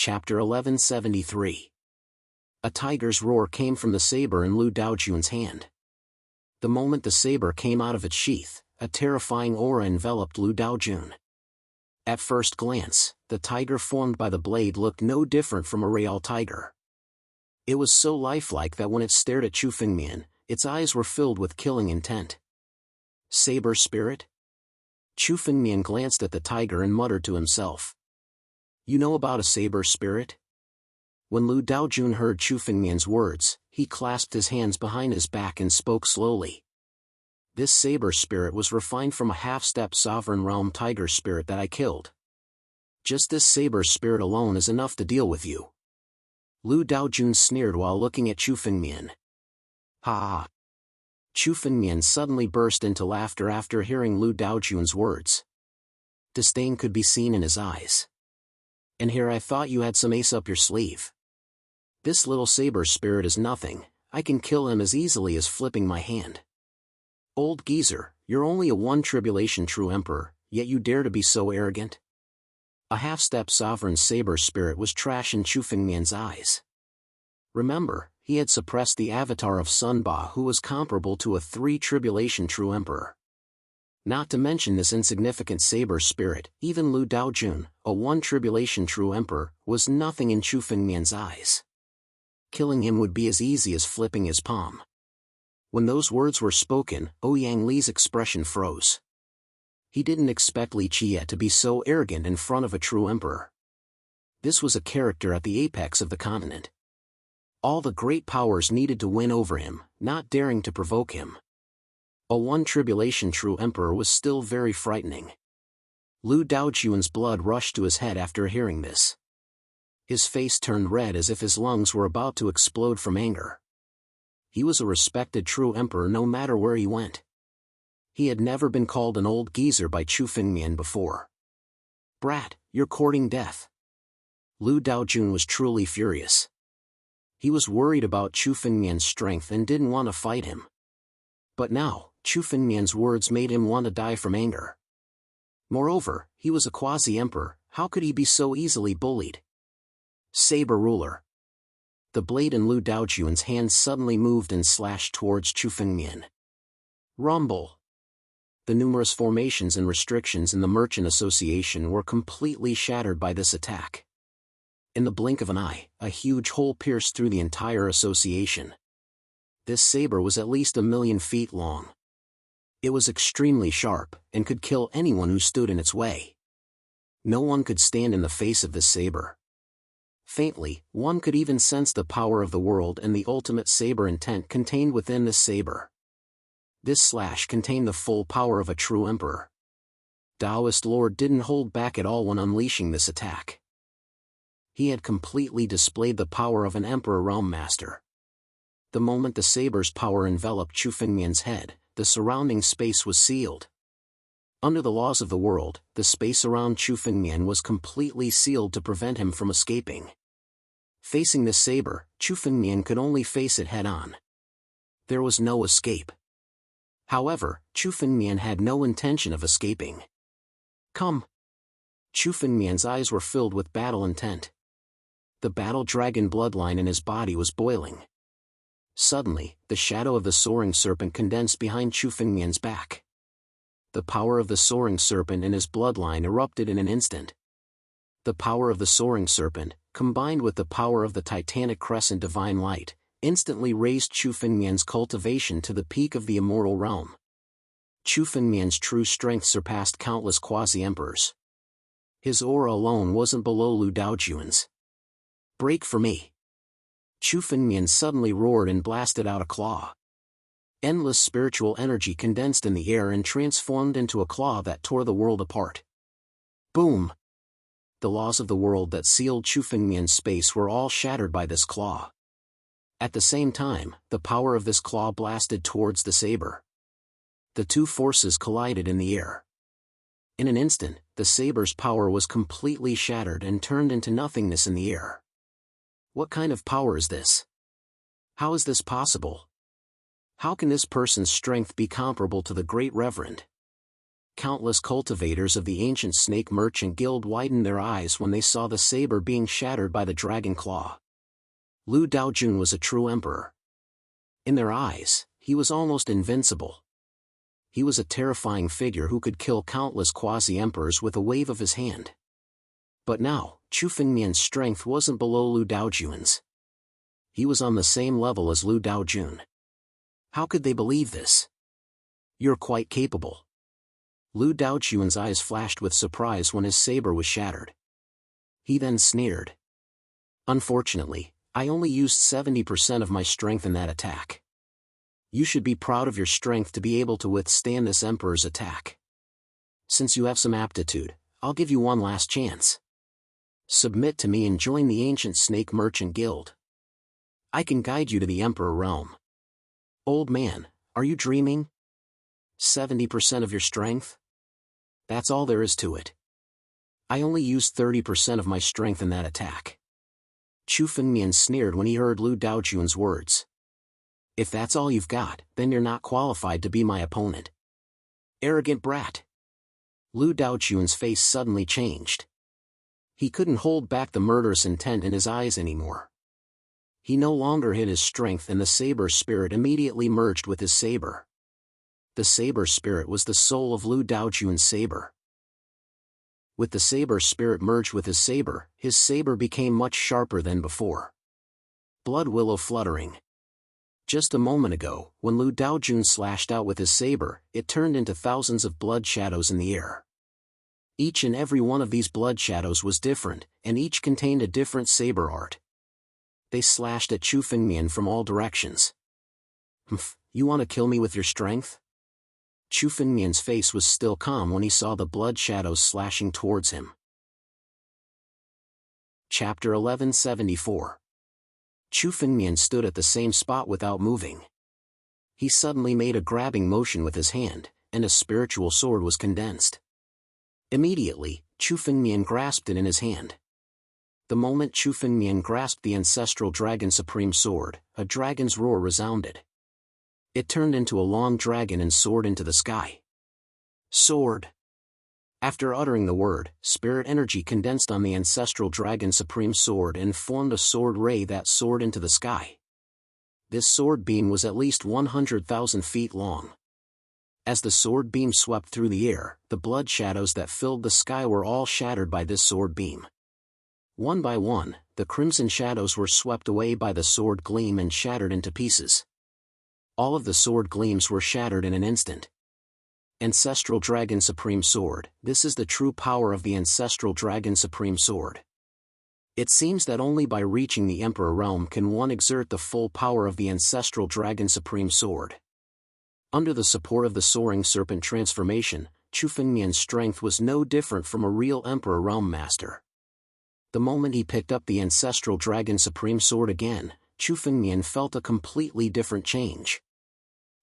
Chapter 1173. A tiger's roar came from the saber in Lu Daojun's hand. The moment the saber came out of its sheath, a terrifying aura enveloped Lu Daojun. At first glance, the tiger formed by the blade looked no different from a real tiger. It was so lifelike that when it stared at Chu Fengmian, its eyes were filled with killing intent. Saber spirit? Chu Fengmian glanced at the tiger and muttered to himself. You know about a saber spirit? When Lu Daojun heard Chu Fengmian's words, he clasped his hands behind his back and spoke slowly. This saber spirit was refined from a half-step sovereign realm tiger spirit that I killed. Just this saber spirit alone is enough to deal with you. Lu Daojun sneered while looking at Chu Fengmian. Ha ha. Chu Fengmian suddenly burst into laughter after hearing Lu Daojun's words. Disdain could be seen in his eyes. And here I thought you had some ace up your sleeve. This little saber spirit is nothing, I can kill him as easily as flipping my hand. Old geezer, you're only a one tribulation true emperor, yet you dare to be so arrogant? A half-step sovereign saber spirit was trash in Chu Fengmian's eyes. Remember, he had suppressed the avatar of Sun Ba, who was comparable to a 3 tribulation true emperor. Not to mention this insignificant saber spirit, even Lu Daojun, a 1 tribulation true emperor, was nothing in Chu Fengmian's eyes. Killing him would be as easy as flipping his palm. When those words were spoken, Ouyang Li's expression froze. He didn't expect Li Jie to be so arrogant in front of a true emperor. This was a character at the apex of the continent. All the great powers needed to win over him, not daring to provoke him. A 1 tribulation true emperor was still very frightening. Lu Daojun's blood rushed to his head after hearing this. His face turned red as if his lungs were about to explode from anger. He was a respected true emperor no matter where he went. He had never been called an old geezer by Chu Fengmian before. Brat, you're courting death. Lu Daojun was truly furious. He was worried about Chu Fengmian's strength and didn't want to fight him. But now, Chu Fengmian's words made him want to die from anger. Moreover, he was a quasi-emperor, how could he be so easily bullied? Saber ruler. The blade in Lu Daojun's hand suddenly moved and slashed towards Chu Fengmian. Rumble. The numerous formations and restrictions in the Merchant Association were completely shattered by this attack. In the blink of an eye, a huge hole pierced through the entire association. This saber was at least 1,000,000 feet long. It was extremely sharp, and could kill anyone who stood in its way. No one could stand in the face of this saber. Faintly, one could even sense the power of the world and the ultimate saber intent contained within this saber. This slash contained the full power of a true emperor. Taoist Lord didn't hold back at all when unleashing this attack. He had completely displayed the power of an emperor realm master. The moment the saber's power enveloped Chu Fengmian's head, the surrounding space was sealed. Under the laws of the world, the space around Chu Fengmian was completely sealed to prevent him from escaping. Facing this saber, Chu Fengmian could only face it head-on. There was no escape. However, Chu Fengmian had no intention of escaping. Come! Chu Fengmian's eyes were filled with battle intent. The battle dragon bloodline in his body was boiling. Suddenly, the shadow of the soaring serpent condensed behind Chu Fengmian's back. The power of the soaring serpent in his bloodline erupted in an instant. The power of the soaring serpent, combined with the power of the titanic crescent divine light, instantly raised Chu Fengmian's cultivation to the peak of the immortal realm. Chu Fengmian's true strength surpassed countless quasi-emperors. His aura alone wasn't below Lu Daojun's. Break for me! Chu Fengmian suddenly roared and blasted out a claw. Endless spiritual energy condensed in the air and transformed into a claw that tore the world apart. Boom! The laws of the world that sealed Chu Fengmian's space were all shattered by this claw. At the same time, the power of this claw blasted towards the saber. The two forces collided in the air. In an instant, the saber's power was completely shattered and turned into nothingness in the air. What kind of power is this? How is this possible? How can this person's strength be comparable to the Great Reverend? Countless cultivators of the ancient snake merchant guild widened their eyes when they saw the saber being shattered by the dragon claw. Lu Daojun was a true emperor. In their eyes, he was almost invincible. He was a terrifying figure who could kill countless quasi-emperors with a wave of his hand. But now, Chu Fengmian's strength wasn't below Lu Daojun's. He was on the same level as Lu Daojun. How could they believe this? You're quite capable. Lu Daojun's eyes flashed with surprise when his saber was shattered. He then sneered. Unfortunately, I only used 70% of my strength in that attack. You should be proud of your strength to be able to withstand this emperor's attack. Since you have some aptitude, I'll give you one last chance. Submit to me and join the ancient snake merchant guild. I can guide you to the emperor realm. Old man, are you dreaming? 70% of your strength? That's all there is to it. I only used 30% of my strength in that attack. Chu Fengmian sneered when he heard Lu Daojun's words. If that's all you've got, then you're not qualified to be my opponent. Arrogant brat. Lu Daojun's face suddenly changed. He couldn't hold back the murderous intent in his eyes anymore. He no longer hid his strength, and the saber spirit immediately merged with his saber. The saber spirit was the soul of Lu Daojun's saber. With the saber spirit merged with his saber became much sharper than before. Blood willow fluttering. Just a moment ago, when Lu Daojun slashed out with his saber, it turned into thousands of blood shadows in the air. Each and every one of these blood shadows was different, and each contained a different saber art. They slashed at Chu Fengmian from all directions. Humph, you want to kill me with your strength? Chu Fengmian's face was still calm when he saw the blood shadows slashing towards him. Chapter 1174. Chu Fengmian stood at the same spot without moving. He suddenly made a grabbing motion with his hand, and a spiritual sword was condensed. Immediately, Chu Fengmian grasped it in his hand. The moment Chu Fengmian grasped the ancestral dragon supreme sword, a dragon's roar resounded. It turned into a long dragon and soared into the sky. Sword. After uttering the word, spirit energy condensed on the ancestral dragon supreme sword and formed a sword ray that soared into the sky. This sword beam was at least 100,000 feet long. As the sword beam swept through the air, the blood shadows that filled the sky were all shattered by this sword beam. One by one, the crimson shadows were swept away by the sword gleam and shattered into pieces. All of the sword gleams were shattered in an instant. Ancestral Dragon Supreme Sword. This is the true power of the Ancestral Dragon Supreme Sword. It seems that only by reaching the Emperor Realm can one exert the full power of the Ancestral Dragon Supreme Sword. Under the support of the Soaring Serpent transformation, Chu Fengmian's strength was no different from a real Emperor Realm Master. The moment he picked up the Ancestral Dragon Supreme Sword again, Chu Fengmian felt a completely different change.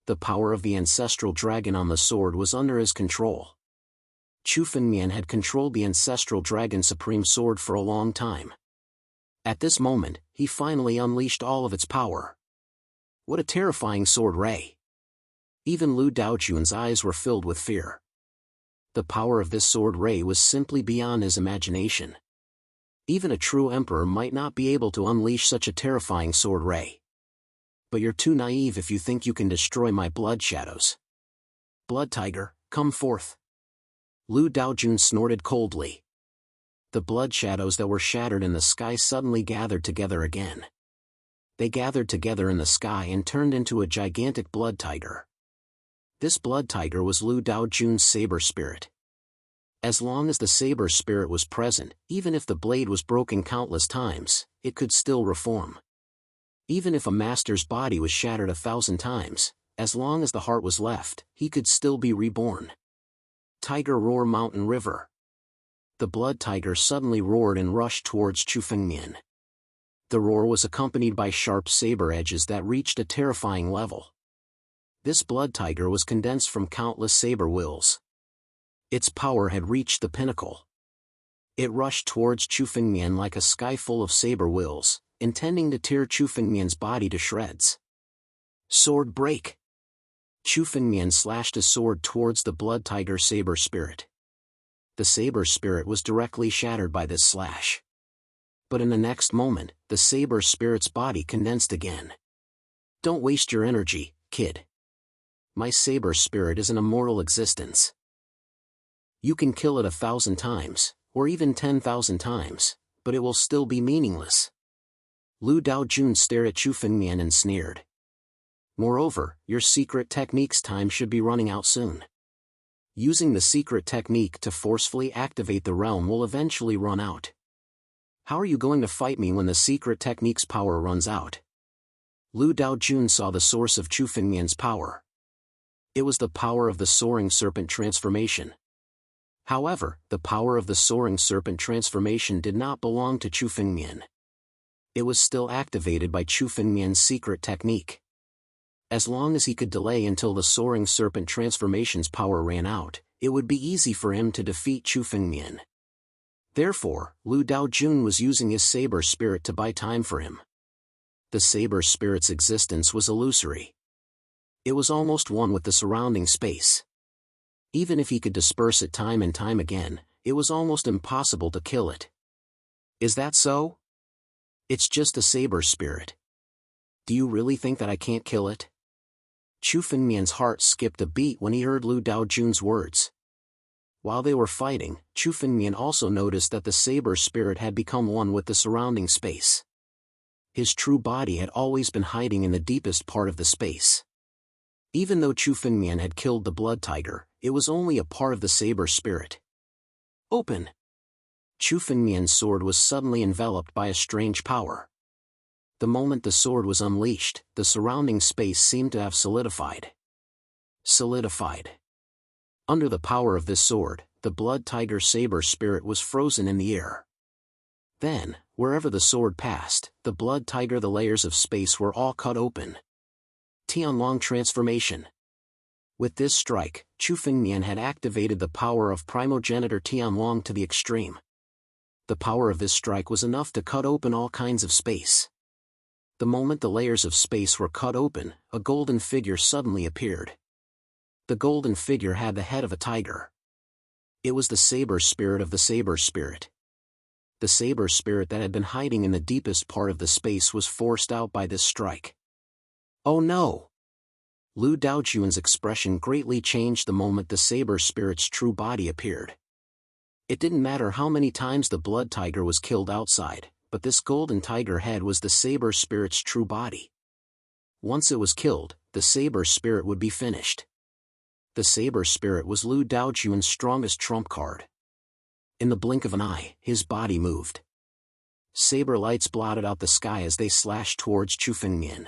The power of the ancestral dragon on the sword was under his control. Chu Fengmian had controlled the ancestral dragon supreme sword for a long time. At this moment, he finally unleashed all of its power. What a terrifying sword ray! Even Lu Daojun's eyes were filled with fear. The power of this sword ray was simply beyond his imagination. Even a true emperor might not be able to unleash such a terrifying sword ray. But you're too naive if you think you can destroy my blood shadows. Blood tiger, come forth. Lu Daojun snorted coldly. The blood shadows that were shattered in the sky suddenly gathered together again. They gathered together in the sky and turned into a gigantic blood tiger. This blood tiger was Lu Daojun's saber spirit. As long as the saber spirit was present, even if the blade was broken countless times, it could still reform. Even if a master's body was shattered 1,000 times, as long as the heart was left, he could still be reborn. Tiger Roar Mountain River. The blood tiger suddenly roared and rushed towards Chu Fengmian. The roar was accompanied by sharp saber edges that reached a terrifying level. This blood tiger was condensed from countless saber wills. Its power had reached the pinnacle. It rushed towards Chu Fengmian like a sky full of saber wills, intending to tear Chu Fengmian's body to shreds. Sword break! Chu Fengmian slashed his sword towards the blood tiger saber spirit. The saber spirit was directly shattered by this slash. But in the next moment, the saber spirit's body condensed again. Don't waste your energy, kid. My saber spirit is an immortal existence. You can kill it 1,000 times, or even 10,000 times, but it will still be meaningless. Lu Daojun stared at Chu Fengmian and sneered. Moreover, your secret technique's time should be running out soon. Using the secret technique to forcefully activate the realm will eventually run out. How are you going to fight me when the secret technique's power runs out? Lu Daojun saw the source of Chu Fengmian's power. It was the power of the soaring serpent transformation. However, the power of the soaring serpent transformation did not belong to Chu Fengmian. It was still activated by Chu Fengmian's secret technique. As long as he could delay until the soaring serpent transformation's power ran out, it would be easy for him to defeat Chu Fengmian. Therefore, Lu Daojun was using his saber spirit to buy time for him. The saber spirit's existence was illusory. It was almost one with the surrounding space. Even if he could disperse it time and time again, it was almost impossible to kill it. Is that so? It's just a saber spirit. Do you really think that I can't kill it? Chu Fengmian's heart skipped a beat when he heard Lu Daojun's words. While they were fighting, Chu Fengmian also noticed that the saber spirit had become one with the surrounding space. His true body had always been hiding in the deepest part of the space. Even though Chu Fengmian had killed the blood tiger, it was only a part of the saber spirit. Open! Chu Fengmian's sword was suddenly enveloped by a strange power. The moment the sword was unleashed, the surrounding space seemed to have solidified. Under the power of this sword, the blood tiger saber spirit was frozen in the air. Then, wherever the sword passed, the blood tiger the layers of space were all cut open. Jianwang transformation. With this strike, Chu Fengmian had activated the power of primogenitor Jianwang to the extreme. The power of this strike was enough to cut open all kinds of space. The moment the layers of space were cut open, a golden figure suddenly appeared. The golden figure had the head of a tiger. It was the saber spirit of the saber spirit. The saber spirit that had been hiding in the deepest part of the space was forced out by this strike. Oh no! Lu Daojun's expression greatly changed the moment the saber spirit's true body appeared. It didn't matter how many times the blood tiger was killed outside, but this golden tiger head was the saber spirit's true body. Once it was killed, the saber spirit would be finished. The saber spirit was Lu Daojun's strongest trump card. In the blink of an eye, his body moved. Saber lights blotted out the sky as they slashed towards Chu Fengmian.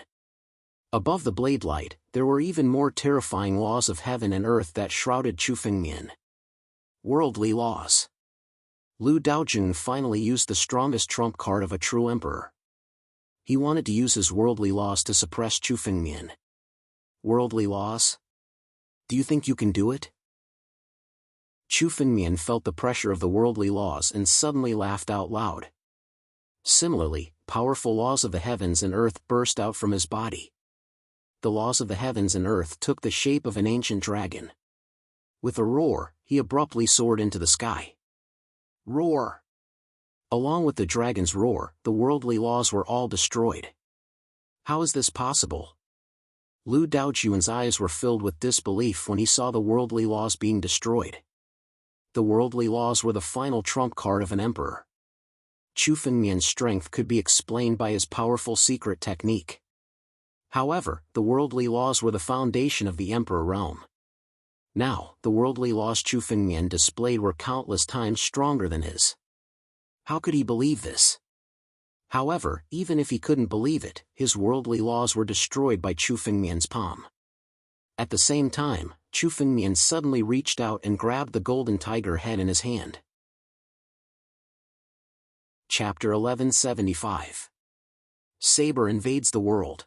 Above the blade light, there were even more terrifying laws of heaven and earth that shrouded Chu Fengmian. Worldly laws. Lu Daojun finally used the strongest trump card of a true emperor. He wanted to use his worldly laws to suppress Chu Fengmian. Worldly laws? Do you think you can do it? Chu Fengmian felt the pressure of the worldly laws and suddenly laughed out loud. Similarly, powerful laws of the heavens and earth burst out from his body. The laws of the heavens and earth took the shape of an ancient dragon. With a roar, he abruptly soared into the sky. Roar! Along with the dragon's roar, the worldly laws were all destroyed. How is this possible? Lu Daojun's eyes were filled with disbelief when he saw the worldly laws being destroyed. The worldly laws were the final trump card of an emperor. Chu Fengmian's strength could be explained by his powerful secret technique. However, the worldly laws were the foundation of the emperor realm. Now, the worldly laws Chu Fengmian displayed were countless times stronger than his. How could he believe this? However, even if he couldn't believe it, his worldly laws were destroyed by Chu Fengmian's palm. At the same time, Chu Fengmian suddenly reached out and grabbed the golden tiger head in his hand. Chapter 1175. Saber invades the world.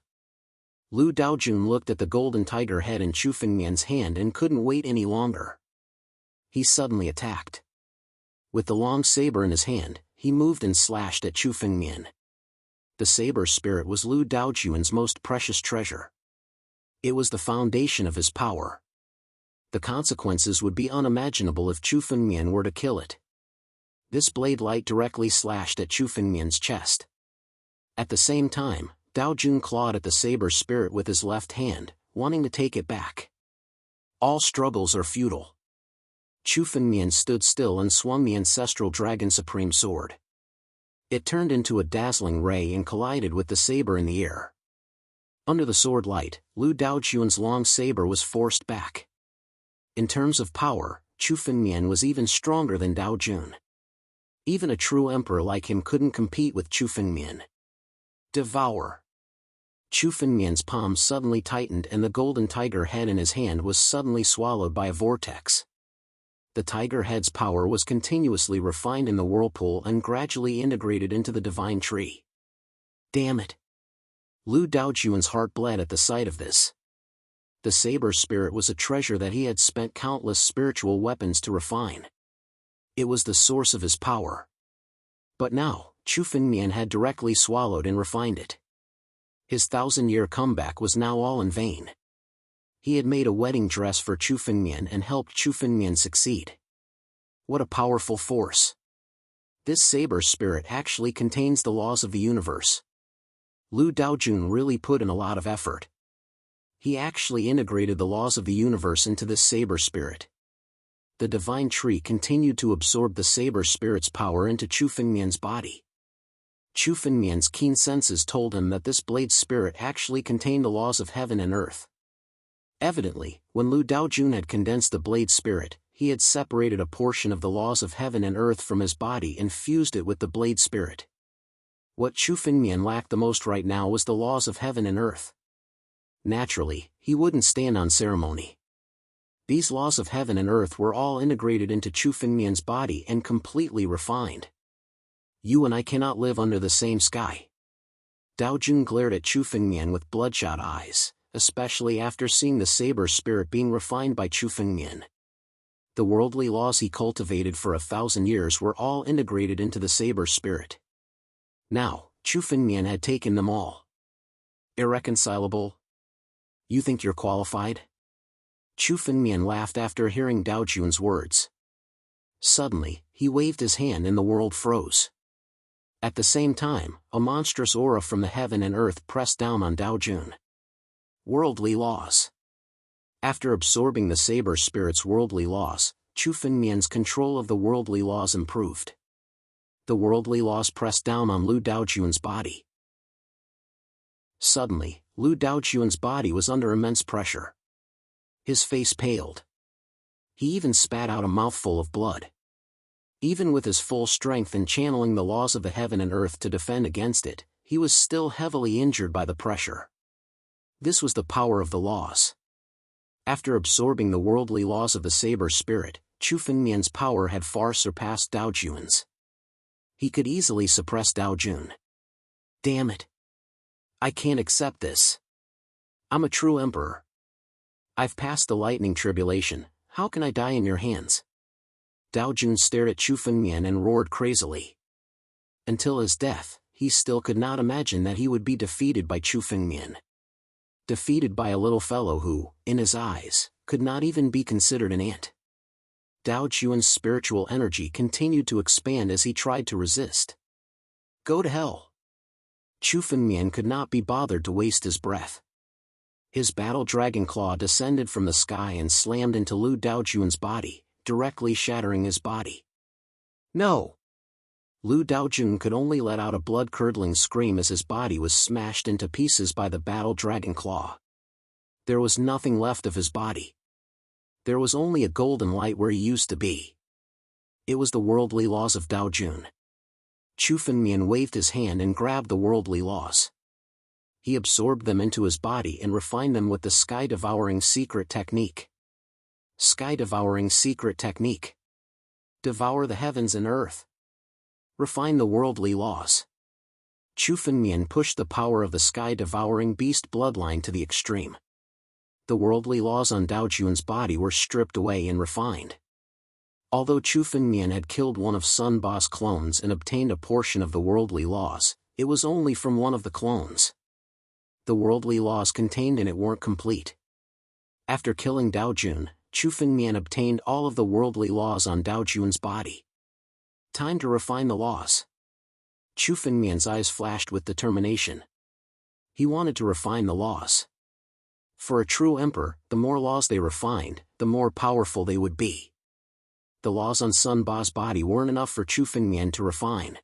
Lu Daojun looked at the golden tiger head in Chu Fengmian's hand and couldn't wait any longer. He suddenly attacked. With the long saber in his hand, he moved and slashed at Chu Fengmian. The saber spirit was Lu Daojun's most precious treasure. It was the foundation of his power. The consequences would be unimaginable if Chu Fengmian were to kill it. This blade light directly slashed at Chu Fengmian's chest. At the same time, Dao Jun clawed at the saber spirit with his left hand, wanting to take it back. All struggles are futile. Chu Fengmian stood still and swung the ancestral Dragon Supreme Sword. It turned into a dazzling ray and collided with the saber in the air. Under the sword light, Lu Daojun's long saber was forced back. In terms of power, Chu Fengmian was even stronger than Dao Jun. Even a true emperor like him couldn't compete with Chu Fengmian. Devour. Chu Fengmian's palm suddenly tightened and the golden tiger head in his hand was suddenly swallowed by a vortex. The tiger head's power was continuously refined in the whirlpool and gradually integrated into the divine tree. Damn it! Lu Daojun's heart bled at the sight of this. The saber spirit was a treasure that he had spent countless spiritual weapons to refine. It was the source of his power. But now, Chu Fengmian had directly swallowed and refined it. His 1,000-year comeback was now all in vain. He had made a wedding dress for Chu Fengmian and helped Chu Fengmian succeed. What a powerful force! This saber spirit actually contains the laws of the universe. Lu Daojun really put in a lot of effort. He actually integrated the laws of the universe into this saber spirit. The divine tree continued to absorb the saber spirit's power into Chu Fengmian's body. Chu Fengmian's keen senses told him that this blade spirit actually contained the laws of heaven and earth. Evidently, when Lu Daojun had condensed the blade spirit, he had separated a portion of the laws of heaven and earth from his body and fused it with the blade spirit. What Chu Fengmian lacked the most right now was the laws of heaven and earth. Naturally, he wouldn't stand on ceremony. These laws of heaven and earth were all integrated into Chu Fengmian's body and completely refined. You and I cannot live under the same sky. Dao Jun glared at Chu Fengmian with bloodshot eyes, especially after seeing the saber spirit being refined by Chu Fengmian. The worldly laws he cultivated for 1,000 years were all integrated into the saber spirit. Now, Chu Fengmian had taken them all. Irreconcilable? You think you're qualified? Chu Fengmian laughed after hearing Dao Jun's words. Suddenly, he waved his hand and the world froze. At the same time, a monstrous aura from the heaven and earth pressed down on Dao Jun. Worldly laws. After absorbing the saber spirit's worldly laws, Chu Fengmian's control of the worldly laws improved. The worldly laws pressed down on Lu Daojun's body. Suddenly, Lu Daojun's body was under immense pressure. His face paled. He even spat out a mouthful of blood. Even with his full strength and channeling the laws of the heaven and earth to defend against it, he was still heavily injured by the pressure. This was the power of the laws. After absorbing the worldly laws of the saber spirit, Chu Fengmian's power had far surpassed Dao Jun's. He could easily suppress Dao Jun. Damn it! I can't accept this. I'm a true emperor. I've passed the lightning tribulation, how can I die in your hands? Dao Jun stared at Chu Fengmian and roared crazily. Until his death, he still could not imagine that he would be defeated by Chu Fengmian. Defeated by a little fellow who, in his eyes, could not even be considered an ant. Dao Jun's spiritual energy continued to expand as he tried to resist. Go to hell. Chu Fengmian could not be bothered to waste his breath. His battle dragon claw descended from the sky and slammed into Lu Daojun's body, directly shattering his body. No! Lu Daojun could only let out a blood-curdling scream as his body was smashed into pieces by the battle dragon claw. There was nothing left of his body. There was only a golden light where he used to be. It was the worldly laws of Dao Jun. Chu Fengmian waved his hand and grabbed the worldly laws. He absorbed them into his body and refined them with the sky-devouring secret technique. Sky-devouring secret technique. Devour the heavens and earth. Refine the worldly laws. Chu Fengmian pushed the power of the sky-devouring beast bloodline to the extreme. The worldly laws on Dao Jun's body were stripped away and refined. Although Chu Fengmian had killed one of Sun Ba's clones and obtained a portion of the worldly laws, it was only from one of the clones. the worldly laws contained in it weren't complete. After killing Daojun, Chu Fengmian obtained all of the worldly laws on Daojun's body. Time to refine the laws. Chu Fengmian's eyes flashed with determination. He wanted to refine the laws. For a true emperor, the more laws they refined, the more powerful they would be. The laws on Sun Ba's body weren't enough for Chu Fengmian to refine.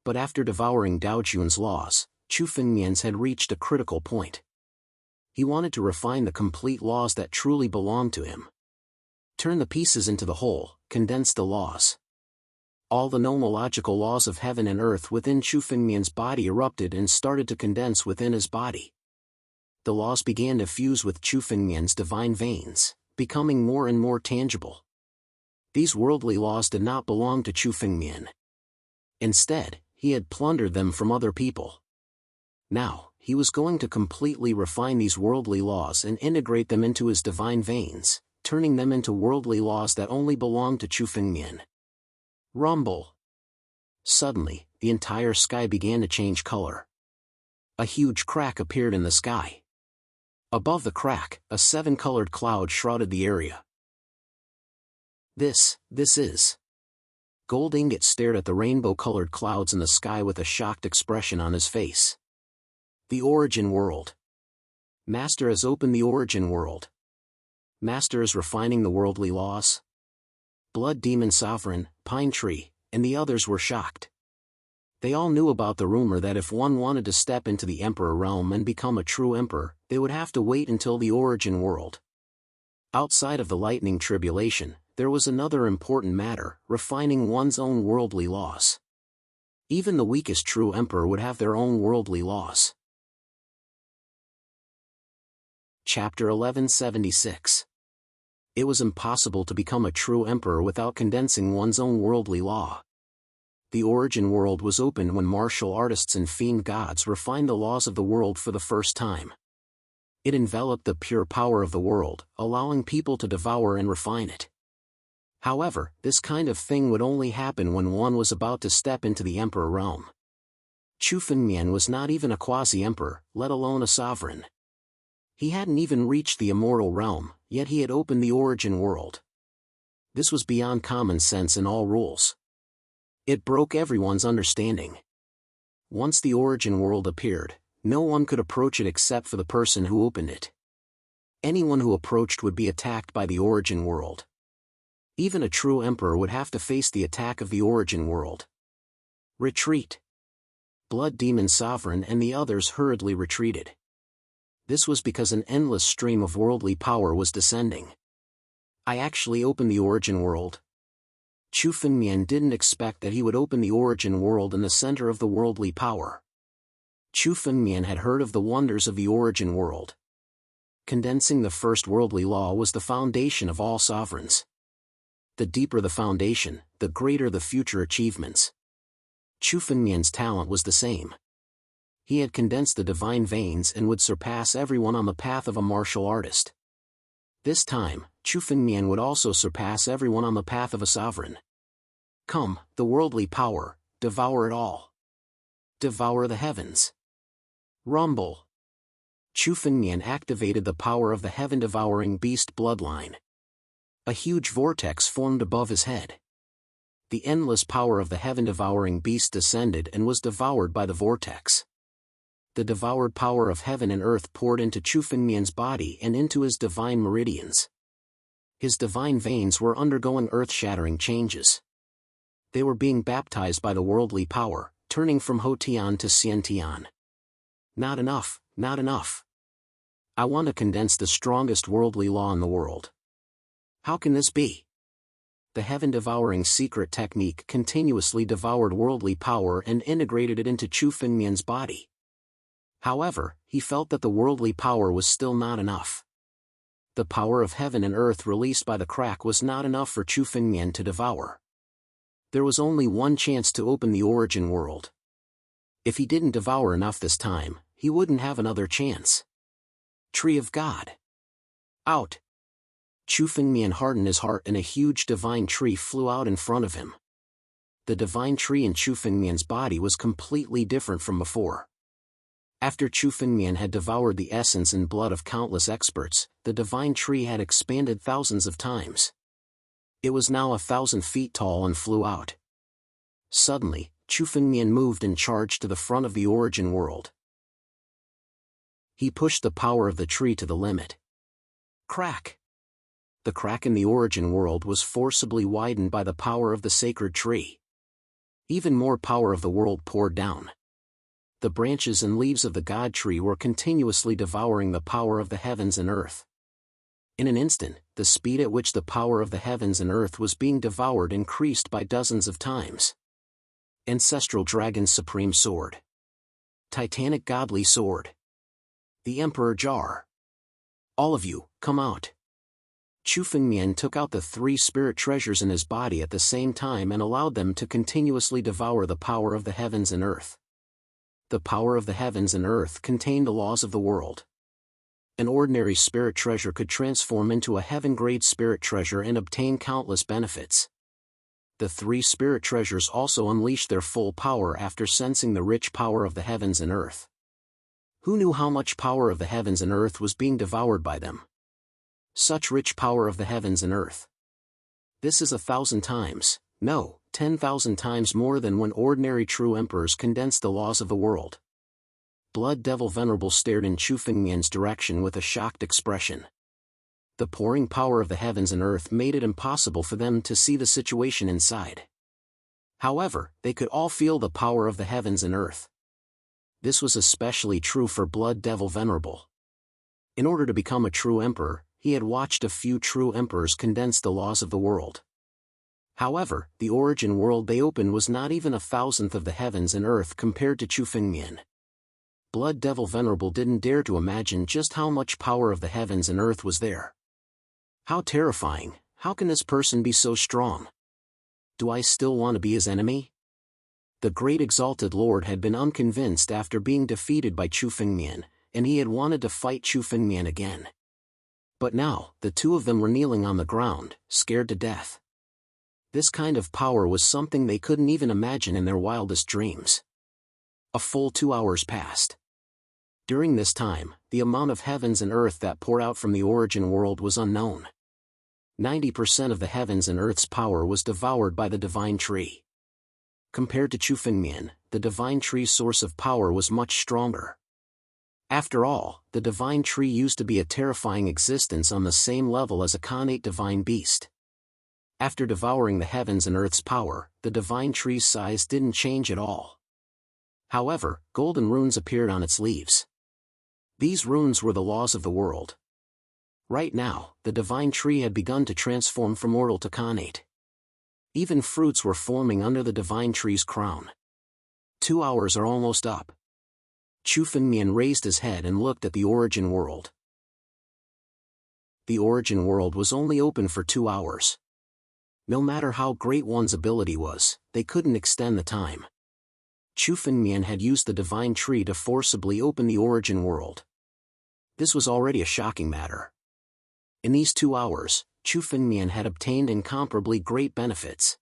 But after devouring Daojun's laws, Chu Fengmian's had reached a critical point. He wanted to refine the complete laws that truly belonged to him. Turn the pieces into the whole, condense the laws. All the nomological laws of heaven and earth within Chu Fengmian's body erupted and started to condense within his body. The laws began to fuse with Chu Fengmian's divine veins, becoming more and more tangible. These worldly laws did not belong to Chu Fengmian. Instead, he had plundered them from other people. Now, he was going to completely refine these worldly laws and integrate them into his divine veins, turning them into worldly laws that only belonged to Chu Fengmian. Rumble. Suddenly, the entire sky began to change color. A huge crack appeared in the sky. Above the crack, a 7-colored cloud shrouded the area. This is. Gold Ingot stared at the rainbow-colored clouds in the sky with a shocked expression on his face. The Origin World. Master has opened the Origin World. Master is refining the worldly laws. Blood Demon Sovereign, Pine Tree, and the others were shocked. They all knew about the rumor that if one wanted to step into the Emperor realm and become a true emperor, they would have to wait until the Origin World. Outside of the lightning tribulation, there was another important matter, refining one's own worldly laws. Even the weakest true emperor would have their own worldly laws. Chapter 1176. It was impossible to become a true emperor without condensing one's own worldly law. The Origin World was opened when martial artists and fiend gods refined the laws of the world for the first time. It enveloped the pure power of the world, allowing people to devour and refine it. However, this kind of thing would only happen when one was about to step into the emperor realm. Chu Fengmian was not even a quasi-emperor, let alone a sovereign. He hadn't even reached the immortal realm, yet he had opened the Origin World. This was beyond common sense and all rules. It broke everyone's understanding. Once the Origin World appeared, no one could approach it except for the person who opened it. Anyone who approached would be attacked by the Origin World. Even a true emperor would have to face the attack of the Origin World. Retreat. Blood Demon Sovereign and the others hurriedly retreated. This was because an endless stream of worldly power was descending. I actually opened the Origin World. Chu Fengmian didn't expect that he would open the Origin World in the center of the worldly power. Chu Fengmian had heard of the wonders of the Origin World. Condensing the first worldly law was the foundation of all sovereigns. The deeper the foundation, the greater the future achievements. Chu Fengmian's talent was the same. He had condensed the divine veins and would surpass everyone on the path of a martial artist. This time, Chu Fengmian would also surpass everyone on the path of a sovereign. Come, the worldly power, devour it all. Devour the heavens. Rumble. Chu Fengmian activated the power of the heaven-devouring beast bloodline. A huge vortex formed above his head. The endless power of the heaven-devouring beast descended and was devoured by the vortex. The devoured power of heaven and earth poured into Chu Fengmian's body and into his divine meridians. His divine veins were undergoing earth-shattering changes. They were being baptized by the worldly power, turning from Hotian to Xiantian. Not enough, not enough. I want to condense the strongest worldly law in the world. How can this be? The heaven-devouring secret technique continuously devoured worldly power and integrated it into Chu Fengmian's body. However, he felt that the worldly power was still not enough. The power of heaven and earth released by the crack was not enough for Chu Fengmian to devour. There was only one chance to open the Origin World. If he didn't devour enough this time, he wouldn't have another chance. Tree of God. Out. Chu Fengmian hardened his heart and a huge divine tree flew out in front of him. The divine tree in Chu Fengmian's body was completely different from before. After Chu Fengmian had devoured the essence and blood of countless experts, the divine tree had expanded thousands of times. It was now 1,000 feet tall and flew out. Suddenly, Chu Fengmian moved and charged to the front of the origin world. He pushed the power of the tree to the limit. Crack! The crack in the origin world was forcibly widened by the power of the sacred tree. Even more power of the world poured down. The branches and leaves of the God tree were continuously devouring the power of the heavens and earth. In an instant, the speed at which the power of the heavens and earth was being devoured increased by dozens of times. Ancestral Dragon's Supreme Sword. Titanic Godly Sword. The Emperor Jar. All of you, come out. Chu Fengmian took out the 3 spirit treasures in his body at the same time and allowed them to continuously devour the power of the heavens and earth. The power of the heavens and earth contained the laws of the world. An ordinary spirit treasure could transform into a heaven-grade spirit treasure and obtain countless benefits. The 3 spirit treasures also unleashed their full power after sensing the rich power of the heavens and earth. Who knew how much power of the heavens and earth was being devoured by them? Such rich power of the heavens and earth. This is 1,000 times, no, 10,000 times more than when ordinary true emperors condensed the laws of the world. Blood Devil Venerable stared in Chu Fengmian's direction with a shocked expression. The pouring power of the heavens and earth made it impossible for them to see the situation inside. However, they could all feel the power of the heavens and earth. This was especially true for Blood Devil Venerable. In order to become a true emperor, he had watched a few true emperors condense the laws of the world. However, the origin world they opened was not even 1,000th of the heavens and earth compared to Chu Fengmian. Blood Devil Venerable didn't dare to imagine just how much power of the heavens and earth was there. How terrifying! How can this person be so strong? Do I still want to be his enemy? The great exalted lord had been unconvinced after being defeated by Chu Fengmian, and he had wanted to fight Chu Fengmian again. But now, the 2 of them were kneeling on the ground, scared to death. This kind of power was something they couldn't even imagine in their wildest dreams. A full 2 hours passed. During this time, the amount of heavens and earth that poured out from the origin world was unknown. 90% of the heavens and earth's power was devoured by the divine tree. Compared to Chu Fengmian, the divine tree's source of power was much stronger. After all, the divine tree used to be a terrifying existence on the same level as a connate divine beast. After devouring the heavens and earth's power, the divine tree's size didn't change at all. However, golden runes appeared on its leaves. These runes were the laws of the world. Right now, the divine tree had begun to transform from mortal to connate. Even fruits were forming under the divine tree's crown. 2 hours are almost up. Chu Fengmian raised his head and looked at the origin world. The origin world was only open for 2 hours. No matter how great one's ability was, they couldn't extend the time. Chu Fengmian had used the divine tree to forcibly open the origin world. This was already a shocking matter. In these 2 hours, Chu Fengmian had obtained incomparably great benefits.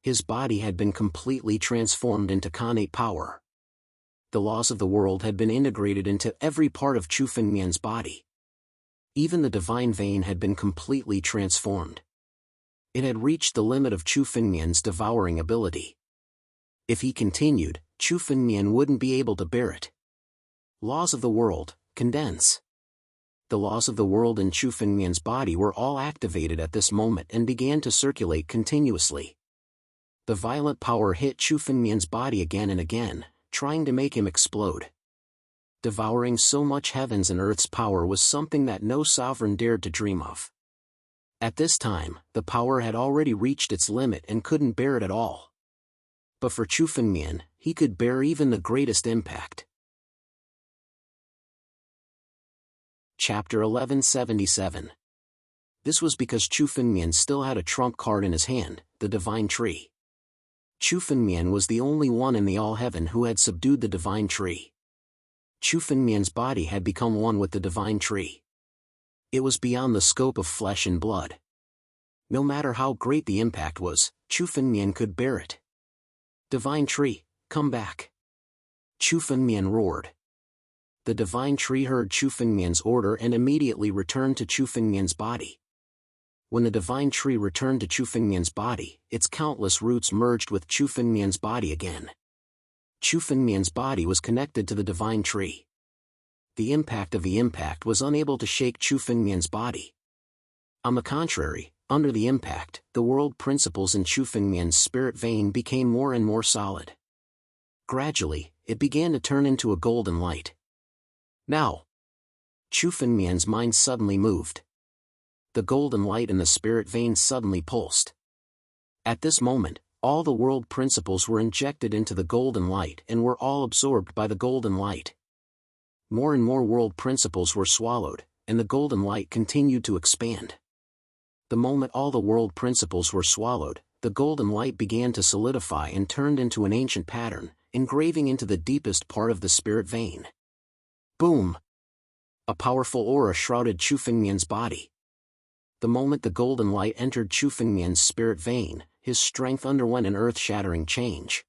His body had been completely transformed into connate power. The laws of the world had been integrated into every part of Chu Fengmian's body. Even the divine vein had been completely transformed. It had reached the limit of Chu Fengmian's devouring ability. If he continued, Chu Fengmian wouldn't be able to bear it. Laws of the world, condense. The laws of the world in Chu Fengmian's body were all activated at this moment and began to circulate continuously. The violent power hit Chu Fengmian's body again and again, trying to make him explode. Devouring so much heavens and earth's power was something that no sovereign dared to dream of. At this time, the power had already reached its limit and couldn't bear it at all. But for Chu Fengmian, he could bear even the greatest impact. Chapter 1177. This was because Chu Fengmian still had a trump card in his hand, the divine tree. Chu Fengmian was the only one in the all-heaven who had subdued the divine tree. Chu Fengmian's body had become one with the divine tree. It was beyond the scope of flesh and blood. No matter how great the impact was, Chu Fengmian could bear it. Divine tree, come back. Chu Fengmian roared. the divine tree heard Chu Fengmian's order and immediately returned to Chu Fengmian's body. When the divine tree returned to Chu Fengmian's body, its countless roots merged with Chu Fengmian's body again. Chu Fengmian's body was connected to the divine tree. The impact of the impact was unable to shake Chu Fengmian's body. On the contrary, under the impact, the world principles in Chu Fengmian's spirit vein became more and more solid. Gradually, it began to turn into a golden light. Now, Chu Fengmian's mind suddenly moved. The golden light in the spirit vein suddenly pulsed. At this moment, all the world principles were injected into the golden light and were all absorbed by the golden light. More and more world principles were swallowed, and the golden light continued to expand. The moment all the world principles were swallowed, the golden light began to solidify and turned into an ancient pattern, engraving into the deepest part of the spirit vein. Boom! A powerful aura shrouded Chu Fengmian's body. The moment the golden light entered Chu Fengmian's spirit vein, his strength underwent an earth-shattering change.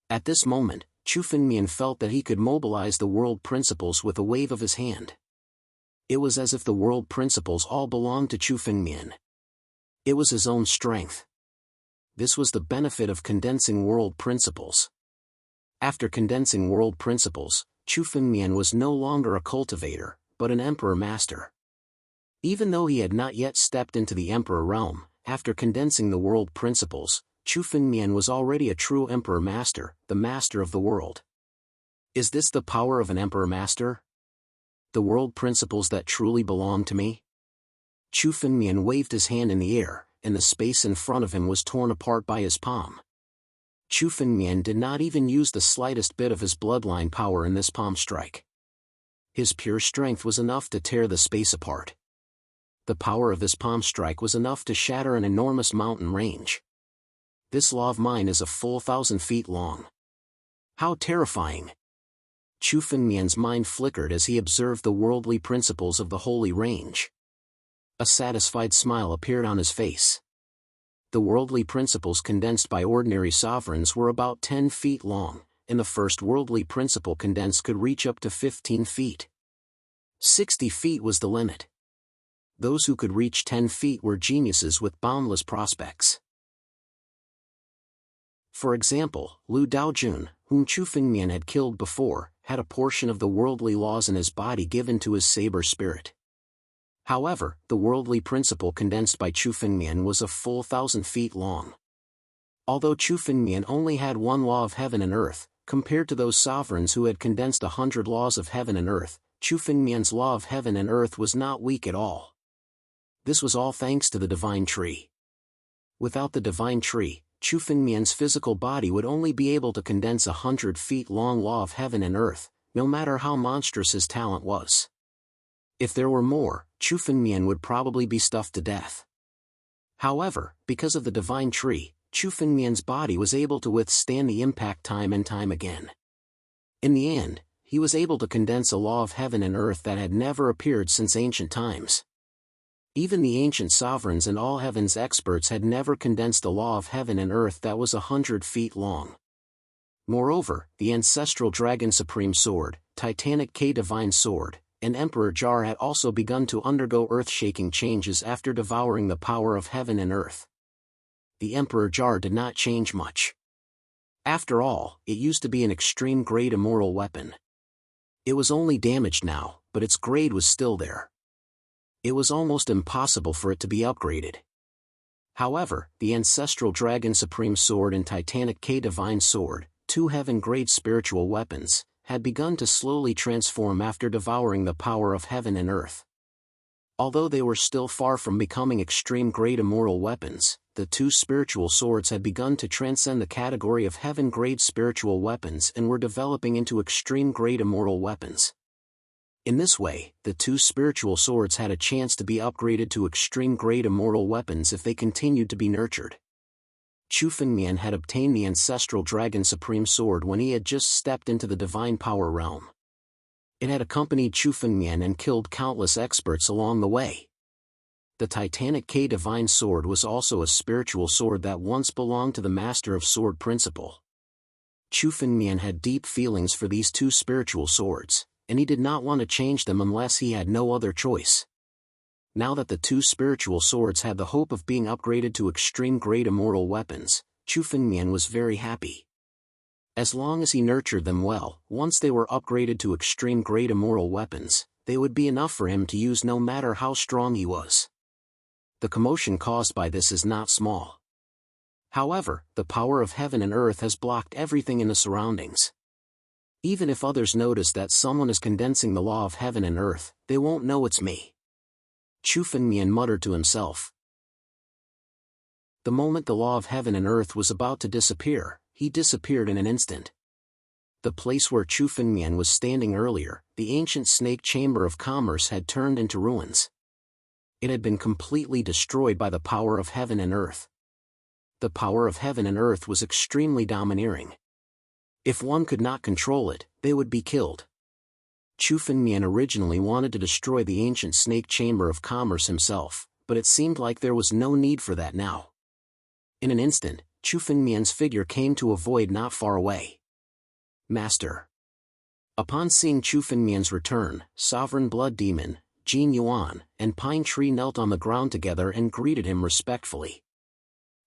At this moment, Chu Fengmian felt that he could mobilize the world principles with a wave of his hand. It was as if the world principles all belonged to Chu Fengmian. It was his own strength. This was the benefit of condensing world principles. After condensing world principles, Chu Fengmian was no longer a cultivator, but an emperor master. Even though he had not yet stepped into the emperor realm, after condensing the world principles, Chu Fengmian was already a true emperor master, the master of the world. Is this the power of an emperor master? The world principles that truly belong to me? Chu Fengmian waved his hand in the air, and the space in front of him was torn apart by his palm. Chu Fengmian did not even use the slightest bit of his bloodline power in this palm strike. His pure strength was enough to tear the space apart. The power of this palm strike was enough to shatter an enormous mountain range. This law of mine is a full 1,000 feet long. How terrifying! Chu Fengmian's mind flickered as he observed the worldly principles of the holy range. A satisfied smile appeared on his face. The worldly principles condensed by ordinary sovereigns were about 10 feet long, and the first worldly principle condensed could reach up to 15 feet. 60 feet was the limit. Those who could reach 10 feet were geniuses with boundless prospects. For example, Lu Daojun, whom Chu Fengmian had killed before, had a portion of the worldly laws in his body given to his saber spirit. However, the worldly principle condensed by Chu Fengmian was a full 1,000 feet long. Although Chu Fengmian only had one law of heaven and earth, compared to those sovereigns who had condensed 100 laws of heaven and earth, Chu Fengmian's law of heaven and earth was not weak at all. This was all thanks to the divine tree. Without the divine tree, Chu Fengmian's physical body would only be able to condense 100 feet long law of heaven and earth, no matter how monstrous his talent was. If there were more, Chu Fengmian would probably be stuffed to death. However, because of the divine tree, Chu Fengmian's body was able to withstand the impact time and time again. In the end, he was able to condense a law of heaven and earth that had never appeared since ancient times. Even the ancient sovereigns and all heaven's experts had never condensed a law of heaven and earth that was 100 feet long. Moreover, the ancestral dragon supreme sword, Titanic K divine sword, and Emperor Jar had also begun to undergo earth-shaking changes after devouring the power of heaven and earth. The Emperor Jar did not change much. After all, it used to be an extreme grade immortal weapon. It was only damaged now, but its grade was still there. It was almost impossible for it to be upgraded. However, the ancestral dragon supreme sword and Titanic K divine sword, two heaven-grade spiritual weapons, had begun to slowly transform after devouring the power of heaven and earth. Although they were still far from becoming extreme-grade immortal weapons, the two spiritual swords had begun to transcend the category of heaven-grade spiritual weapons and were developing into extreme-grade immortal weapons. In this way, the two spiritual swords had a chance to be upgraded to extreme-grade immortal weapons if they continued to be nurtured. Chu Fengmian had obtained the ancestral dragon supreme sword when he had just stepped into the divine power realm. It had accompanied Chu Fengmian and killed countless experts along the way. The Titanic K divine sword was also a spiritual sword that once belonged to the master of sword principle. Chu Fengmian had deep feelings for these two spiritual swords, and he did not want to change them unless he had no other choice. Now that the two spiritual swords had the hope of being upgraded to extreme-grade immortal weapons, Chu Fengmian was very happy. As long as he nurtured them well, once they were upgraded to extreme-grade immortal weapons, they would be enough for him to use no matter how strong he was. The commotion caused by this is not small. However, the power of heaven and earth has blocked everything in the surroundings. Even if others notice that someone is condensing the law of heaven and earth, they won't know it's me. Chu Fengmian muttered to himself. The moment the law of heaven and earth was about to disappear, he disappeared in an instant. The place where Chu Fengmian was standing earlier, the ancient snake chamber of commerce, had turned into ruins. It had been completely destroyed by the power of heaven and earth. The power of heaven and earth was extremely domineering. If one could not control it, they would be killed. Chu Fengmian originally wanted to destroy the ancient snake chamber of commerce himself, but it seemed like there was no need for that now. In an instant, Chu Fengmian's figure came to a void not far away. Master. Upon seeing Chu Fengmian's return, Sovereign Blood Demon, Jianwang, and Pine Tree knelt on the ground together and greeted him respectfully.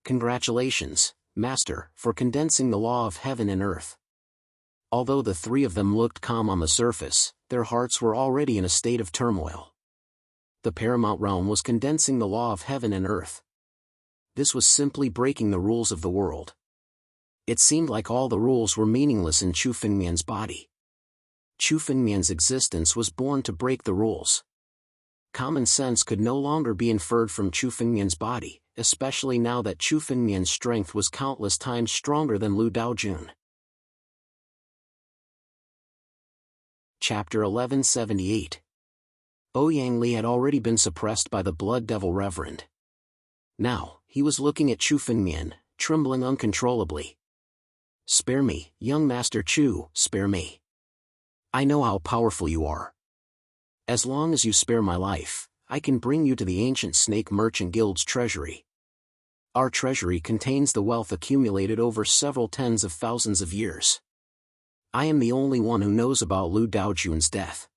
Congratulations, Master, for condensing the law of heaven and earth. Although the three of them looked calm on the surface, their hearts were already in a state of turmoil. The paramount realm was condensing the law of heaven and earth. This was simply breaking the rules of the world. It seemed like all the rules were meaningless in Chu Fengmian's body. Chu Fengmian's existence was born to break the rules. Common sense could no longer be inferred from Chu Fengmian's body, especially now that Chu Fengmian's strength was countless times stronger than Lu Daojun. Chapter 1178. Ouyang Li had already been suppressed by the Blood Devil Reverend. Now, he was looking at Chu Fengmian, trembling uncontrollably. Spare me, young Master Chu, spare me. I know how powerful you are. As long as you spare my life, I can bring you to the ancient Snake Merchant Guild's treasury. Our treasury contains the wealth accumulated over several tens of thousands of years. I am the only one who knows about Lu Daojun's death.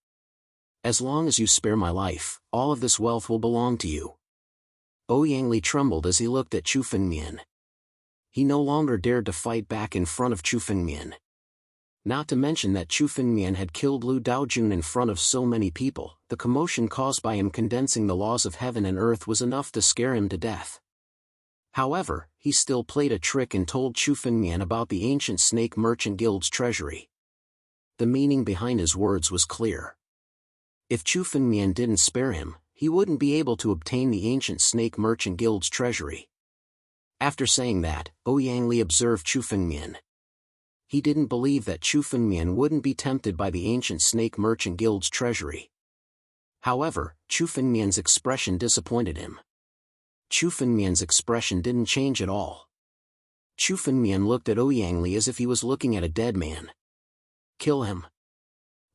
As long as you spare my life, all of this wealth will belong to you. Ouyang Li trembled as he looked at Chu Fengmian. He no longer dared to fight back in front of Chu Fengmian. Not to mention that Chu Fengmian had killed Lu Daojun in front of so many people, the commotion caused by him condensing the laws of heaven and earth was enough to scare him to death. However, he still played a trick and told Chu Fengmian about the ancient Snake Merchant Guild's treasury. The meaning behind his words was clear. If Chu Fengmian didn't spare him, he wouldn't be able to obtain the ancient Snake Merchant Guild's treasury. After saying that, Ouyang Li observed Chu Fengmian. He didn't believe that Chu Fengmian wouldn't be tempted by the ancient Snake Merchant Guild's treasury. However, Chu Fengmian's expression disappointed him. Chu Fengmian's expression didn't change at all. Chu Fengmian looked at Ouyang Li as if he was looking at a dead man. Kill him.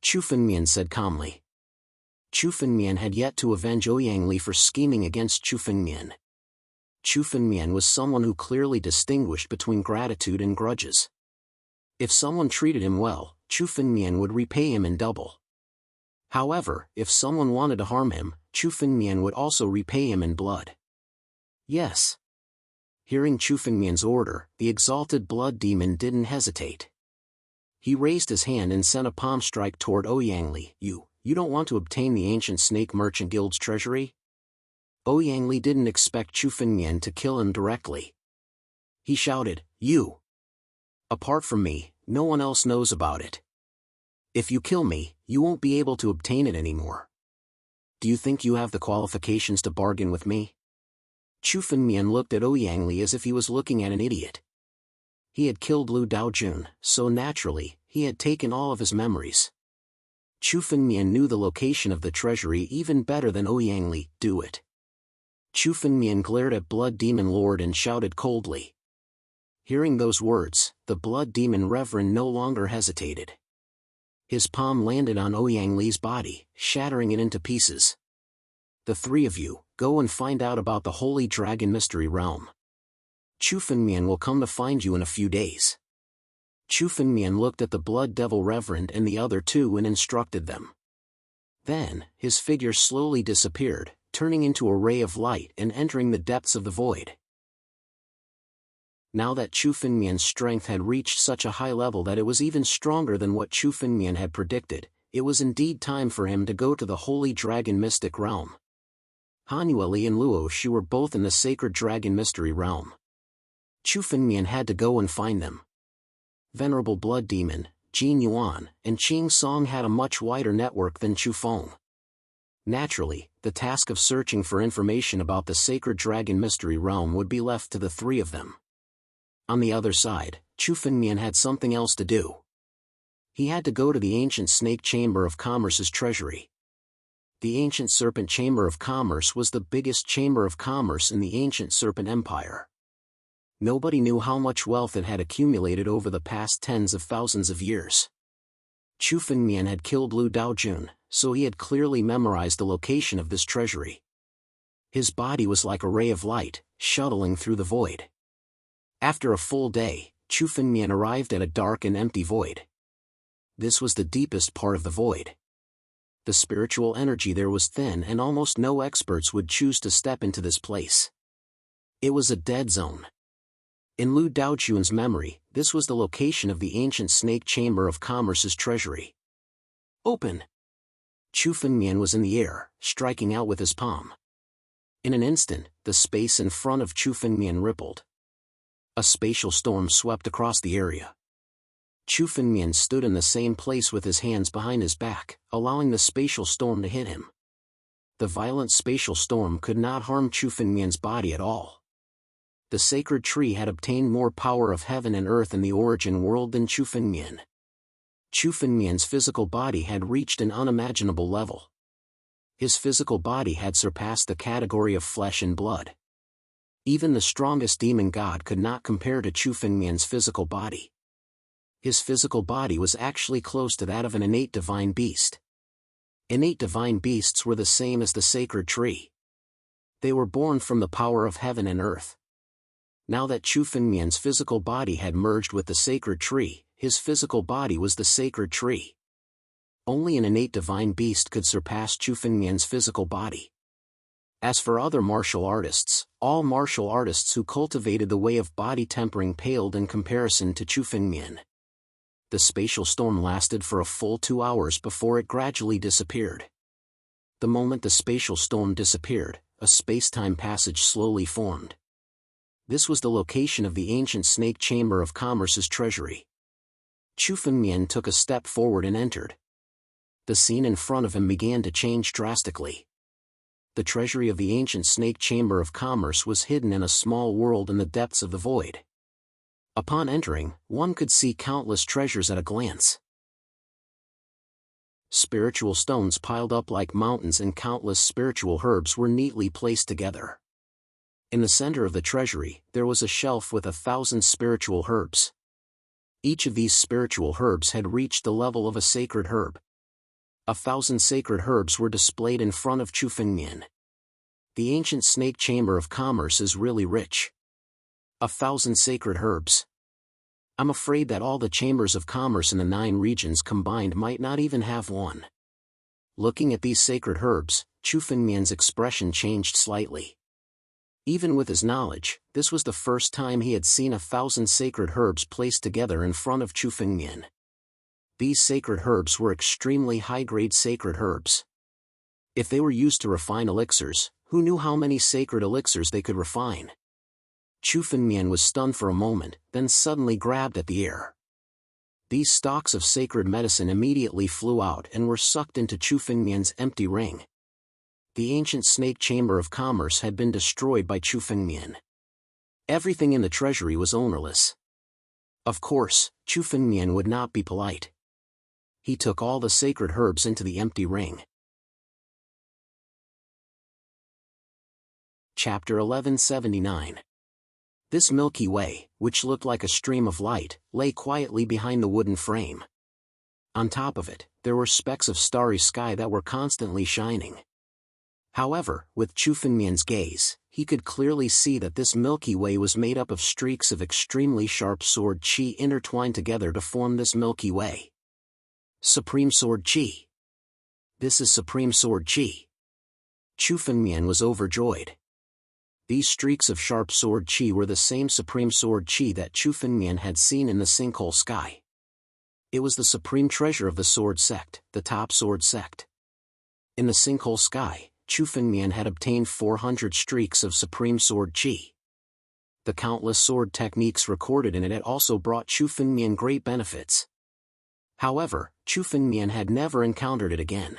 Chu Fengmian said calmly. Chu Fengmian had yet to avenge Ouyang Li for scheming against Chu Fengmian. Chu Fengmian was someone who clearly distinguished between gratitude and grudges. If someone treated him well, Chu Fengmian would repay him in double. However, if someone wanted to harm him, Chu Fengmian would also repay him in blood. Yes. Hearing Chu Fengmian's order, the exalted blood demon didn't hesitate. He raised his hand and sent a palm strike toward Ouyang Li. You don't want to obtain the ancient Snake Merchant Guild's treasury? Ouyang Li didn't expect Chu Fengmian to kill him directly. He shouted, You! Apart from me, no one else knows about it. If you kill me, you won't be able to obtain it anymore. Do you think you have the qualifications to bargain with me? Chu Fengmian looked at Ouyang Li as if he was looking at an idiot. He had killed Lu Daojun, so naturally, he had taken all of his memories. Chu Fengmian knew the location of the treasury even better than Ouyang Li. Do it. Chu Fengmian glared at Blood Demon Lord and shouted coldly. Hearing those words, the Blood Demon Reverend no longer hesitated. His palm landed on Ouyang Li's body, shattering it into pieces. The three of you, go and find out about the Holy Dragon Mystery Realm. Chu Fengmian will come to find you in a few days. Chu Fengmian looked at the Blood Devil Reverend and the other two and instructed them. Then, his figure slowly disappeared, turning into a ray of light and entering the depths of the void. Now that Chu Fengmian's strength had reached such a high level that it was even stronger than what Chu Fengmian had predicted, it was indeed time for him to go to the Holy Dragon Mystic Realm. Han Yueli and Luo Xu were both in the Sacred Dragon Mystery Realm. Chu Fengmian had to go and find them. Venerable Blood Demon, Jianwang, and Qing Song had a much wider network than Chu Feng. Naturally, the task of searching for information about the Sacred Dragon Mystery Realm would be left to the three of them. On the other side, Chu Fengmian had something else to do. He had to go to the ancient Snake Chamber of Commerce's treasury. The ancient Serpent Chamber of Commerce was the biggest chamber of commerce in the ancient Serpent Empire. Nobody knew how much wealth it had accumulated over the past tens of thousands of years. Chu Fengmian had killed Lu Daojun, so he had clearly memorized the location of this treasury. His body was like a ray of light, shuttling through the void. After a full day, Chu Fengmian arrived at a dark and empty void. This was the deepest part of the void. The spiritual energy there was thin and almost no experts would choose to step into this place. It was a dead zone. In Lu Daojun's memory, this was the location of the ancient Snake Chamber of Commerce's treasury. Open! Chu Fengmian was in the air, striking out with his palm. In an instant, the space in front of Chu Fengmian rippled. A spatial storm swept across the area. Chu Fengmian stood in the same place with his hands behind his back, allowing the spatial storm to hit him. The violent spatial storm could not harm Chu Fengmian's body at all. The sacred tree had obtained more power of heaven and earth in the origin world than Chu Fengmian. Chu Fengmian's physical body had reached an unimaginable level. His physical body had surpassed the category of flesh and blood. Even the strongest demon god could not compare to Chu Fengmian's physical body. His physical body was actually close to that of an innate divine beast. Innate divine beasts were the same as the sacred tree. They were born from the power of heaven and earth. Now that Chu Fengmian's physical body had merged with the sacred tree, his physical body was the sacred tree. Only an innate divine beast could surpass Chu Fengmian's physical body. As for other martial artists, all martial artists who cultivated the way of body tempering paled in comparison to Chu Fengmian. The spatial storm lasted for a full 2 hours before it gradually disappeared. The moment the spatial storm disappeared, a space-time passage slowly formed. This was the location of the ancient Snake Chamber of Commerce's treasury. Chu Fengmian took a step forward and entered. The scene in front of him began to change drastically. The treasury of the ancient Snake Chamber of Commerce was hidden in a small world in the depths of the void. Upon entering, one could see countless treasures at a glance. Spiritual stones piled up like mountains and countless spiritual herbs were neatly placed together. In the center of the treasury, there was a shelf with 1,000 spiritual herbs. Each of these spiritual herbs had reached the level of a sacred herb. 1,000 sacred herbs were displayed in front of Chu Fengmian. The ancient Snake Chamber of Commerce is really rich. 1,000 sacred herbs. I'm afraid that all the chambers of commerce in the 9 regions combined might not even have one. Looking at these sacred herbs, Chu Fengmian's expression changed slightly. Even with his knowledge, this was the first time he had seen 1,000 sacred herbs placed together in front of Chu Fengmian. These sacred herbs were extremely high-grade sacred herbs. If they were used to refine elixirs, who knew how many sacred elixirs they could refine? Chu Fengmian was stunned for a moment, then suddenly grabbed at the air. These stalks of sacred medicine immediately flew out and were sucked into Chu Fengmian's empty ring. The ancient Snake Chamber of Commerce had been destroyed by Chu Fengmian. Everything in the treasury was ownerless. Of course, Chu Fengmian would not be polite. He took all the sacred herbs into the empty ring. Chapter 1179. This Milky Way, which looked like a stream of light, lay quietly behind the wooden frame. On top of it, there were specks of starry sky that were constantly shining. However, with Chu Fengmian's gaze, he could clearly see that this Milky Way was made up of streaks of extremely sharp sword qi intertwined together to form this Milky Way. Supreme Sword Qi. This is Supreme Sword Qi. Chu Fengmian was overjoyed. These streaks of sharp sword qi were the same Supreme Sword Qi that Chu Fengmian had seen in the sinkhole sky. It was the supreme treasure of the sword sect, the top sword sect. In the sinkhole sky, Chu Fengmian had obtained 400 streaks of Supreme Sword Qi. The countless sword techniques recorded in it had also brought Chu Fengmian great benefits. However, Chu Fengmian had never encountered it again.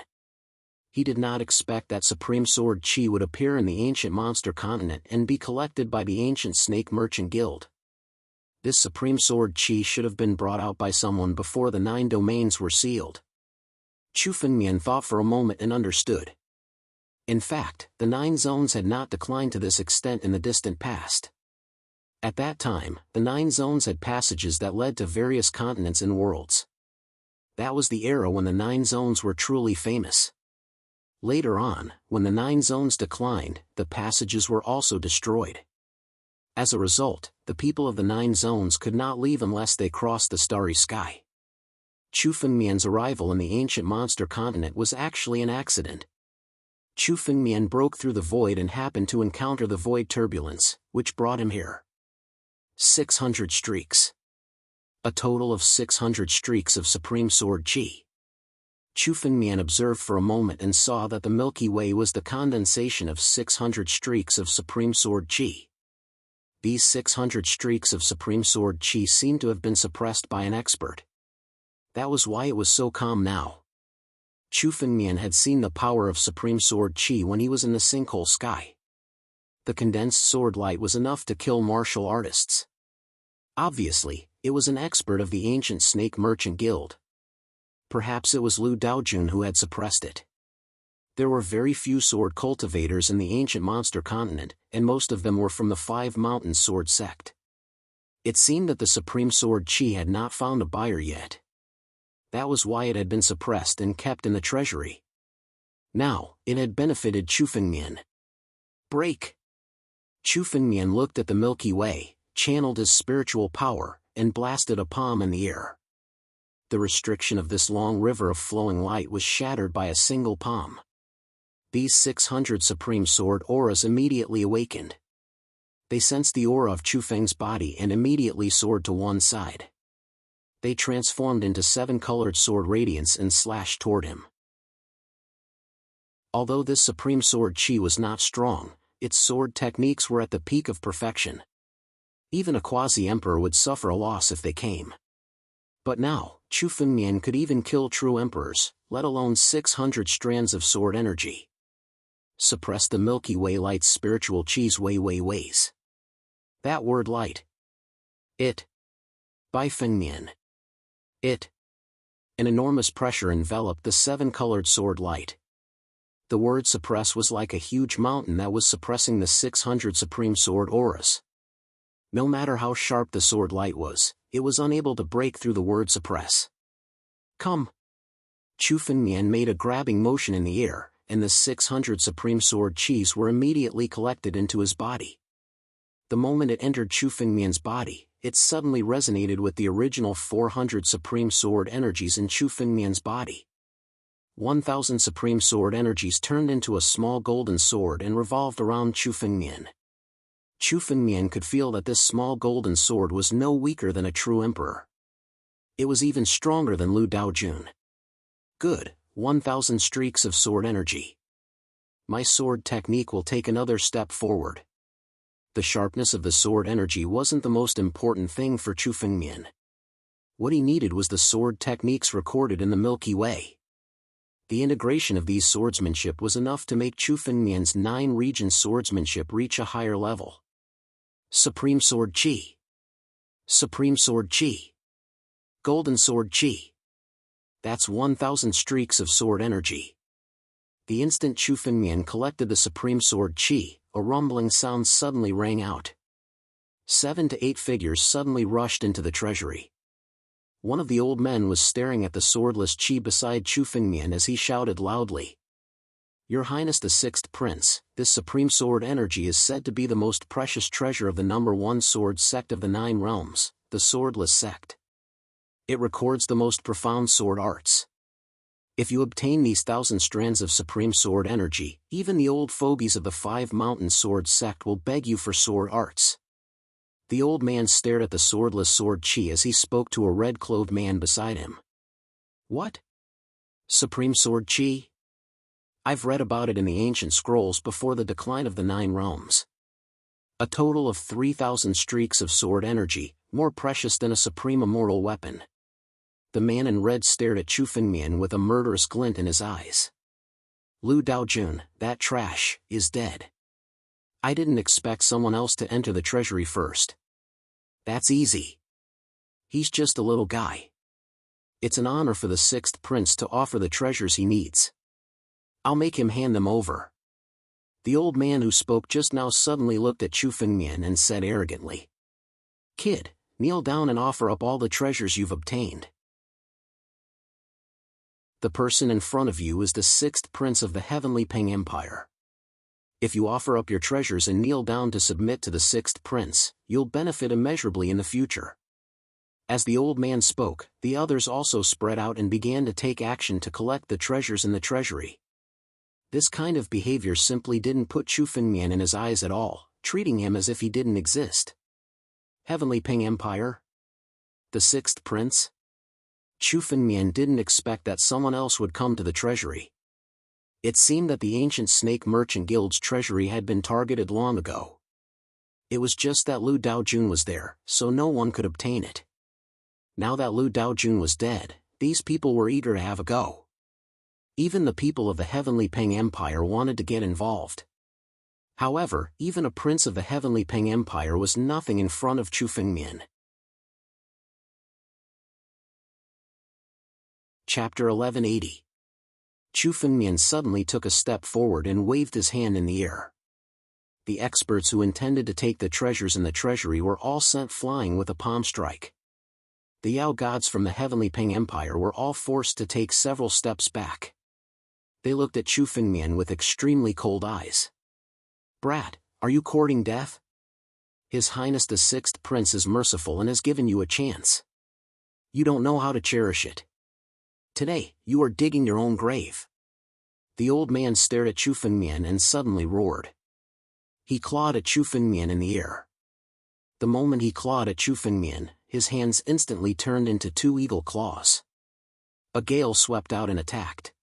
He did not expect that Supreme Sword Qi would appear in the ancient monster continent and be collected by the ancient snake merchant guild. This Supreme Sword Qi should have been brought out by someone before the 9 domains were sealed. Chu Fengmian thought for a moment and understood. In fact, the 9 zones had not declined to this extent in the distant past. At that time, the 9 zones had passages that led to various continents and worlds. That was the era when the 9 zones were truly famous. Later on, when the 9 zones declined, the passages were also destroyed. As a result, the people of the 9 zones could not leave unless they crossed the starry sky. Chu Fengmian's arrival in the ancient monster continent was actually an accident. Chu Fengmian broke through the void and happened to encounter the void turbulence, which brought him here. 600 streaks. A total of 600 streaks of Supreme Sword Qi. Chu Fengmian observed for a moment and saw that the Milky Way was the condensation of 600 streaks of Supreme Sword Qi. These 600 streaks of Supreme Sword Qi seemed to have been suppressed by an expert. That was why it was so calm now. Chu Fengmian had seen the power of Supreme Sword Qi when he was in the sinkhole sky. The condensed sword light was enough to kill martial artists. Obviously, it was an expert of the ancient snake merchant guild. Perhaps it was Lu Daojun who had suppressed it. There were very few sword cultivators in the ancient monster continent, and most of them were from the 5 Mountain Sword sect. It seemed that the Supreme Sword Qi had not found a buyer yet. That was why it had been suppressed and kept in the treasury. Now, it had benefited Chu Fengmian. Break! Chu Fengmian looked at the Milky Way, channeled his spiritual power, and blasted a palm in the air. The restriction of this long river of flowing light was shattered by a single palm. These 600 Supreme Sword auras immediately awakened. They sensed the aura of Chu Feng's body and immediately soared to one side. They transformed into 7-colored sword radiance and slashed toward him. Although this Supreme Sword Qi was not strong, its sword techniques were at the peak of perfection. Even a quasi-emperor would suffer a loss if they came. But now, Chu Fengmian could even kill true emperors, let alone 600 strands of sword energy. Suppress the Milky Way light's spiritual Qi's ways. That word light. It. By Fengmian. It. An enormous pressure enveloped the 7-colored sword light. The word suppress was like a huge mountain that was suppressing the 600 Supreme Sword auras. No matter how sharp the sword light was, it was unable to break through the word suppress. Come! Chu Fengmian made a grabbing motion in the air, and the 600 Supreme Sword Qis were immediately collected into his body. The moment it entered Chu Fengmian's body, it suddenly resonated with the original 400 Supreme Sword energies in Chu Fengmian's body. 1,000 Supreme Sword energies turned into a small golden sword and revolved around Chu Fengmian. Chu Fengmian could feel that this small golden sword was no weaker than a true emperor. It was even stronger than Lu Daojun. Good, 1,000 streaks of sword energy. My sword technique will take another step forward. The sharpness of the sword energy wasn't the most important thing for Chu Fengmian. What he needed was the sword techniques recorded in the Milky Way. The integration of these swordsmanship was enough to make Chu Fengmian's 9-region swordsmanship reach a higher level. Supreme Sword Qi. Supreme Sword Qi. Golden Sword Qi. That's 1,000 streaks of sword energy. The instant Chu Fengmian collected the Supreme Sword Qi, a rumbling sound suddenly rang out. 7 to 8 figures suddenly rushed into the treasury. One of the old men was staring at the swordless Qi beside Chu Fengmian as he shouted loudly. Your Highness the Sixth Prince, this supreme sword energy is said to be the most precious treasure of the number one sword sect of the 9 realms, the swordless sect. It records the most profound sword arts. If you obtain these 1,000 strands of supreme sword energy, even the old fogies of the 5 mountain sword sect will beg you for sword arts. The old man stared at the swordless sword chi as he spoke to a red-clothed man beside him. What? Supreme sword chi? I've read about it in the ancient scrolls before the decline of the 9 realms. A total of 3,000 streaks of sword energy, more precious than a supreme immortal weapon. The man in red stared at Chu Fengmian with a murderous glint in his eyes. Lu Daojun, that trash, is dead. I didn't expect someone else to enter the treasury first. That's easy. He's just a little guy. It's an honor for the 6th prince to offer the treasures he needs. I'll make him hand them over. The old man who spoke just now suddenly looked at Chu Fengmian and said arrogantly, "Kid, kneel down and offer up all the treasures you've obtained." The person in front of you is the 6th prince of the heavenly Peng Empire. If you offer up your treasures and kneel down to submit to the 6th prince, you'll benefit immeasurably in the future. As the old man spoke, the others also spread out and began to take action to collect the treasures in the treasury. This kind of behavior simply didn't put Chu Fengmian in his eyes at all, treating him as if he didn't exist. Heavenly Peng Empire? The 6th prince? Chu Fengmian didn't expect that someone else would come to the treasury. It seemed that the ancient Snake Merchant Guild's treasury had been targeted long ago. It was just that Lu Daojun was there, so no one could obtain it. Now that Lu Daojun was dead, these people were eager to have a go. Even the people of the Heavenly Peng Empire wanted to get involved. However, even a prince of the Heavenly Peng Empire was nothing in front of Chu Fengmian. Chapter 1180. Chu Fengmian suddenly took a step forward and waved his hand in the air. The experts who intended to take the treasures in the treasury were all sent flying with a palm strike. The Yao gods from the Heavenly Peng Empire were all forced to take several steps back. They looked at Chu Fengmian with extremely cold eyes. "Brat, are you courting death? His Highness the 6th Prince is merciful and has given you a chance. You don't know how to cherish it. Today, you are digging your own grave." The old man stared at Chu Fengmian and suddenly roared. He clawed at Chu Fengmian in the air. The moment he clawed at Chu Fengmian, his hands instantly turned into 2 eagle claws. A gale swept out and attacked.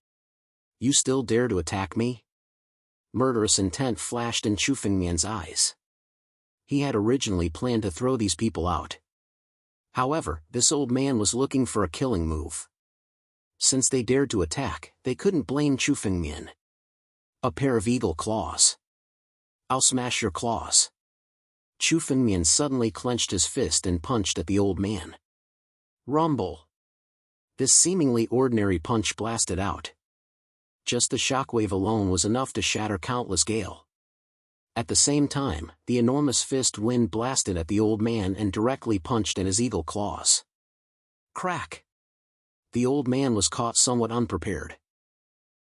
"You still dare to attack me?" Murderous intent flashed in Chu Fengmian's eyes. He had originally planned to throw these people out. However, this old man was looking for a killing move. Since they dared to attack, they couldn't blame Chu Fengmian. A pair of eagle claws. "I'll smash your claws." Chu Fengmian suddenly clenched his fist and punched at the old man. Rumble. This seemingly ordinary punch blasted out. Just the shockwave alone was enough to shatter countless gale. At the same time, the enormous fist wind blasted at the old man and directly punched at his eagle claws. Crack! The old man was caught somewhat unprepared.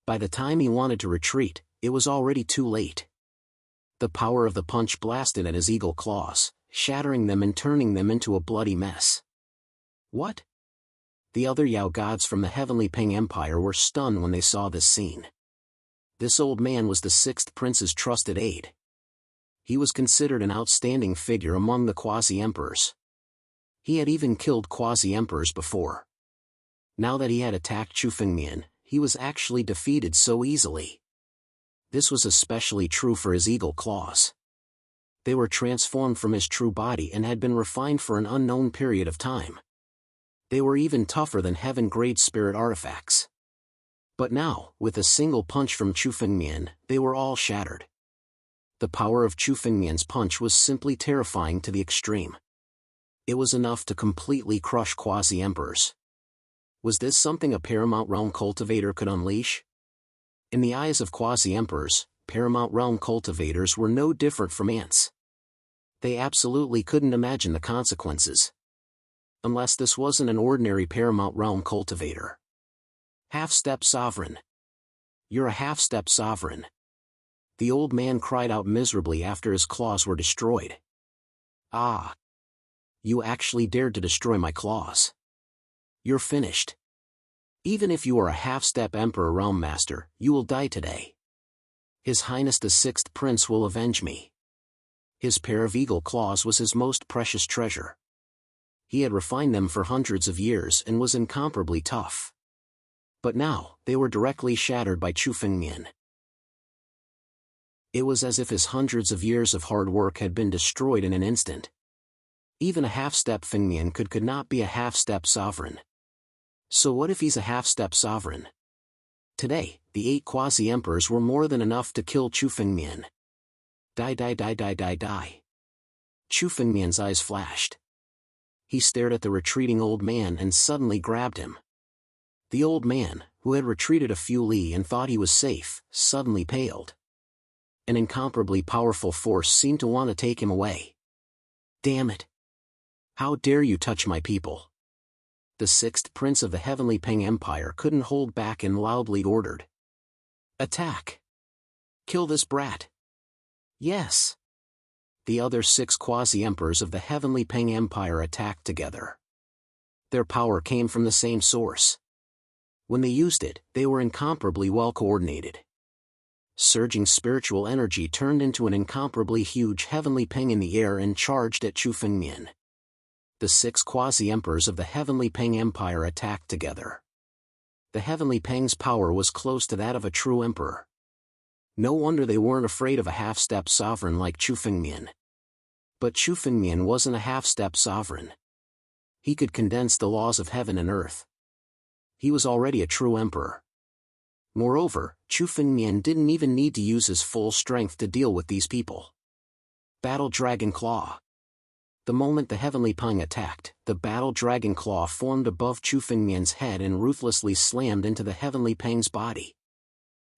By the time he wanted to retreat, it was already too late. The power of the punch blasted at his eagle claws, shattering them and turning them into a bloody mess. What? The other Yao gods from the Heavenly Peng Empire were stunned when they saw this scene. This old man was the 6th prince's trusted aide. He was considered an outstanding figure among the quasi-emperors. He had even killed quasi-emperors before. Now that he had attacked Chu Fengmian, he was actually defeated so easily. This was especially true for his eagle claws. They were transformed from his true body and had been refined for an unknown period of time. They were even tougher than heaven-grade spirit artifacts. But now, with a single punch from Chu Fengmian, they were all shattered. The power of Chu Fengmian's punch was simply terrifying to the extreme. It was enough to completely crush quasi-emperors. Was this something a Paramount Realm cultivator could unleash? In the eyes of quasi-emperors, Paramount Realm cultivators were no different from ants. They absolutely couldn't imagine the consequences. Unless this wasn't an ordinary Paramount Realm cultivator. Half-step sovereign. you're a half-step sovereign. The old man cried out miserably after his claws were destroyed. Ah! You actually dared to destroy my claws. You're finished. Even if you are a half-step Emperor Realm Master, you will die today. His Highness the Sixth Prince will avenge me. His pair of eagle claws was his most precious treasure. He had refined them for hundreds of years and was incomparably tough. But now, they were directly shattered by Chu Fengmian. It was as if his hundreds of years of hard work had been destroyed in an instant. Even a half-step Fengmian could not be a half-step sovereign. So what if he's a half-step sovereign? Today, the 8 quasi-emperors were more than enough to kill Chu Fengmian. Die die die die die die. Chu Fengmian's eyes flashed. He stared at the retreating old man and suddenly grabbed him. The old man, who had retreated a few li and thought he was safe, suddenly paled. An incomparably powerful force seemed to want to take him away. Damn it! How dare you touch my people? The 6th Prince of the Heavenly Peng Empire couldn't hold back and loudly ordered. Attack! Kill this brat! Yes! The other 6 quasi-emperors of the Heavenly Peng Empire attacked together. Their power came from the same source. When they used it, they were incomparably well coordinated. Surging spiritual energy turned into an incomparably huge Heavenly Peng in the air and charged at Chu Fengmian. The 6 quasi-emperors of the Heavenly Peng Empire attacked together. The Heavenly Peng's power was close to that of a true emperor. No wonder they weren't afraid of a half-step sovereign like Chu Fengmian. But Chu Fengmian wasn't a half-step sovereign. He could condense the laws of heaven and earth. He was already a true emperor. Moreover, Chu Fengmian didn't even need to use his full strength to deal with these people. Battle Dragon Claw. The moment the Heavenly Peng attacked, the Battle Dragon Claw formed above Chu Fengmian's head and ruthlessly slammed into the Heavenly Peng's body.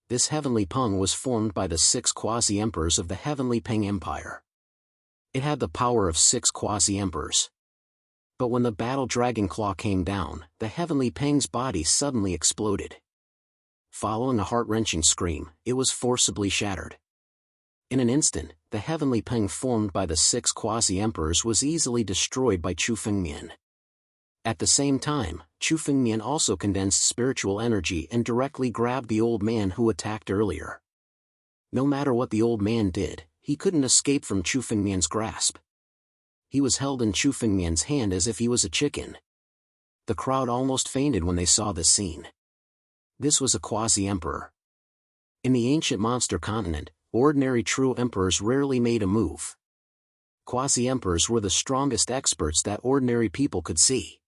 This Heavenly Peng was formed by the 6 quasi-emperors of the Heavenly Peng Empire. It had the power of 6 quasi-emperors. But when the Battle Dragon Claw came down, the Heavenly Peng's body suddenly exploded. Following a heart-wrenching scream, it was forcibly shattered. In an instant, the Heavenly Peng formed by the 6 quasi-emperors was easily destroyed by Chu Fengmian. At the same time, Chu Fengmian also condensed spiritual energy and directly grabbed the old man who attacked earlier. No matter what the old man did, he couldn't escape from Chu Fengmian's grasp. He was held in Chu Fengmian's hand as if he was a chicken. The crowd almost fainted when they saw this scene. This was a quasi-emperor. In the ancient monster continent, ordinary true emperors rarely made a move. Quasi-emperors were the strongest experts that ordinary people could see.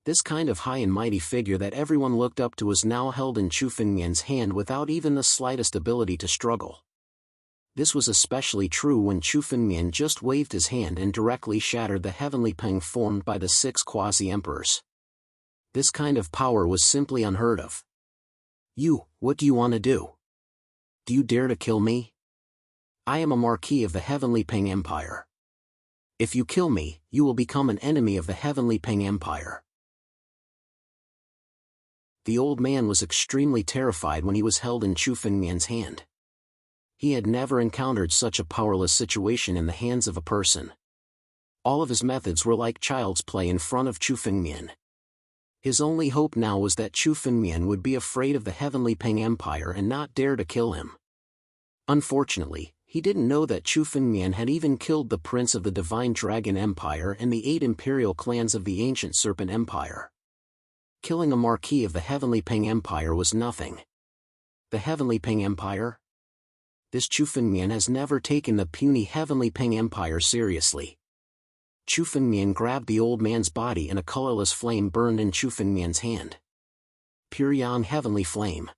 This kind of high and mighty figure that everyone looked up to was now held in Chu Fengmian's hand without even the slightest ability to struggle. This was especially true when Chu Fengmian just waved his hand and directly shattered the Heavenly Peng formed by the 6 quasi-emperors. This kind of power was simply unheard of. What do you want to do? Do you dare to kill me? I am a Marquis of the Heavenly Peng Empire. If you kill me, you will become an enemy of the Heavenly Peng Empire. The old man was extremely terrified when he was held in Chu Fengmian's hand. He had never encountered such a powerless situation in the hands of a person. All of his methods were like child's play in front of Chu Fengmian. His only hope now was that Chu Fengmian would be afraid of the Heavenly Peng Empire and not dare to kill him. Unfortunately, he didn't know that Chu Fengmian had even killed the Prince of the Divine Dragon Empire and the 8 imperial clans of the Ancient Serpent Empire. Killing a Marquis of the Heavenly Peng Empire was nothing. The Heavenly Peng Empire? This Chu Fengmian has never taken the puny Heavenly Peng Empire seriously. Chu Fengmian grabbed the old man's body and a colorless flame burned in Chu Fengmian's hand. Pure Yang Heavenly Flame.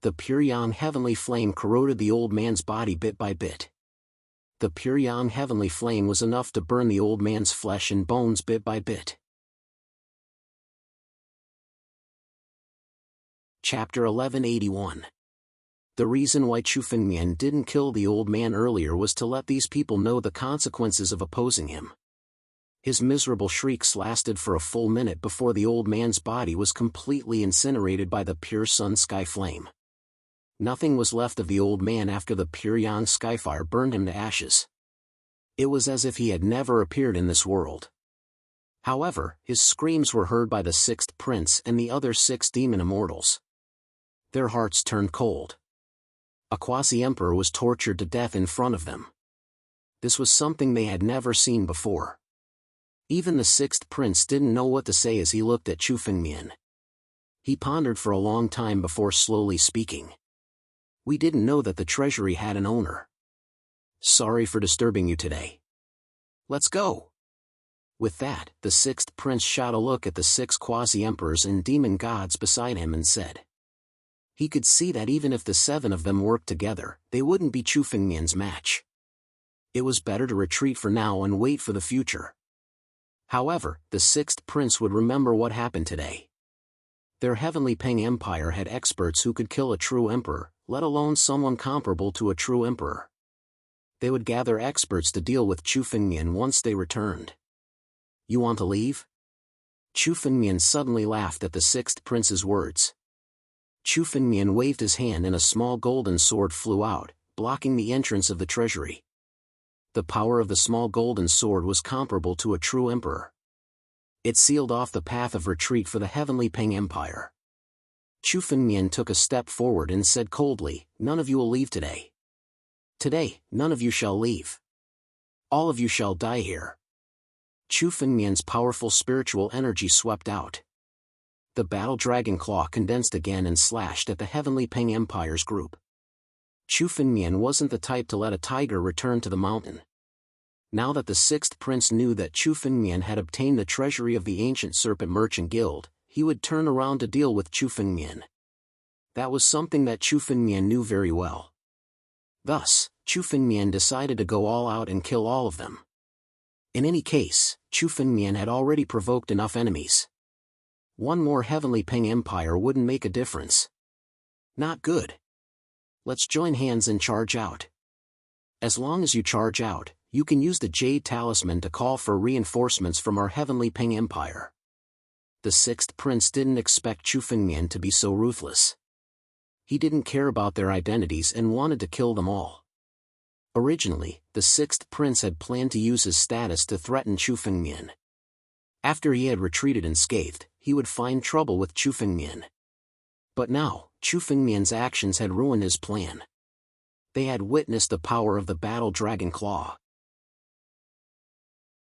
The Pure Yang Heavenly Flame corroded the old man's body bit by bit. The Pure Yang Heavenly Flame was enough to burn the old man's flesh and bones bit by bit. Chapter 1181. The reason why Chu Fengmian didn't kill the old man earlier was to let these people know the consequences of opposing him. His miserable shrieks lasted for a full minute before the old man's body was completely incinerated by the pure sun sky flame. Nothing was left of the old man after the Pyryang skyfire burned him to ashes. It was as if he had never appeared in this world. However, his screams were heard by the sixth prince and the other 6 demon immortals. Their hearts turned cold. A quasi-emperor was tortured to death in front of them. This was something they had never seen before. Even the sixth prince didn't know what to say as he looked at Chu Fengmian. He pondered for a long time before slowly speaking. "We didn't know that the treasury had an owner. Sorry for disturbing you today. Let's go." With that, the sixth prince shot a look at the 6 quasi-emperors and demon gods beside him and said. He could see that even if the 7 of them worked together, they wouldn't be Chu Fengmian's match. It was better to retreat for now and wait for the future. However, the sixth prince would remember what happened today. Their heavenly Peng Empire had experts who could kill a true emperor, let alone someone comparable to a true emperor. They would gather experts to deal with Chu Fengmian once they returned. "You want to leave?" Chu Fengmian suddenly laughed at the sixth prince's words. Chu Fengmian waved his hand and a small golden sword flew out, blocking the entrance of the treasury. The power of the small golden sword was comparable to a true emperor. It sealed off the path of retreat for the heavenly Peng Empire. Chu Fengmian took a step forward and said coldly, "None of you will leave today. Today, none of you shall leave. All of you shall die here." Chu Fengmian's powerful spiritual energy swept out. The battle dragon claw condensed again and slashed at the heavenly Peng Empire's group. Chu Fengmian wasn't the type to let a tiger return to the mountain. Now that the sixth prince knew that Chu Fengmian had obtained the treasury of the ancient serpent merchant guild, he would turn around to deal with Chu Fengmian. That was something that Chu Fengmian knew very well. Thus, Chu Fengmian decided to go all out and kill all of them. In any case, Chu Fengmian had already provoked enough enemies. One more heavenly Peng Empire wouldn't make a difference. Not good. Let's join hands and charge out. As long as you charge out, you can use the Jade Talisman to call for reinforcements from our heavenly Peng Empire. The sixth prince didn't expect Chu Fengmian to be so ruthless. He didn't care about their identities and wanted to kill them all. Originally, the sixth prince had planned to use his status to threaten Chu Fengmian. After he had retreated unscathed, he would find trouble with Chu Fengmian. But now, Chu Fengmian's actions had ruined his plan. They had witnessed the power of the battle dragon claw.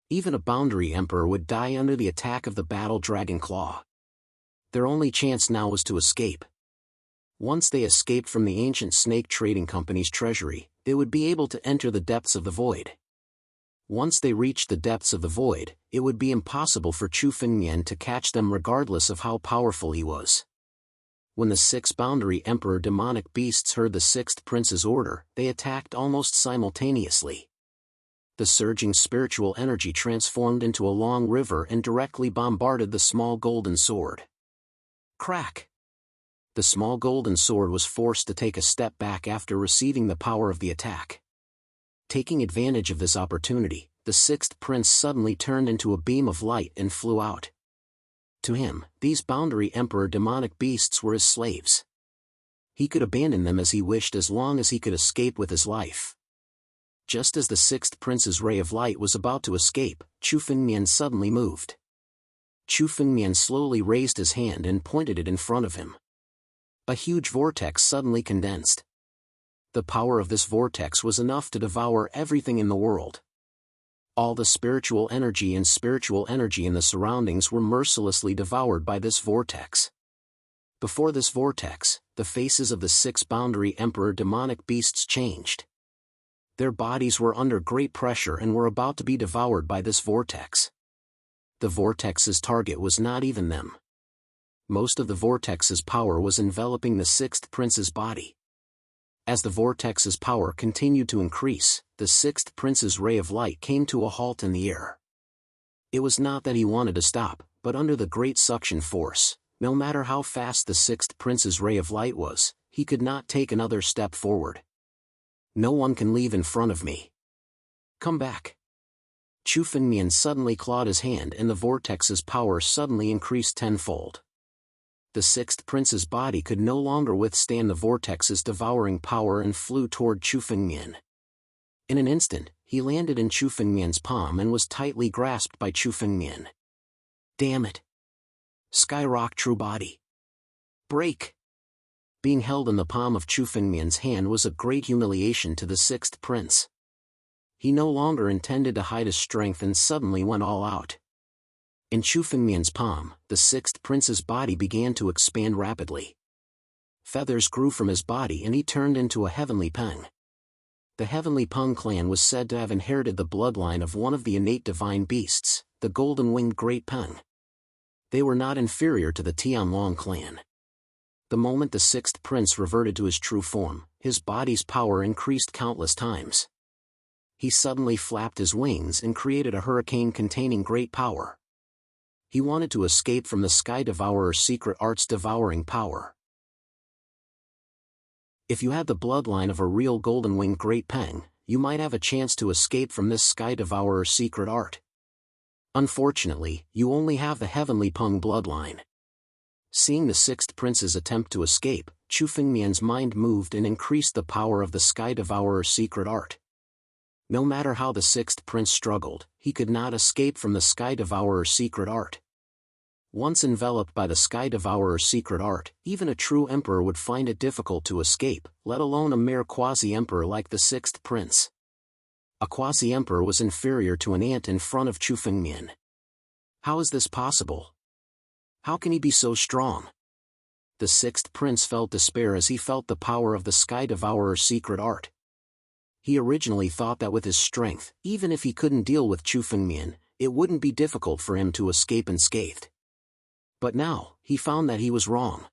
Even a boundary emperor would die under the attack of the battle dragon claw. Their only chance now was to escape. Once they escaped from the ancient snake trading company's treasury, they would be able to enter the depths of the void. Once they reached the depths of the void, it would be impossible for Chu Fengmian to catch them regardless of how powerful he was. When the 6 boundary emperor demonic beasts heard the sixth prince's order, they attacked almost simultaneously. The surging spiritual energy transformed into a long river and directly bombarded the small golden sword. Crack! The small golden sword was forced to take a step back after receiving the power of the attack. Taking advantage of this opportunity, the sixth prince suddenly turned into a beam of light and flew out. To him, these boundary emperor demonic beasts were his slaves. He could abandon them as he wished as long as he could escape with his life. Just as the sixth prince's ray of light was about to escape, Chu Fengmian suddenly moved. Chu Fengmian slowly raised his hand and pointed it in front of him. A huge vortex suddenly condensed. The power of this vortex was enough to devour everything in the world. All the spiritual energy in the surroundings were mercilessly devoured by this vortex. Before this vortex, the faces of the 6 boundary emperor demonic beasts changed. Their bodies were under great pressure and were about to be devoured by this vortex. The vortex's target was not even them. Most of the vortex's power was enveloping the sixth prince's body. As the vortex's power continued to increase, the sixth prince's ray of light came to a halt in the air. It was not that he wanted to stop, but under the great suction force, no matter how fast the sixth prince's ray of light was, he could not take another step forward. No one can leave in front of me. Come back. Chu Fengmian suddenly clawed his hand and the vortex's power suddenly increased tenfold. The sixth prince's body could no longer withstand the vortex's devouring power and flew toward Chu Fengmian. In an instant, he landed in Chu Fengmian's palm and was tightly grasped by Chu Fengmian. Damn it! Skyrock true body. Break! Being held in the palm of Chu Fengmian's hand was a great humiliation to the sixth prince. He no longer intended to hide his strength and suddenly went all out. In Chu Fengmian's palm, the sixth prince's body began to expand rapidly. Feathers grew from his body and he turned into a heavenly Peng. The heavenly Peng clan was said to have inherited the bloodline of one of the innate divine beasts, the golden-winged Great Peng. They were not inferior to the Jianwang clan. The moment the sixth prince reverted to his true form, his body's power increased countless times. He suddenly flapped his wings and created a hurricane containing great power. He wanted to escape from the Sky Devourer's secret art's devouring power. If you had the bloodline of a real golden-winged Great Peng, you might have a chance to escape from this Sky Devourer's secret art. Unfortunately, you only have the heavenly Peng bloodline. Seeing the sixth prince's attempt to escape, Chu Fengmian's mind moved and increased the power of the Sky Devourer's secret art. No matter how the sixth prince struggled, he could not escape from the Sky Devourer's secret art. Once enveloped by the Sky Devourer's secret art, even a true emperor would find it difficult to escape, let alone a mere quasi-emperor like the sixth prince. A quasi-emperor was inferior to an ant in front of Chu Fengmian. How is this possible? How can he be so strong? The sixth prince felt despair as he felt the power of the Sky Devourer's secret art. He originally thought that with his strength, even if he couldn't deal with Chu Fengmian, it wouldn't be difficult for him to escape unscathed. But now, he found that he was wrong.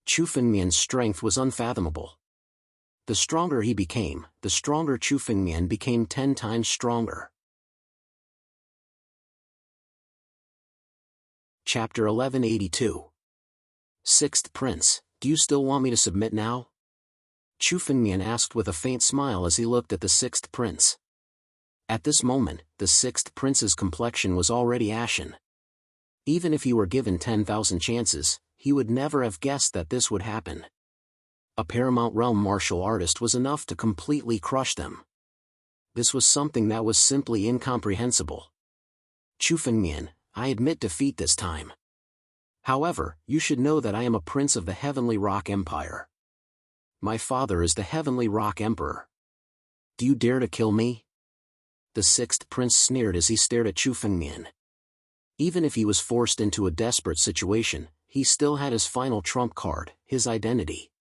Chu Fengmian's strength was unfathomable. The stronger he became, the stronger Chu Fengmian became 10 times stronger. Chapter 1182. Sixth Prince, do you still want me to submit now? Chu Fengmian asked with a faint smile as he looked at the sixth prince. At this moment, the sixth prince's complexion was already ashen. Even if he were given 10,000 chances, he would never have guessed that this would happen. A Paramount Realm martial artist was enough to completely crush them. This was something that was simply incomprehensible. Chu Fengmian, I admit defeat this time. However, you should know that I am a prince of the Heavenly Rock Empire. My father is the Heavenly Rock Emperor. Do you dare to kill me? The sixth prince sneered as he stared at Chu Fengmian. Even if he was forced into a desperate situation, he still had his final trump card, his identity.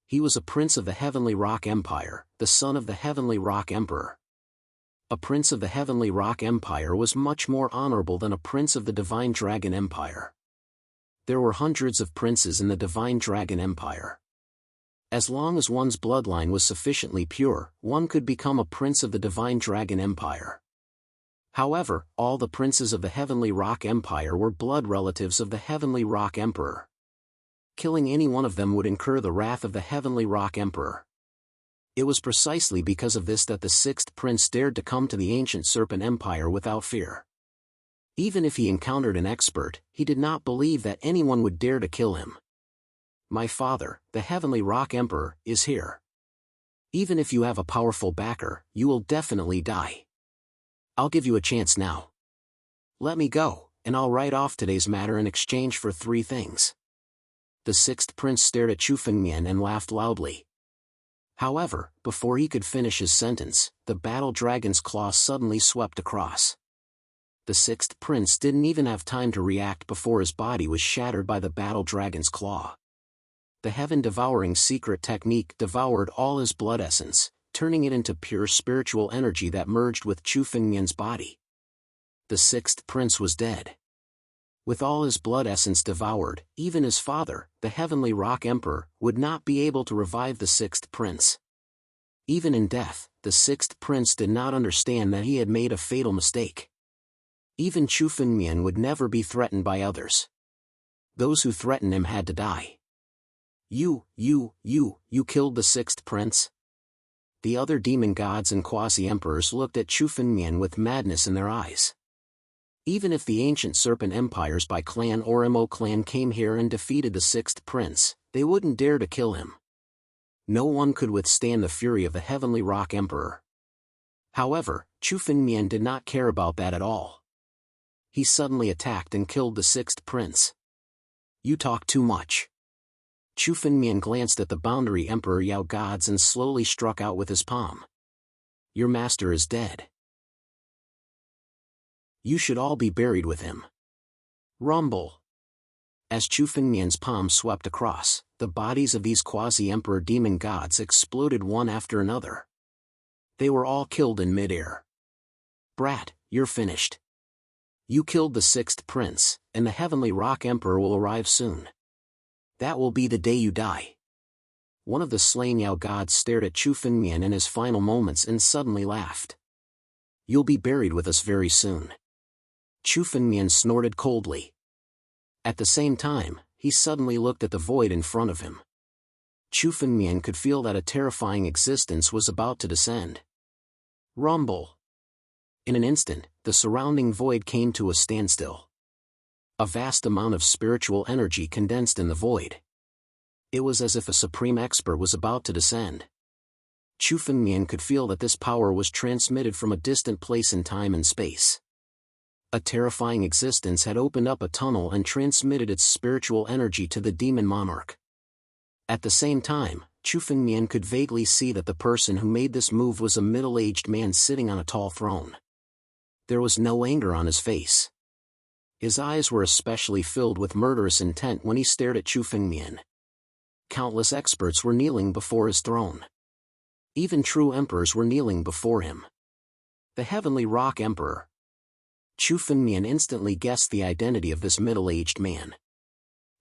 He was a prince of the Heavenly Rock Empire, the son of the Heavenly Rock Emperor. A prince of the Heavenly Rock Empire was much more honorable than a prince of the Divine Dragon Empire. There were hundreds of princes in the Divine Dragon Empire. As long as one's bloodline was sufficiently pure, one could become a prince of the Divine Dragon Empire. However, all the princes of the Heavenly Rock Empire were blood relatives of the Heavenly Rock Emperor. Killing any one of them would incur the wrath of the Heavenly Rock Emperor. It was precisely because of this that the sixth prince dared to come to the ancient Serpent Empire without fear. Even if he encountered an expert, he did not believe that anyone would dare to kill him. My father, the Heavenly Rock Emperor, is here. Even if you have a powerful backer, you will definitely die. I'll give you a chance now. Let me go, and I'll write off today's matter in exchange for 3 things. The sixth prince stared at Chu Fengmian and laughed loudly. However, before he could finish his sentence, the battle dragon's claw suddenly swept across. The sixth prince didn't even have time to react before his body was shattered by the battle dragon's claw. The heaven-devouring secret technique devoured all his blood essence, turning it into pure spiritual energy that merged with Chu Fengmian's body. The sixth prince was dead. With all his blood essence devoured, even his father, the Heavenly Rock Emperor, would not be able to revive the sixth prince. Even in death, the sixth prince did not understand that he had made a fatal mistake. Even Chu Fengmian would never be threatened by others. Those who threatened him had to die. You killed the sixth prince? The other demon gods and quasi-emperors looked at Chu Fengmian with madness in their eyes. Even if the ancient serpent empires by clan or Mo clan came here and defeated the sixth prince, they wouldn't dare to kill him. No one could withstand the fury of the Heavenly Rock Emperor. However, Chu Fengmian did not care about that at all. He suddenly attacked and killed the sixth prince. You talk too much. Chu Fengmian glanced at the boundary Emperor Yao gods and slowly struck out with his palm. Your master is dead. You should all be buried with him. Rumble. As Chu Fengmian's palm swept across, the bodies of these quasi-emperor demon gods exploded one after another. They were all killed in mid-air. Brat, you're finished. You killed the sixth prince, and the Heavenly Rock Emperor will arrive soon. That will be the day you die. One of the slain Yao gods stared at Chu Fengmian in his final moments and suddenly laughed. You'll be buried with us very soon. Chu Fengmian snorted coldly. At the same time, he suddenly looked at the void in front of him. Chu Fengmian could feel that a terrifying existence was about to descend. Rumble. In an instant, the surrounding void came to a standstill. A vast amount of spiritual energy condensed in the void. It was as if a supreme expert was about to descend. Chu Fengmian could feel that this power was transmitted from a distant place in time and space. A terrifying existence had opened up a tunnel and transmitted its spiritual energy to the demon monarch. At the same time, Chu Fengmian could vaguely see that the person who made this move was a middle-aged man sitting on a tall throne. There was no anger on his face. His eyes were especially filled with murderous intent when he stared at Chu Fengmian. Countless experts were kneeling before his throne. Even true emperors were kneeling before him. The Heavenly Rock Emperor. Chu Fengmian instantly guessed the identity of this middle-aged man.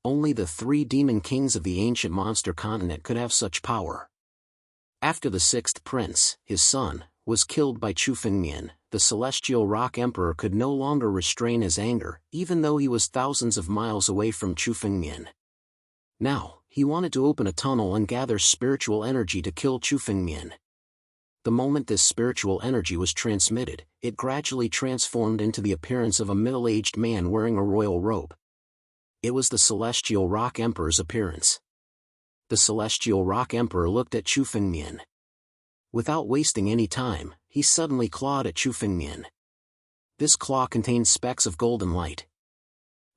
Only the three demon kings of the ancient monster continent could have such power. After the sixth prince, his son, was killed by Chu Fengmian, the Celestial Rock Emperor could no longer restrain his anger, even though he was thousands of miles away from Chu Fengmian. Now, he wanted to open a tunnel and gather spiritual energy to kill Chu Fengmian. The moment this spiritual energy was transmitted, it gradually transformed into the appearance of a middle-aged man wearing a royal robe. It was the Celestial Rock Emperor's appearance. The Celestial Rock Emperor looked at Chu Fengmian. Without wasting any time, he suddenly clawed at Chu Fengmian. This claw contained specks of golden light.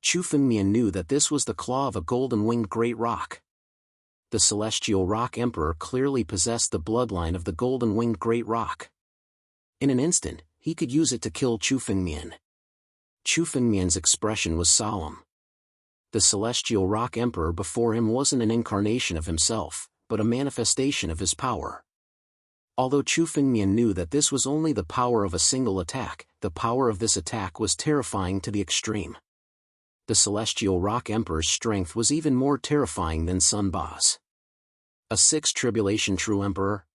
Chu Fengmian knew that this was the claw of a golden-winged great rock. The Celestial Rock Emperor clearly possessed the bloodline of the golden-winged great rock. In an instant, he could use it to kill Chu Fengmian. Chu Fengmian's expression was solemn. The Celestial Rock Emperor before him wasn't an incarnation of himself, but a manifestation of his power. Although Chu Fengmian knew that this was only the power of a single attack, the power of this attack was terrifying to the extreme. The Celestial Rock Emperor's strength was even more terrifying than Sun Ba's. A 6 Tribulation True Emperor?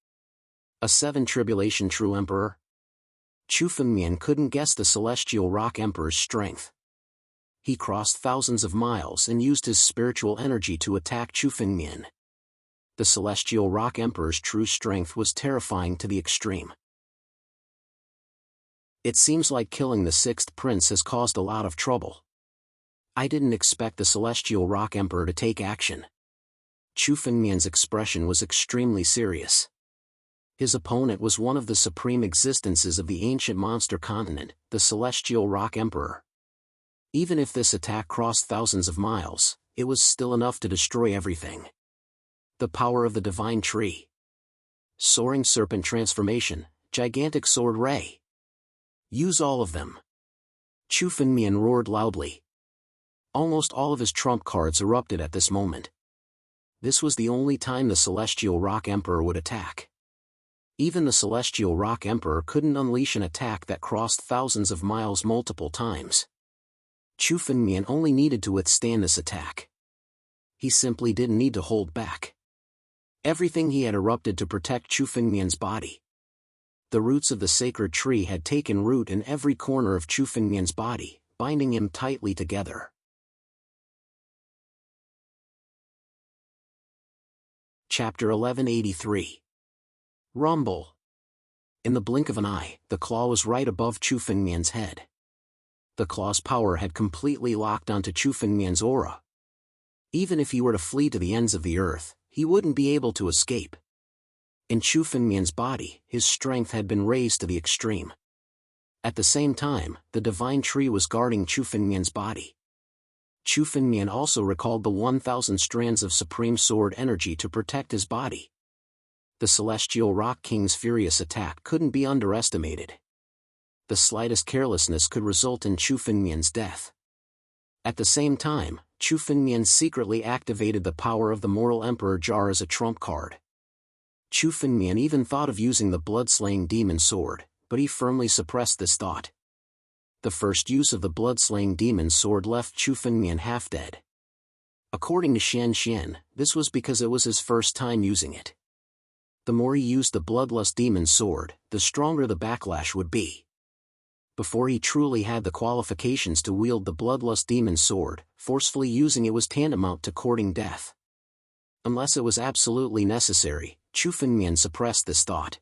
A 7 Tribulation True Emperor? Chu Fengmian couldn't guess the Celestial Rock Emperor's strength. He crossed thousands of miles and used his spiritual energy to attack Chu Fengmian. The Celestial Rock Emperor's true strength was terrifying to the extreme. It seems like killing the sixth prince has caused a lot of trouble. I didn't expect the Celestial Rock Emperor to take action. Chu Fengmian's expression was extremely serious. His opponent was one of the supreme existences of the ancient monster continent, the Celestial Rock Emperor. Even if this attack crossed thousands of miles, it was still enough to destroy everything. The power of the Divine Tree. Soaring Serpent Transformation, Gigantic Sword Ray. Use all of them. Chu Fengmian roared loudly. Almost all of his trump cards erupted at this moment. This was the only time the Celestial Rock Emperor would attack. Even the Celestial Rock Emperor couldn't unleash an attack that crossed thousands of miles multiple times. Chu Fengmian only needed to withstand this attack. He simply didn't need to hold back. Everything he had erupted to protect Chu Fengmian's body. The roots of the sacred tree had taken root in every corner of Chu Fengmian's body, binding him tightly together. Chapter 1183. Rumble. In the blink of an eye, the claw was right above Chu Fengmian's head. The claw's power had completely locked onto Chu Fengmian's aura. Even if he were to flee to the ends of the earth, he wouldn't be able to escape. In Chu Fengmian's body, his strength had been raised to the extreme. At the same time, the divine tree was guarding Chu Fengmian's body. Chu Fengmian also recalled the 1,000 strands of supreme sword energy to protect his body. The celestial rock king's furious attack couldn't be underestimated. The slightest carelessness could result in Chu Fengmian's death. At the same time, Chu Fengmian secretly activated the power of the Moral Emperor Jar as a trump card. Chu Fengmian even thought of using the blood-slaying demon sword, but he firmly suppressed this thought. The first use of the blood-slaying demon sword left Chu Fengmian half-dead. According to Xian Xian, this was because it was his first time using it. The more he used the bloodlust demon sword, the stronger the backlash would be. Before he truly had the qualifications to wield the bloodlust demon sword, forcefully using it was tantamount to courting death. Unless it was absolutely necessary, Chu Fengmian suppressed this thought.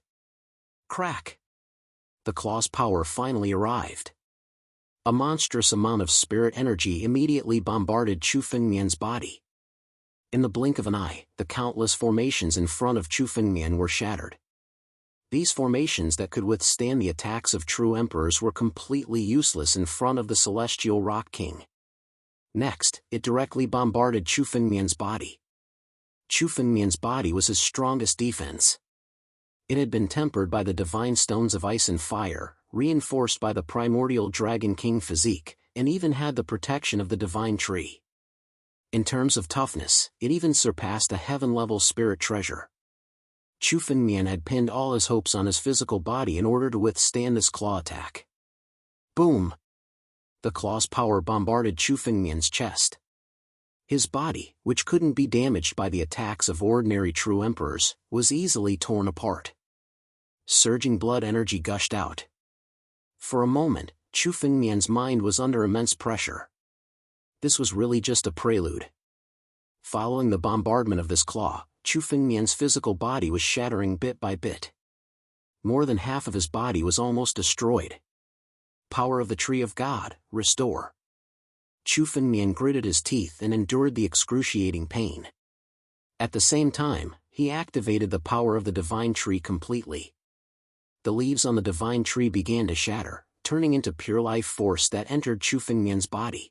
Crack! The claw's power finally arrived. A monstrous amount of spirit energy immediately bombarded Chu Fengmian's body. In the blink of an eye, the countless formations in front of Chu Fengmian were shattered. These formations that could withstand the attacks of true emperors were completely useless in front of the celestial rock king. Next, it directly bombarded Chu Fengmian's body. Chu Fengmian's body was his strongest defense. It had been tempered by the divine stones of ice and fire, reinforced by the primordial Dragon King physique, and even had the protection of the divine tree. In terms of toughness, it even surpassed a heaven-level spirit treasure. Chu Fengmian had pinned all his hopes on his physical body in order to withstand this claw attack. Boom! The claw's power bombarded Chu Fengmian's chest. His body, which couldn't be damaged by the attacks of ordinary true emperors, was easily torn apart. Surging blood energy gushed out. For a moment, Chu Fengmian's mind was under immense pressure. This was really just a prelude. Following the bombardment of this claw, Chu Fengmian's physical body was shattering bit by bit. More than half of his body was almost destroyed. Power of the Tree of God, restore. Chu Fengmian gritted his teeth and endured the excruciating pain. At the same time, he activated the power of the divine tree completely. The leaves on the divine tree began to shatter, turning into pure life force that entered Chu Fengmian's body.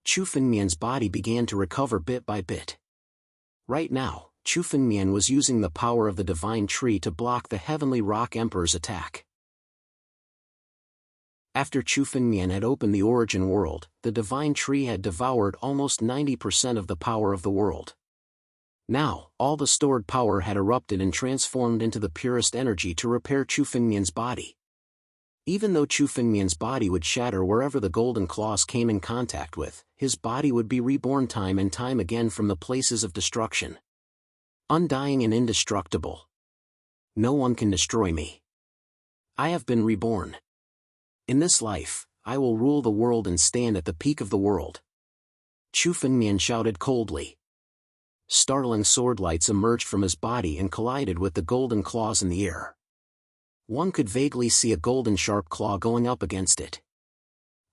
Chu Fengmian's body began to recover bit by bit. Right now, Chu Fengmian was using the power of the divine tree to block the Heavenly Rock Emperor's attack. After Chu Fengmian had opened the origin world, the divine tree had devoured almost 90% of the power of the world. Now, all the stored power had erupted and transformed into the purest energy to repair Chu Fengmian's body. Even though Chu Fengmian's body would shatter wherever the golden claws came in contact with, his body would be reborn time and time again from the places of destruction. Undying and indestructible. No one can destroy me. I have been reborn. In this life, I will rule the world and stand at the peak of the world. Chu Fengmian shouted coldly. Startling sword lights emerged from his body and collided with the golden claws in the air. One could vaguely see a golden sharp claw going up against it.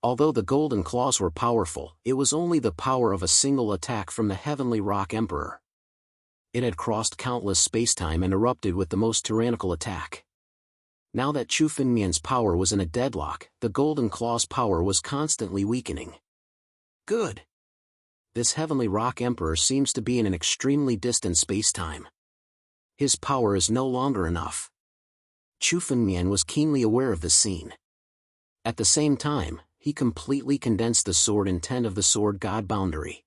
Although the golden claws were powerful, it was only the power of a single attack from the Heavenly Rock Emperor. It had crossed countless spacetime and erupted with the most tyrannical attack. Now that Chu Fengmian's power was in a deadlock, the golden claw's power was constantly weakening. Good. This Heavenly Rock Emperor seems to be in an extremely distant spacetime. His power is no longer enough. Chu Fengmian was keenly aware of this scene. At the same time, he completely condensed the sword intent of the sword god boundary.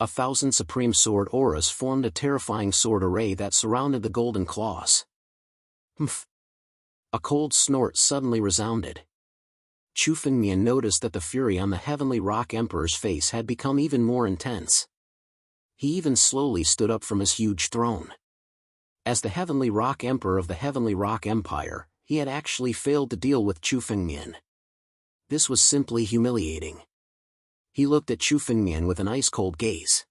1,000 supreme sword auras formed a terrifying sword array that surrounded the golden claws. Humph! A cold snort suddenly resounded. Chu Fengmian noticed that the fury on the Heavenly Rock Emperor's face had become even more intense. He even slowly stood up from his huge throne. As the Heavenly Rock Emperor of the Heavenly Rock Empire, he had actually failed to deal with Chu Fengmian. This was simply humiliating. He looked at Chu Fengmian with an ice-cold gaze.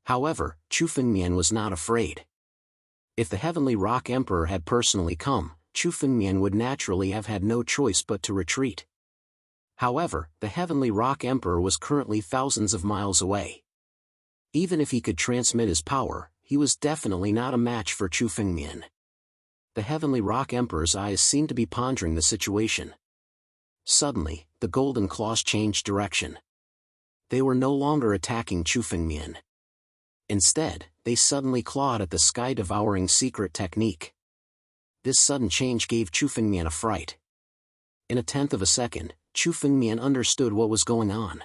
However, Chu Fengmian was not afraid. If the Heavenly Rock Emperor had personally come, Chu Fengmian would naturally have had no choice but to retreat. However, the Heavenly Rock Emperor was currently thousands of miles away. Even if he could transmit his power, he was definitely not a match for Chu Fengmian. The Heavenly Rock Emperor's eyes seemed to be pondering the situation. Suddenly, the golden claws changed direction. They were no longer attacking Chu Fengmian. Instead, they suddenly clawed at the sky-devouring secret technique. This sudden change gave Chu Fengmian a fright. In a tenth of a second, Chu Fengmian understood what was going on.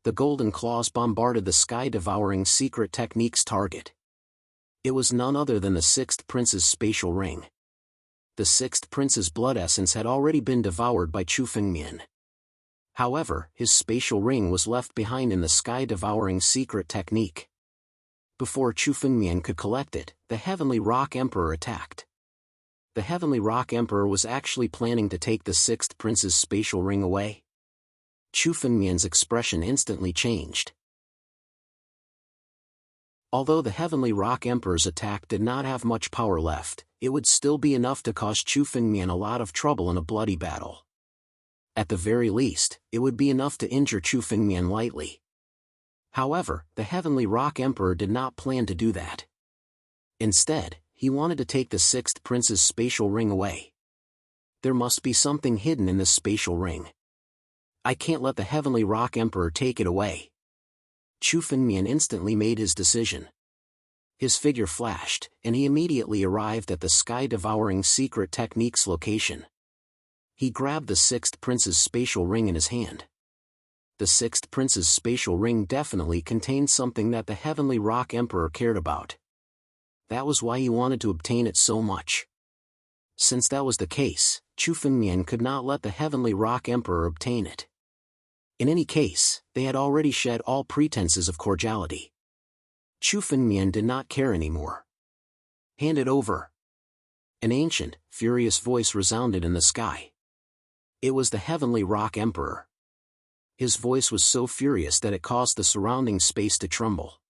The golden claws bombarded the sky-devouring secret technique's target. It was none other than the Sixth Prince's spatial ring. The Sixth Prince's blood essence had already been devoured by Chu Fengmian. However, his spatial ring was left behind in the sky-devouring secret technique. Before Chu Fengmian could collect it, the Heavenly Rock Emperor attacked. The Heavenly Rock Emperor was actually planning to take the Sixth Prince's spatial ring away. Chu Fengmian's expression instantly changed. Although the Heavenly Rock Emperor's attack did not have much power left, it would still be enough to cause Chu Fengmian a lot of trouble in a bloody battle. At the very least, it would be enough to injure Chu Fengmian lightly. However, the Heavenly Rock Emperor did not plan to do that. Instead, he wanted to take the Sixth Prince's spatial ring away. There must be something hidden in this spatial ring. I can't let the Heavenly Rock Emperor take it away. Chu Fengmian instantly made his decision. His figure flashed, and he immediately arrived at the sky-devouring secret technique's location. He grabbed the Sixth Prince's spatial ring in his hand. The Sixth Prince's spatial ring definitely contained something that the Heavenly Rock Emperor cared about. That was why he wanted to obtain it so much. Since that was the case, Chu Fengmian could not let the Heavenly Rock Emperor obtain it. In any case, they had already shed all pretenses of cordiality. Chu Fengmian did not care anymore. "Hand it over." An ancient, furious voice resounded in the sky. It was the Heavenly Rock Emperor. His voice was so furious that it caused the surrounding space to tremble.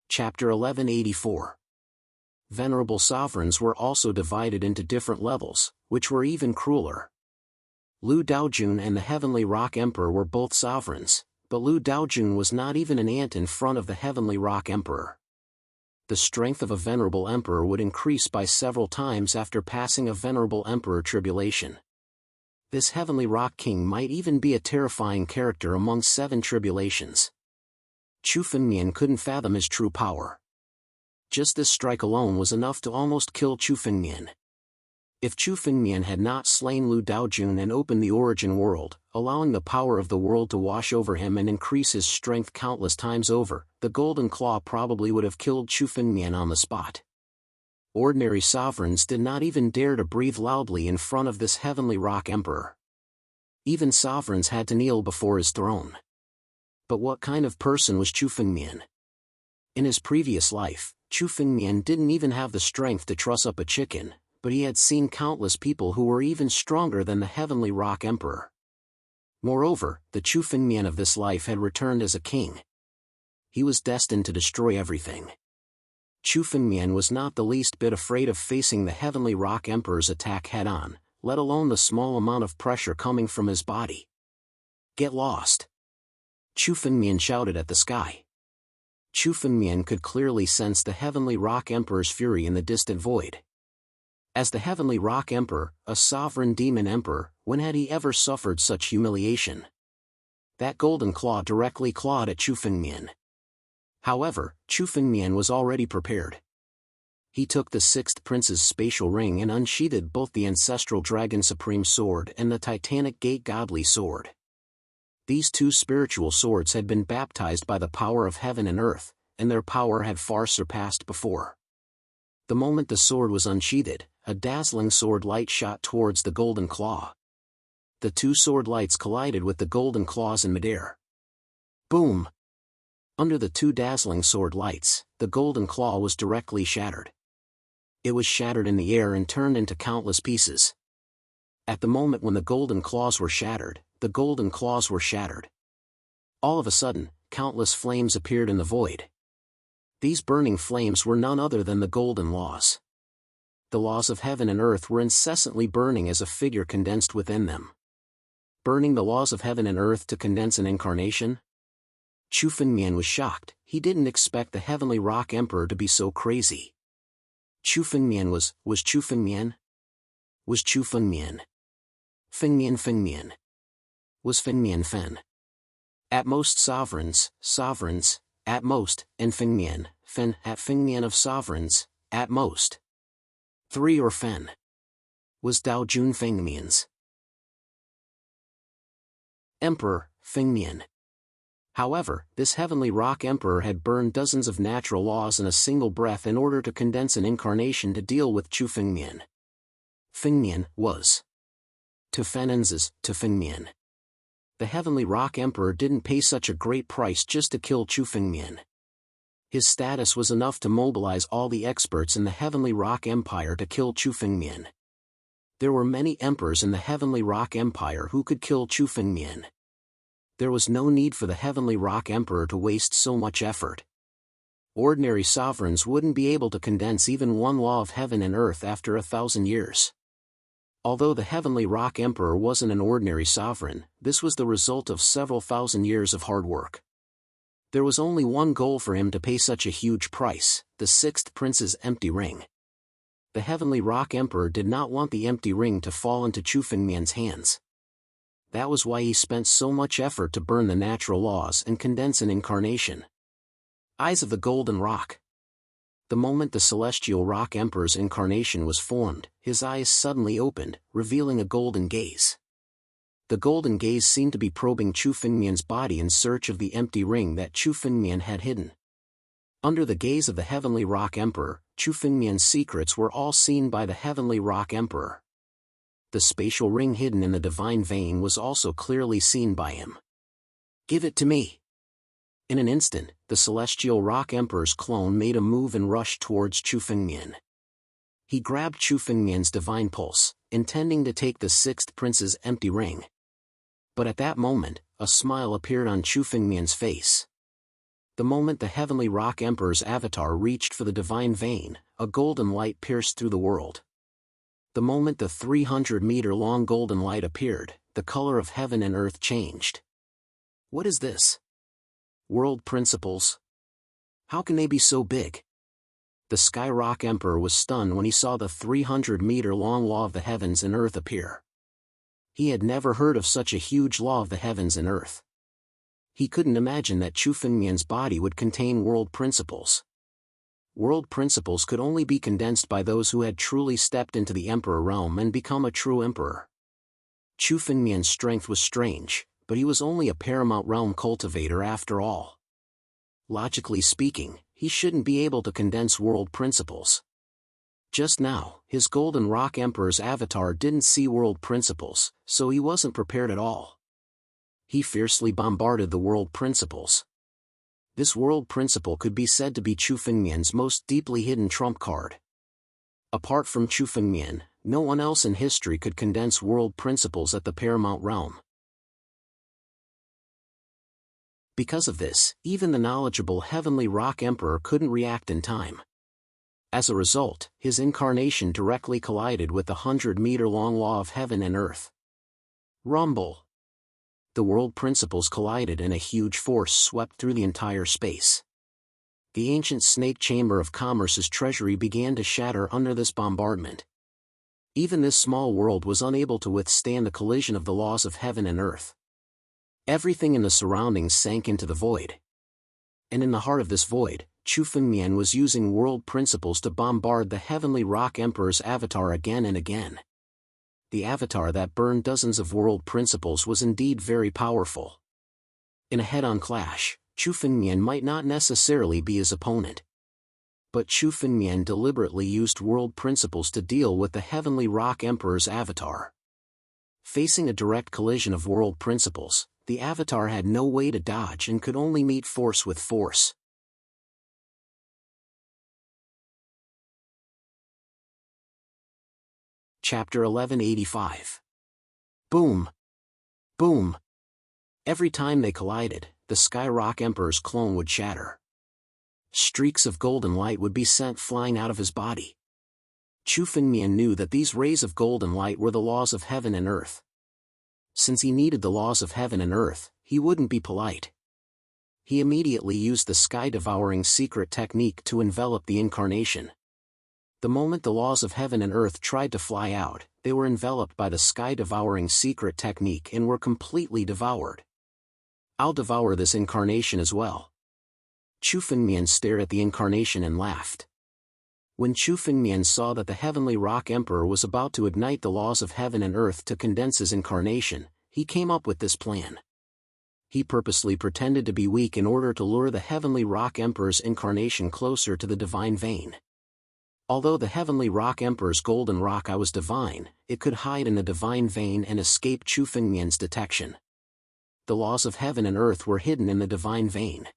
Chapter 1184. Venerable sovereigns were also divided into different levels, which were even crueler. Lu Daojun and the Heavenly Rock Emperor were both sovereigns, but Lu Daojun was not even an ant in front of the Heavenly Rock Emperor. The strength of a venerable emperor would increase by several times after passing a venerable emperor tribulation. This Heavenly Rock King might even be a terrifying character among 7 tribulations. Chu Fengmian couldn't fathom his true power. Just this strike alone was enough to almost kill Chu Fengmian. If Chu Fengmian had not slain Lu Daojun and opened the origin world, allowing the power of the world to wash over him and increase his strength countless times over, the Golden Claw probably would have killed Chu Fengmian on the spot. Ordinary sovereigns did not even dare to breathe loudly in front of this Heavenly Rock Emperor. Even sovereigns had to kneel before his throne. But what kind of person was Chu Fengmian? In his previous life, Chu Fengmian didn't even have the strength to truss up a chicken, but he had seen countless people who were even stronger than the Heavenly Rock Emperor. Moreover, the Chu Fengmian of this life had returned as a king. He was destined to destroy everything. Chu Fengmian was not the least bit afraid of facing the Heavenly Rock Emperor's attack head-on, let alone the small amount of pressure coming from his body. "Get lost!" Chu Fengmian shouted at the sky. Chu Fengmian could clearly sense the Heavenly Rock Emperor's fury in the distant void. As the Heavenly Rock Emperor, a sovereign demon emperor, when had he ever suffered such humiliation? That golden claw directly clawed at Chu Fengmian. However, Chu Fengmian was already prepared. He took the Sixth Prince's spatial ring and unsheathed both the Ancestral Dragon Supreme Sword and the Titanic Gate Godly Sword. These 2 spiritual swords had been baptized by the power of heaven and earth, and their power had far surpassed before. The moment the sword was unsheathed, a dazzling sword light shot towards the golden claw. The 2 sword lights collided with the golden claws in midair. Boom! Under the 2 dazzling sword lights, the golden claw was directly shattered. It was shattered in the air and turned into countless pieces. At the moment when the golden claws were shattered, the golden claws were shattered. All of a sudden, countless flames appeared in the void. These burning flames were none other than the golden laws. the laws of heaven and earth were incessantly burning as a figure condensed within them. Burning the laws of heaven and earth to condense an incarnation? Chu Fengmian was shocked. He didn't expect the Heavenly Rock Emperor to be so crazy. Chu Fengmian was Chu Fengmian? Was Chu Fengmian? Fengmian. Was Fengmian Fen? At most sovereigns, at most, and Fengmian, Fen at Fengmian of sovereigns, at most. 3 or Fen. Was Dao Jun Fengmian's Emperor, Fengmian. However, this Heavenly Rock Emperor had burned dozens of natural laws in a single breath in order to condense an incarnation to deal with Chu Fengmian. Fengmian was to Fenen's to Fengmian. The Heavenly Rock Emperor didn't pay such a great price just to kill Chu Fengmian. His status was enough to mobilize all the experts in the Heavenly Rock Empire to kill Chu Fengmian. There were many emperors in the Heavenly Rock Empire who could kill Chu Fengmian. There was no need for the Heavenly Rock Emperor to waste so much effort. Ordinary sovereigns wouldn't be able to condense even one law of heaven and earth after 1,000 years. Although the Heavenly Rock Emperor wasn't an ordinary sovereign, this was the result of several thousand years of hard work. There was only one goal for him to pay such a huge price: the 6th prince's empty ring. The Heavenly Rock Emperor did not want the empty ring to fall into Chu Fengmian's hands. That was why he spent so much effort to burn the natural laws and condense an incarnation. Eyes of the Golden Rock. The moment the Celestial Rock Emperor's incarnation was formed, his eyes suddenly opened, revealing a golden gaze. The golden gaze seemed to be probing Chu Fengmian's body in search of the empty ring that Chu Fengmian had hidden. Under the gaze of the Heavenly Rock Emperor, Chu Fengmian's secrets were all seen by the Heavenly Rock Emperor. The spatial ring hidden in the divine vein was also clearly seen by him. "Give it to me." In an instant, the Celestial Rock Emperor's clone made a move and rushed towards Chu Fengmian. He grabbed Chu Fengmian's divine pulse, intending to take the 6th prince's empty ring. But at that moment, a smile appeared on Chu Fengmian's face. The moment the Heavenly Rock Emperor's avatar reached for the divine vein, a golden light pierced through the world. The moment the 300-meter-long golden light appeared, the color of heaven and earth changed. What is this? World principles? How can they be so big? The Sky Rock Emperor was stunned when he saw the 300-meter-long law of the heavens and earth appear. He had never heard of such a huge law of the heavens and earth. He couldn't imagine that Chu Fengmian's body would contain world principles. World principles could only be condensed by those who had truly stepped into the Emperor realm and become a true Emperor. Chu Fengmian's strength was strange, but he was only a paramount realm cultivator after all. Logically speaking, he shouldn't be able to condense world principles. Just now, his Golden Rock Emperor's avatar didn't see world principles, so he wasn't prepared at all. He fiercely bombarded the world principles. This world principle could be said to be Chu Fengmian's most deeply hidden trump card. Apart from Chu Fengmian, no one else in history could condense world principles at the paramount realm. Because of this, even the knowledgeable Heavenly Rock Emperor couldn't react in time. As a result, his incarnation directly collided with the 100-meter-long law of heaven and earth. Rumble. The world principles collided and a huge force swept through the entire space. The ancient snake chamber of commerce's treasury began to shatter under this bombardment. Even this small world was unable to withstand the collision of the laws of heaven and earth. Everything in the surroundings sank into the void. And in the heart of this void, Chu Fengmian was using world principles to bombard the Heavenly Rock Emperor's avatar again and again. The avatar that burned dozens of world principles was indeed very powerful. In a head-on clash, Chu Fengmian might not necessarily be his opponent. But Chu Fengmian deliberately used world principles to deal with the Heavenly Rock Emperor's avatar. Facing a direct collision of world principles, the avatar had no way to dodge and could only meet force with force. Chapter 1185. Boom! Boom! Every time they collided, the Sky Rock Emperor's clone would shatter. Streaks of golden light would be sent flying out of his body. Chu Fengmian knew that these rays of golden light were the laws of heaven and earth. Since he needed the laws of heaven and earth, he wouldn't be polite. He immediately used the sky-devouring secret technique to envelop the incarnation. The moment the laws of heaven and earth tried to fly out, they were enveloped by the sky-devouring secret technique and were completely devoured. "I'll devour this incarnation as well." Chu Fengmian stared at the incarnation and laughed. When Chu Fengmian saw that the heavenly rock emperor was about to ignite the laws of heaven and earth to condense his incarnation, he came up with this plan. He purposely pretended to be weak in order to lure the heavenly rock emperor's incarnation closer to the divine vein. Although the heavenly rock emperor's golden rock eye was divine, it could hide in the divine vein and escape Chu Fengmian's detection. The laws of heaven and earth were hidden in the divine vein.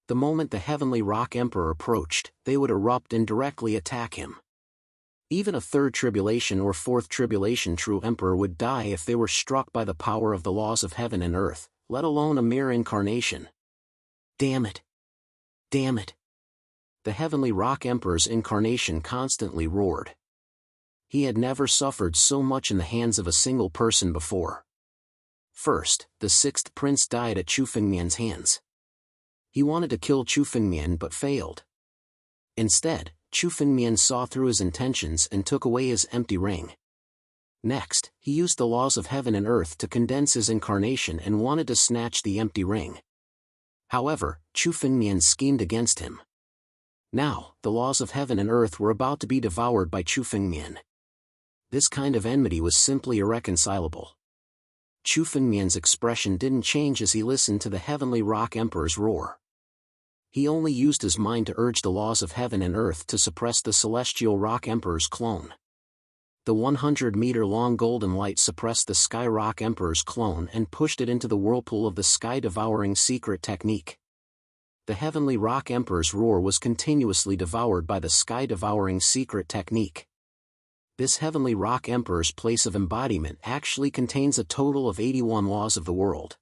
The moment the heavenly rock emperor approached, they would erupt and directly attack him. Even a third tribulation or fourth tribulation true emperor would die if they were struck by the power of the laws of heaven and earth, let alone a mere incarnation. Damn it! Damn it! The heavenly rock emperor's incarnation constantly roared. He had never suffered so much in the hands of a single person before. First, the sixth prince died at Chu Fengmian's hands. He wanted to kill Chu Fengmian but failed. Instead, Chu Fengmian saw through his intentions and took away his empty ring. Next, he used the laws of heaven and earth to condense his incarnation and wanted to snatch the empty ring. However, Chu Fengmian schemed against him. Now, the laws of heaven and earth were about to be devoured by Chu Fengmian. This kind of enmity was simply irreconcilable. Chu Fengmian's expression didn't change as he listened to the heavenly rock emperor's roar. He only used his mind to urge the laws of heaven and earth to suppress the celestial rock emperor's clone. The 100-meter-long golden light suppressed the sky rock emperor's clone and pushed it into the whirlpool of the sky-devouring secret technique. The heavenly rock emperor's roar was continuously devoured by the sky-devouring secret technique. This heavenly rock emperor's place of embodiment actually contains a total of 81 laws of the world.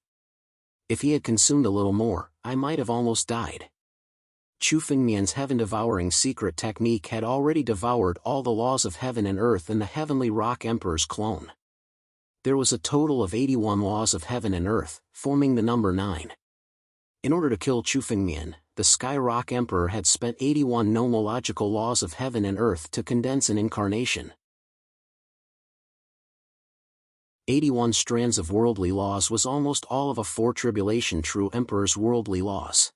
If he had consumed a little more, I might have almost died. Chu Fengmian's heaven-devouring secret technique had already devoured all the laws of heaven and earth in the heavenly rock emperor's clone. There was a total of 81 laws of heaven and earth, forming the number 9. In order to kill Chu Fengmian, the Sky Rock Emperor had spent 81 nomological laws of heaven and earth to condense an incarnation. 81 strands of worldly laws was almost all of a four-tribulation true emperor's worldly laws.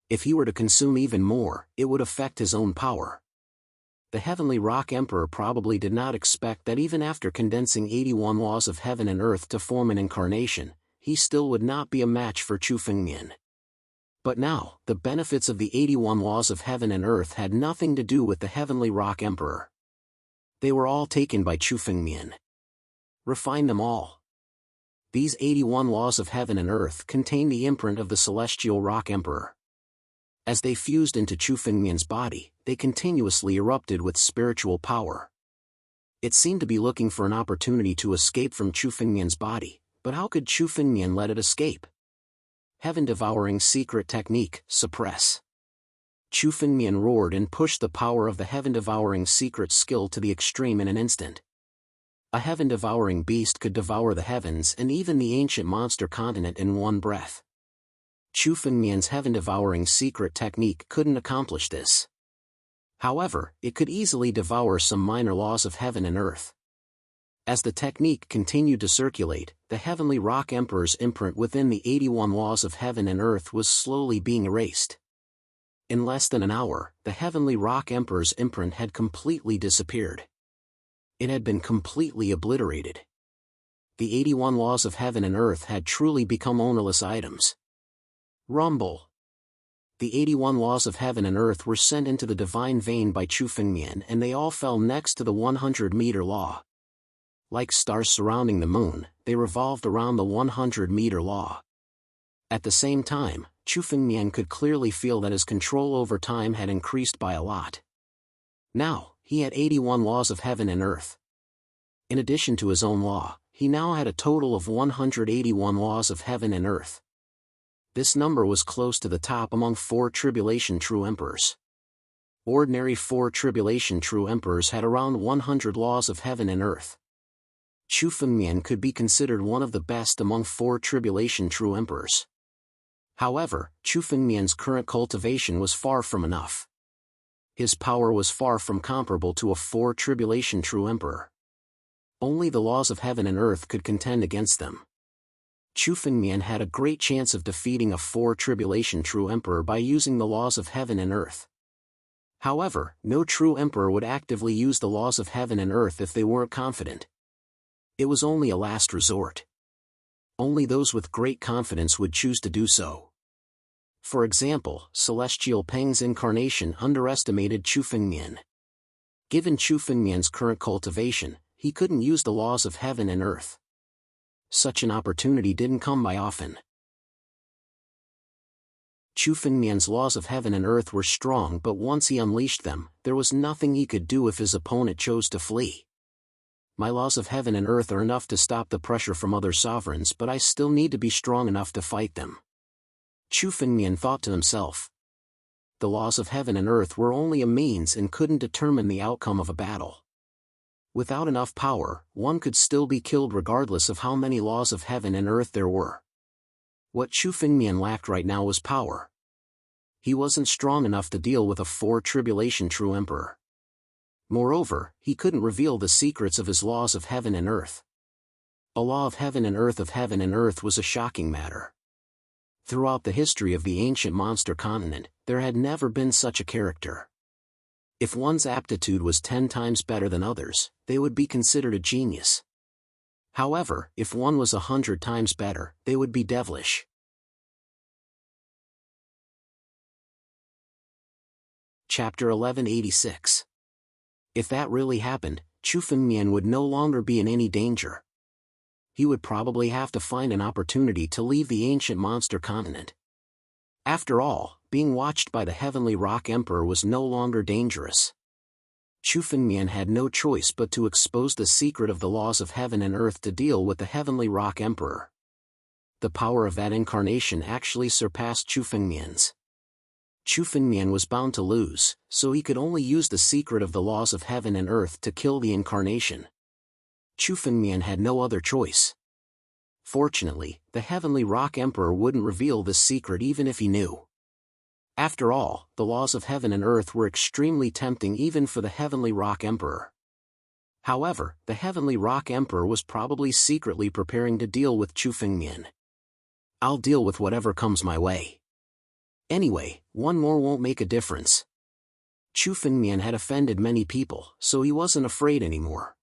If he were to consume even more, it would affect his own power. The heavenly rock emperor probably did not expect that even after condensing 81 laws of heaven and earth to form an incarnation, he still would not be a match for Chu Fengmian. But now, the benefits of the 81 laws of heaven and earth had nothing to do with the heavenly rock emperor. They were all taken by Chu Fengmian. Refine them all. These 81 laws of heaven and earth contain the imprint of the celestial rock emperor. As they fused into Chu Fengmian's body, they continuously erupted with spiritual power. It seemed to be looking for an opportunity to escape from Chu Fengmian's body, but how could Chu Fengmian let it escape? Heaven-devouring secret technique, suppress. Chu Fengmian roared and pushed the power of the heaven-devouring secret skill to the extreme in an instant. A heaven-devouring beast could devour the heavens and even the ancient monster continent in one breath. Chu Fengmian's heaven-devouring secret technique couldn't accomplish this. However, it could easily devour some minor laws of heaven and earth. As the technique continued to circulate, the heavenly rock emperor's imprint within the 81 laws of heaven and earth was slowly being erased. In less than an hour, the heavenly rock emperor's imprint had completely disappeared. It had been completely obliterated. The 81 laws of heaven and earth had truly become ownerless items. Rumble. The 81 laws of heaven and earth were sent into the divine vein by Chu Fengmian and they all fell next to the 100-meter law. Like stars surrounding the moon, they revolved around the 100-meter law. At the same time, Chu Fengmian could clearly feel that his control over time had increased by a lot. Now, he had 81 laws of heaven and earth. In addition to his own law, he now had a total of 181 laws of heaven and earth. This number was close to the top among four tribulation true emperors. Ordinary 4 tribulation true emperors had around 100 laws of heaven and earth. Chu Fengmian could be considered one of the best among 4 tribulation true emperors. However, Chu Fengmian's current cultivation was far from enough. His power was far from comparable to a 4 tribulation true emperor. Only the laws of heaven and earth could contend against them. Chu Fengmian had a great chance of defeating a 4 tribulation true emperor by using the laws of heaven and earth. However, no true emperor would actively use the laws of heaven and earth if they weren't confident. It was only a last resort. Only those with great confidence would choose to do so. For example, Celestial Peng's incarnation underestimated Chu Fengmian. Given Chu Fengmian's current cultivation, he couldn't use the laws of heaven and earth. Such an opportunity didn't come by often. Chu Fengmian's laws of heaven and earth were strong, but once he unleashed them, there was nothing he could do if his opponent chose to flee. My laws of heaven and earth are enough to stop the pressure from other sovereigns, but I still need to be strong enough to fight them. Chu Fengmian thought to himself. The laws of heaven and earth were only a means and couldn't determine the outcome of a battle. Without enough power, one could still be killed regardless of how many laws of heaven and earth there were. What Chu Fengmian lacked right now was power. He wasn't strong enough to deal with a 4 tribulation true emperor. Moreover, he couldn't reveal the secrets of his laws of heaven and earth. A law of heaven and earth was a shocking matter. Throughout the history of the ancient monster continent, there had never been such a character. If one's aptitude was 10 times better than others, they would be considered a genius. However, if one was 100 times better, they would be devilish. Chapter 1186. If that really happened, Chu Fengmian would no longer be in any danger. He would probably have to find an opportunity to leave the ancient monster continent. After all, being watched by the Heavenly Rock Emperor was no longer dangerous. Chu Fengmian had no choice but to expose the secret of the laws of heaven and earth to deal with the Heavenly Rock Emperor. The power of that incarnation actually surpassed Chu Fengmian's. Chu Fengmian was bound to lose, so he could only use the secret of the laws of heaven and earth to kill the incarnation. Chu Fengmian had no other choice. Fortunately, the Heavenly Rock Emperor wouldn't reveal this secret even if he knew. After all, the laws of heaven and earth were extremely tempting even for the Heavenly Rock Emperor. However, the Heavenly Rock Emperor was probably secretly preparing to deal with Chu Fengmian. I'll deal with whatever comes my way. Anyway, one more won't make a difference. Chu Fengmian had offended many people, so he wasn't afraid anymore.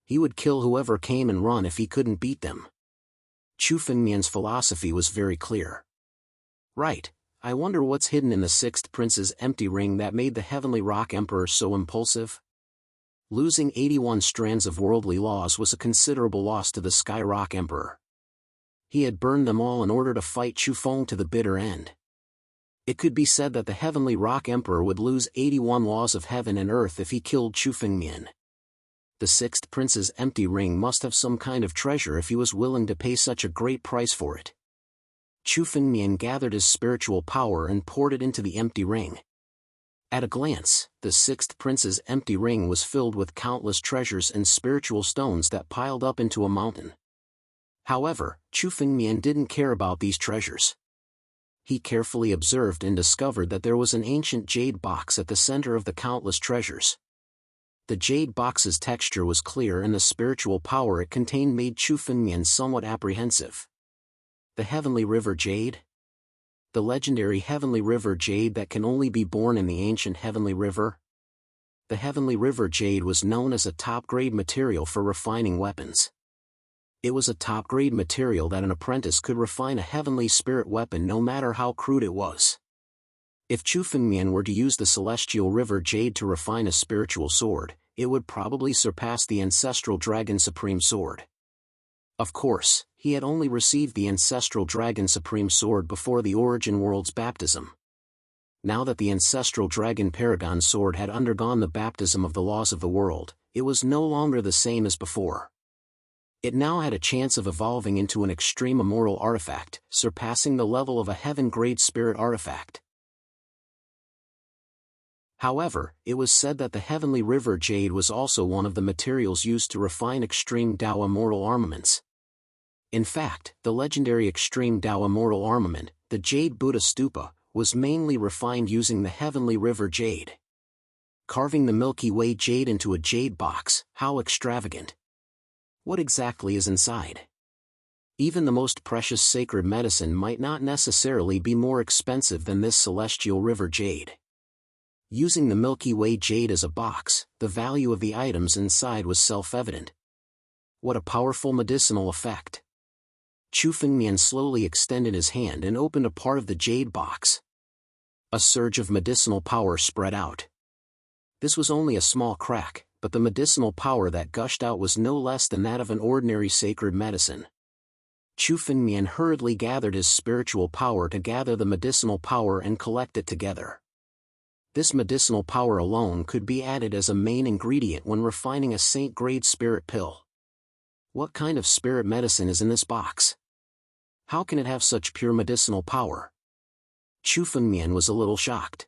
He would kill whoever came and run if he couldn't beat them. Chu Fengmian's philosophy was very clear. Right, I wonder what's hidden in the 6th prince's empty ring that made the Heavenly Rock Emperor so impulsive? Losing 81 strands of worldly laws was a considerable loss to the Sky Rock Emperor. He had burned them all in order to fight Chu Feng to the bitter end. It could be said that the Heavenly Rock Emperor would lose 81 laws of heaven and earth if he killed Chu Fengmian. The 6th prince's empty ring must have some kind of treasure if he was willing to pay such a great price for it. Chu Fengmian gathered his spiritual power and poured it into the empty ring. At a glance, the 6th prince's empty ring was filled with countless treasures and spiritual stones that piled up into a mountain. However, Chu Fengmian didn't care about these treasures. He carefully observed and discovered that there was an ancient jade box at the center of the countless treasures. The jade box's texture was clear and the spiritual power it contained made Chu Fengmian somewhat apprehensive. The Heavenly River Jade? The legendary Heavenly River Jade that can only be born in the ancient Heavenly River? The Heavenly River Jade was known as a top-grade material for refining weapons. It was a top-grade material that an apprentice could refine a heavenly spirit weapon no matter how crude it was. If Chu Fengmian were to use the Celestial River Jade to refine a spiritual sword, it would probably surpass the Ancestral Dragon Supreme Sword. Of course, he had only received the Ancestral Dragon Supreme Sword before the Origin World's baptism. Now that the Ancestral Dragon Paragon Sword had undergone the baptism of the laws of the world, it was no longer the same as before. It now had a chance of evolving into an extreme immoral artifact, surpassing the level of a heaven-grade spirit artifact. However, it was said that the heavenly river jade was also one of the materials used to refine extreme Dao immortal armaments. In fact, the legendary extreme Dao immortal armament, the Jade Buddha Stupa, was mainly refined using the heavenly river jade. Carving the Milky Way jade into a jade box, how extravagant! What exactly is inside? Even the most precious sacred medicine might not necessarily be more expensive than this celestial river jade. Using the Milky Way jade as a box, the value of the items inside was self-evident. What a powerful medicinal effect! Chu Fengmian slowly extended his hand and opened a part of the jade box. A surge of medicinal power spread out. This was only a small crack, but the medicinal power that gushed out was no less than that of an ordinary sacred medicine. Chu Fengmian hurriedly gathered his spiritual power to gather the medicinal power and collect it together. This medicinal power alone could be added as a main ingredient when refining a saint-grade spirit pill. What kind of spirit medicine is in this box? How can it have such pure medicinal power? Chu Fengmian was a little shocked.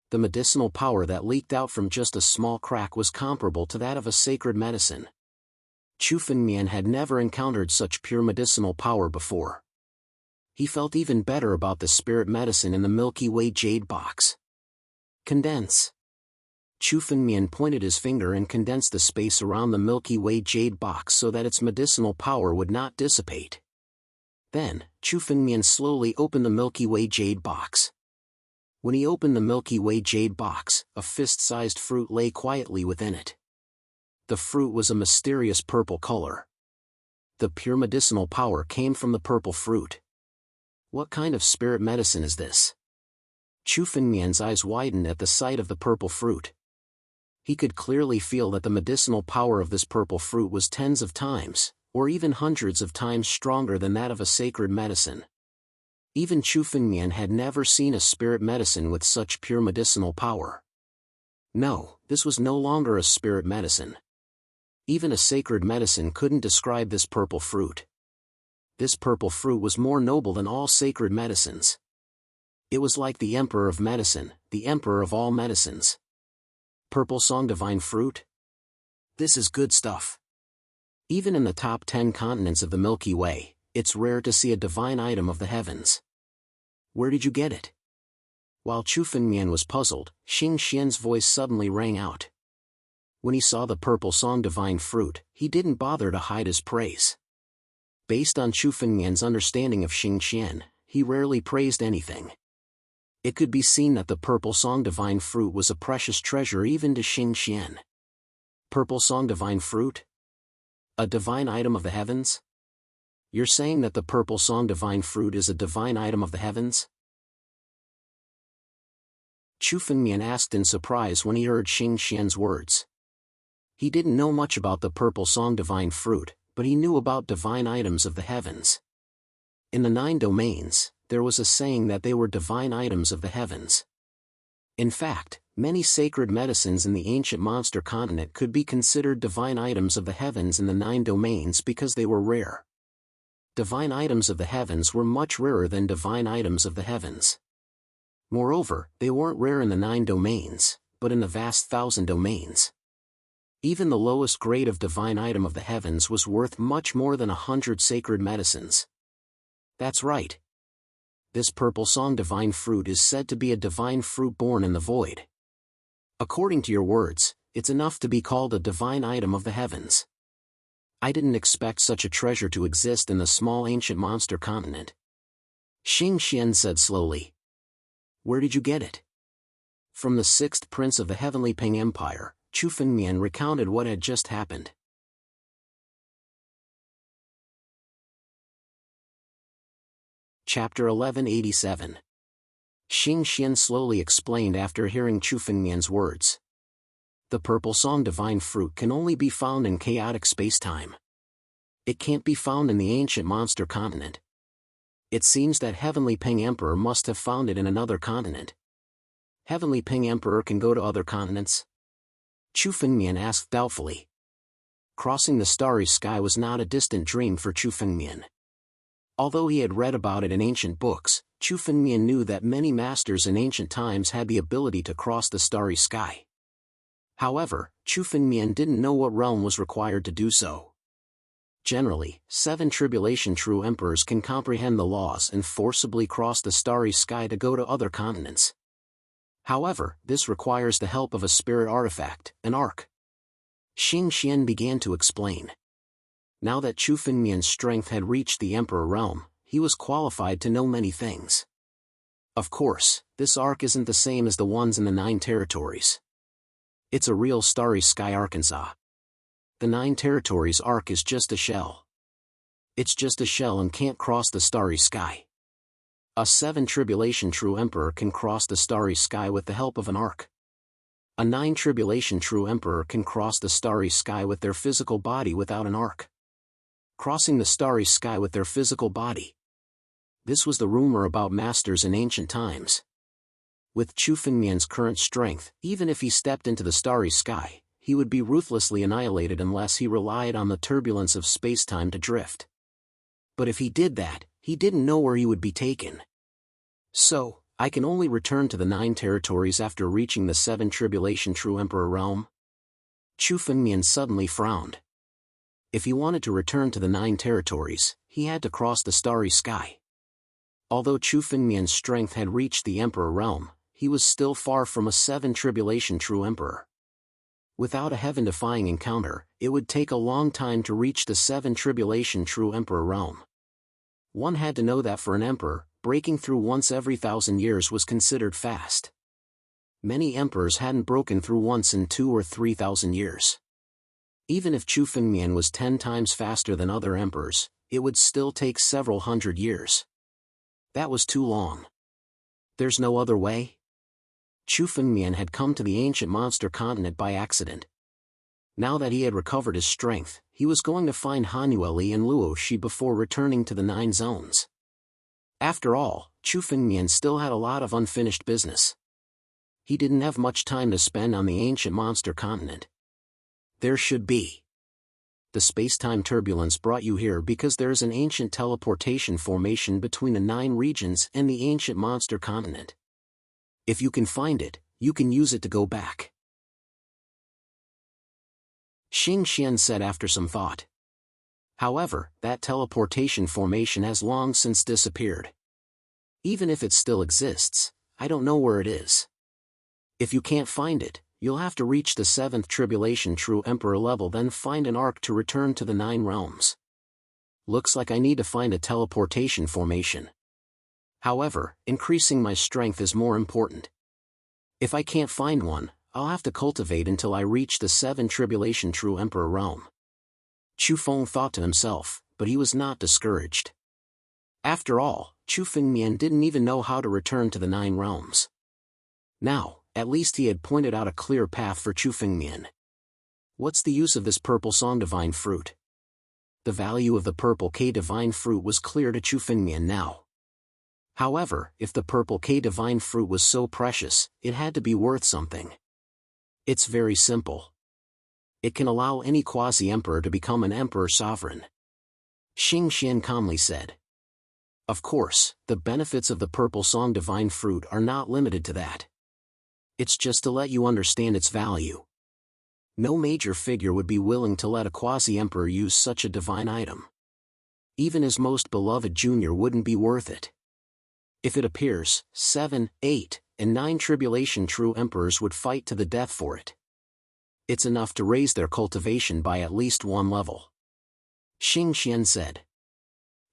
The medicinal power that leaked out from just a small crack was comparable to that of a sacred medicine. Chu Fengmian had never encountered such pure medicinal power before. He felt even better about the spirit medicine in the Milky Way jade box. Condense. Chu Fengmian pointed his finger and condensed the space around the Milky Way jade box so that its medicinal power would not dissipate. Then, Chu Fengmian slowly opened the Milky Way jade box. When he opened the Milky Way jade box, a fist-sized fruit lay quietly within it. The fruit was a mysterious purple color. The pure medicinal power came from the purple fruit. What kind of spirit medicine is this? Chu Fengmian's eyes widened at the sight of the purple fruit. He could clearly feel that the medicinal power of this purple fruit was tens of times, or even hundreds of times stronger than that of a sacred medicine. Even Chu Fengmian had never seen a spirit medicine with such pure medicinal power. No, this was no longer a spirit medicine. Even a sacred medicine couldn't describe this purple fruit. This purple fruit was more noble than all sacred medicines. It was like the emperor of medicine, the emperor of all medicines. Purple Song Divine Fruit? This is good stuff. Even in the top 10 continents of the Milky Way, it's rare to see a divine item of the heavens. Where did you get it? While Chu Fengmian was puzzled, Xing Xian's voice suddenly rang out. When he saw the Purple Song Divine Fruit, he didn't bother to hide his praise. Based on Chu Fengmian's understanding of Xing Xian, he rarely praised anything. It could be seen that the Purple Song Divine Fruit was a precious treasure even to Xing Xian. Purple Song Divine Fruit? A divine item of the heavens? You're saying that the Purple Song Divine Fruit is a divine item of the heavens? Chu Fengmian asked in surprise when he heard Xing Xian's words. He didn't know much about the Purple Song Divine Fruit, but he knew about divine items of the heavens. In the 9 domains, there was a saying that they were divine items of the heavens. In fact, many sacred medicines in the ancient monster continent could be considered divine items of the heavens in the 9 domains because they were rare. Divine items of the heavens were much rarer than divine items of the heavens. Moreover, they weren't rare in the 9 domains, but in the vast 1,000 domains. Even the lowest grade of divine item of the heavens was worth much more than 100 sacred medicines. That's right. This Purple Song Divine Fruit is said to be a divine fruit born in the void. According to your words, it's enough to be called a divine item of the heavens. I didn't expect such a treasure to exist in the small ancient monster continent. Xing Xian said slowly. Where did you get it? From the 6th prince of the Heavenly Ping Empire, Chu Fengmian recounted what had just happened. Chapter 1187. Xing Xian slowly explained after hearing Chu Fengmian's words. The Purple Song Divine Fruit can only be found in chaotic space-time. It can't be found in the ancient monster continent. It seems that Heavenly Ping Emperor must have found it in another continent. Heavenly Ping Emperor can go to other continents? Chu Fengmian asked doubtfully. Crossing the starry sky was not a distant dream for Chu Fengmian. Although he had read about it in ancient books, Chu Fengmian knew that many masters in ancient times had the ability to cross the starry sky. However, Chu Fengmian didn't know what realm was required to do so. Generally, 7 tribulation true emperors can comprehend the laws and forcibly cross the starry sky to go to other continents. However, this requires the help of a spirit artifact, an ark. Xing Xian began to explain. Now that Chu Fengmian's strength had reached the emperor realm, he was qualified to know many things. Of course, this ark isn't the same as the ones in the 9 territories. It's a real starry sky Arkansas. The 9 territories ark is just a shell. It's just a shell and can't cross the starry sky. A 7 tribulation true emperor can cross the starry sky with the help of an ark. A 9 tribulation true emperor can cross the starry sky with their physical body without an ark. Crossing the starry sky with their physical body. This was the rumor about masters in ancient times. With Chu Fengmian's current strength, even if he stepped into the starry sky, he would be ruthlessly annihilated unless he relied on the turbulence of space-time to drift. But if he did that, he didn't know where he would be taken. So, I can only return to the 9 territories after reaching the 7 tribulation true emperor realm? Chu Fengmian suddenly frowned. If he wanted to return to the 9 territories, he had to cross the starry sky. Although Chu Fengmian's strength had reached the emperor realm, he was still far from a 7 tribulation true emperor. Without a heaven-defying encounter, it would take a long time to reach the 7 tribulation true emperor realm. One had to know that for an emperor, breaking through once every 1,000 years was considered fast. Many emperors hadn't broken through once in 2,000 or 3,000 years. Even if Chu Fengmian was 10 times faster than other emperors, it would still take several hundred years. That was too long. There's no other way? Chu Fengmian had come to the ancient monster continent by accident. Now that he had recovered his strength, he was going to find Hanueli and Luoshi before returning to the 9 zones. After all, Chu Fengmian still had a lot of unfinished business. He didn't have much time to spend on the ancient monster continent. There should be. The space-time turbulence brought you here because there is an ancient teleportation formation between the 9 regions and the ancient monster continent. If you can find it, you can use it to go back. Xing Xian said after some thought. However, that teleportation formation has long since disappeared. Even if it still exists, I don't know where it is. If you can't find it, you'll have to reach the 7th tribulation true emperor level, then find an ark to return to the 9 realms. Looks like I need to find a teleportation formation. However, increasing my strength is more important. If I can't find one, I'll have to cultivate until I reach the 7 tribulation true emperor realm. Chu Feng thought to himself, but he was not discouraged. After all, Chu Fengmian didn't even know how to return to the 9 realms. Now, at least he had pointed out a clear path for Chu Fengmian. What's the use of this purple song divine fruit? The value of the purple K divine fruit was clear to Chu Fengmian now. However, if the purple K divine fruit was so precious, it had to be worth something. It's very simple. It can allow any quasi-emperor to become an emperor sovereign. Xing Xian calmly said. Of course, the benefits of the purple song divine fruit are not limited to that. It's just to let you understand its value. No major figure would be willing to let a quasi-emperor use such a divine item. Even his most beloved junior wouldn't be worth it. If it appears, 7, 8, and 9 tribulation true emperors would fight to the death for it. It's enough to raise their cultivation by at least 1 level. Xing Xian said.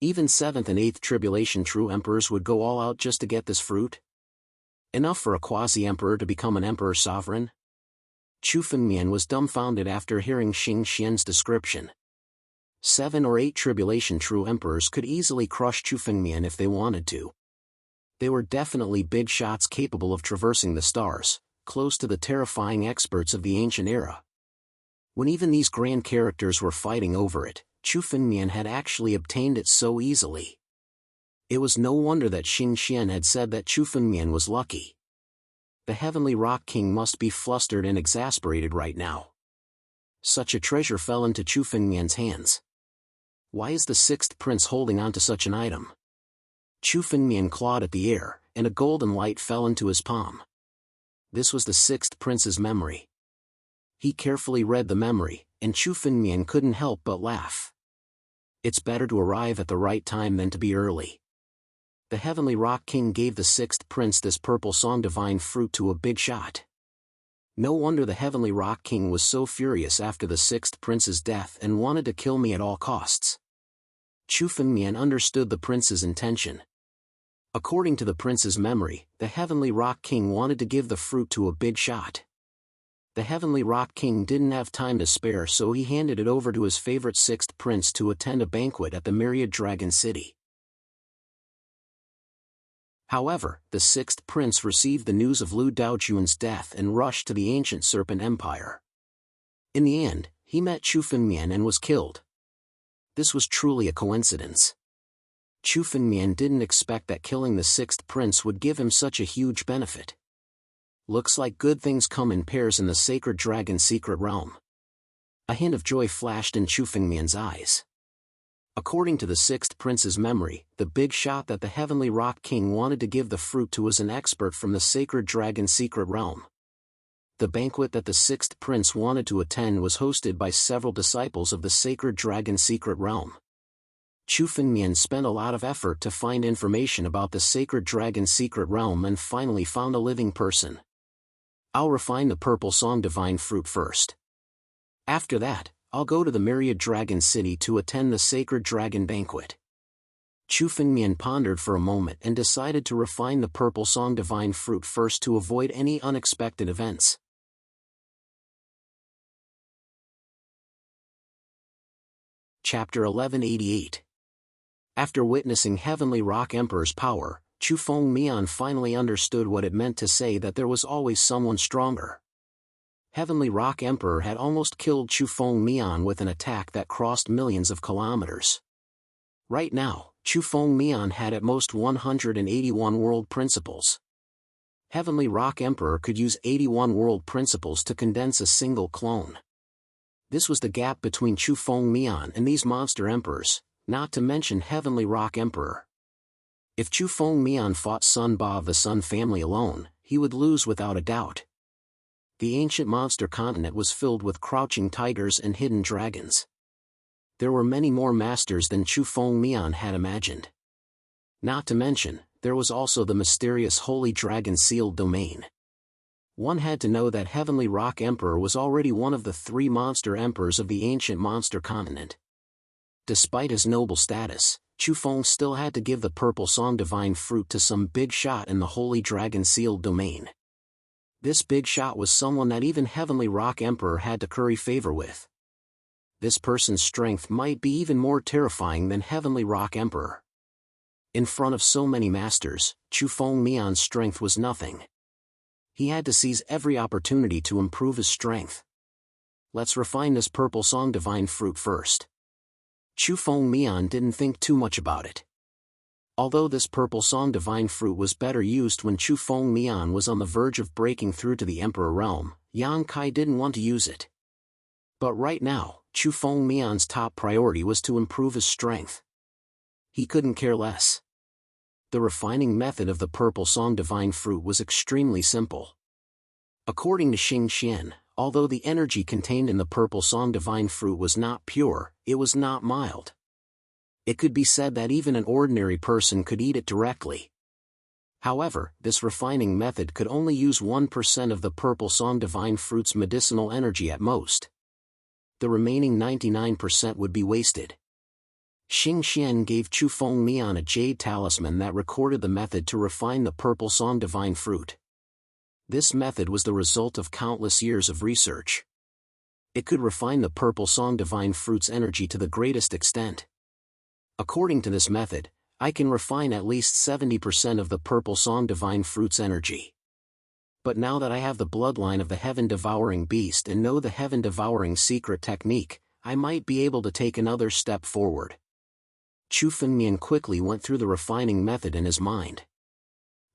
Even 7th and 8th tribulation true emperors would go all out just to get this fruit? Enough for a quasi-emperor to become an emperor sovereign? Chu Fengmian was dumbfounded after hearing Xing Xian's description. 7 or 8 tribulation true emperors could easily crush Chu Fengmian if they wanted to. They were definitely big shots capable of traversing the stars, close to the terrifying experts of the ancient era. When even these grand characters were fighting over it, Chu Fengmian had actually obtained it so easily. It was no wonder that Xing Xian had said that Chu Fengmian was lucky. The Heavenly Rock King must be flustered and exasperated right now. Such a treasure fell into Chu Fengmian's hands. Why is the 6th prince holding on to such an item? Chu Fengmian clawed at the air, and a golden light fell into his palm. This was the sixth prince's memory. He carefully read the memory, and Chu Fengmian couldn't help but laugh. It's better to arrive at the right time than to be early. The Heavenly Rock King gave the sixth prince this purple song divine fruit to a big shot. No wonder the Heavenly Rock King was so furious after the sixth prince's death and wanted to kill me at all costs. Chu Fengmian understood the prince's intention. According to the prince's memory, the Heavenly Rock King wanted to give the fruit to a big shot. The Heavenly Rock King didn't have time to spare, so he handed it over to his favorite sixth prince to attend a banquet at the Myriad Dragon City. However, the sixth prince received the news of Lu Daojun's death and rushed to the ancient Serpent Empire. In the end, he met Chu Fengmian and was killed. This was truly a coincidence. Chu Fengmian didn't expect that killing the sixth prince would give him such a huge benefit. Looks like good things come in pairs in the Sacred Dragon's secret realm. A hint of joy flashed in Chu Fengmian's eyes. According to the sixth prince's memory, the big shot that the Heavenly Rock King wanted to give the fruit to was an expert from the Sacred Dragon's secret realm. The banquet that the sixth prince wanted to attend was hosted by several disciples of the Sacred Dragon's secret realm. Chu Fengmian spent a lot of effort to find information about the Sacred Dragon's secret realm and finally found a living person. I'll refine the purple song divine fruit first. After that, I'll go to the Myriad Dragon City to attend the Sacred Dragon Banquet. Chu Fengmian pondered for a moment and decided to refine the purple song divine fruit first to avoid any unexpected events. Chapter 1188. After witnessing Heavenly Rock Emperor's power, Chu Fengmian finally understood what it meant to say that there was always someone stronger. Heavenly Rock Emperor had almost killed Chu Fengmian with an attack that crossed millions of kilometers. Right now, Chu Fengmian had at most 181 world principles. Heavenly Rock Emperor could use 81 world principles to condense a single clone. This was the gap between Chu Fengmian and these monster emperors, not to mention Heavenly Rock Emperor. If Chu Fengmian fought Sun Ba of the Sun family alone, he would lose without a doubt. The ancient monster continent was filled with crouching tigers and hidden dragons. There were many more masters than Chu Fengmian had imagined. Not to mention, there was also the mysterious Holy Dragon sealed domain. One had to know that Heavenly Rock Emperor was already one of the three monster emperors of the ancient monster continent. Despite his noble status, Chu Feng still had to give the purple song divine fruit to some big shot in the Holy Dragon sealed domain. This big shot was someone that even Heavenly Rock Emperor had to curry favor with. This person's strength might be even more terrifying than Heavenly Rock Emperor. In front of so many masters, Chu Fengmian's strength was nothing. He had to seize every opportunity to improve his strength. Let's refine this purple song divine fruit first. Chu Fengmian didn't think too much about it. Although this purple song divine fruit was better used when Chu Fengmian was on the verge of breaking through to the Emperor realm, Yang Kai didn't want to use it. But right now, Chu Fengmian's top priority was to improve his strength. He couldn't care less. The refining method of the purple song divine fruit was extremely simple. According to Xing Xian, although the energy contained in the purple song divine fruit was not pure, it was not mild. It could be said that even an ordinary person could eat it directly. However, this refining method could only use 1% of the purple song divine fruit's medicinal energy at most. The remaining 99% would be wasted. Xing Xian gave Chu Fengmian a jade talisman that recorded the method to refine the purple song divine fruit. This method was the result of countless years of research. It could refine the purple song divine fruit's energy to the greatest extent. According to this method, I can refine at least 70% of the purple song divine fruit's energy. But now that I have the bloodline of the heaven-devouring beast and know the heaven-devouring secret technique, I might be able to take another step forward. Chu Fengmian quickly went through the refining method in his mind.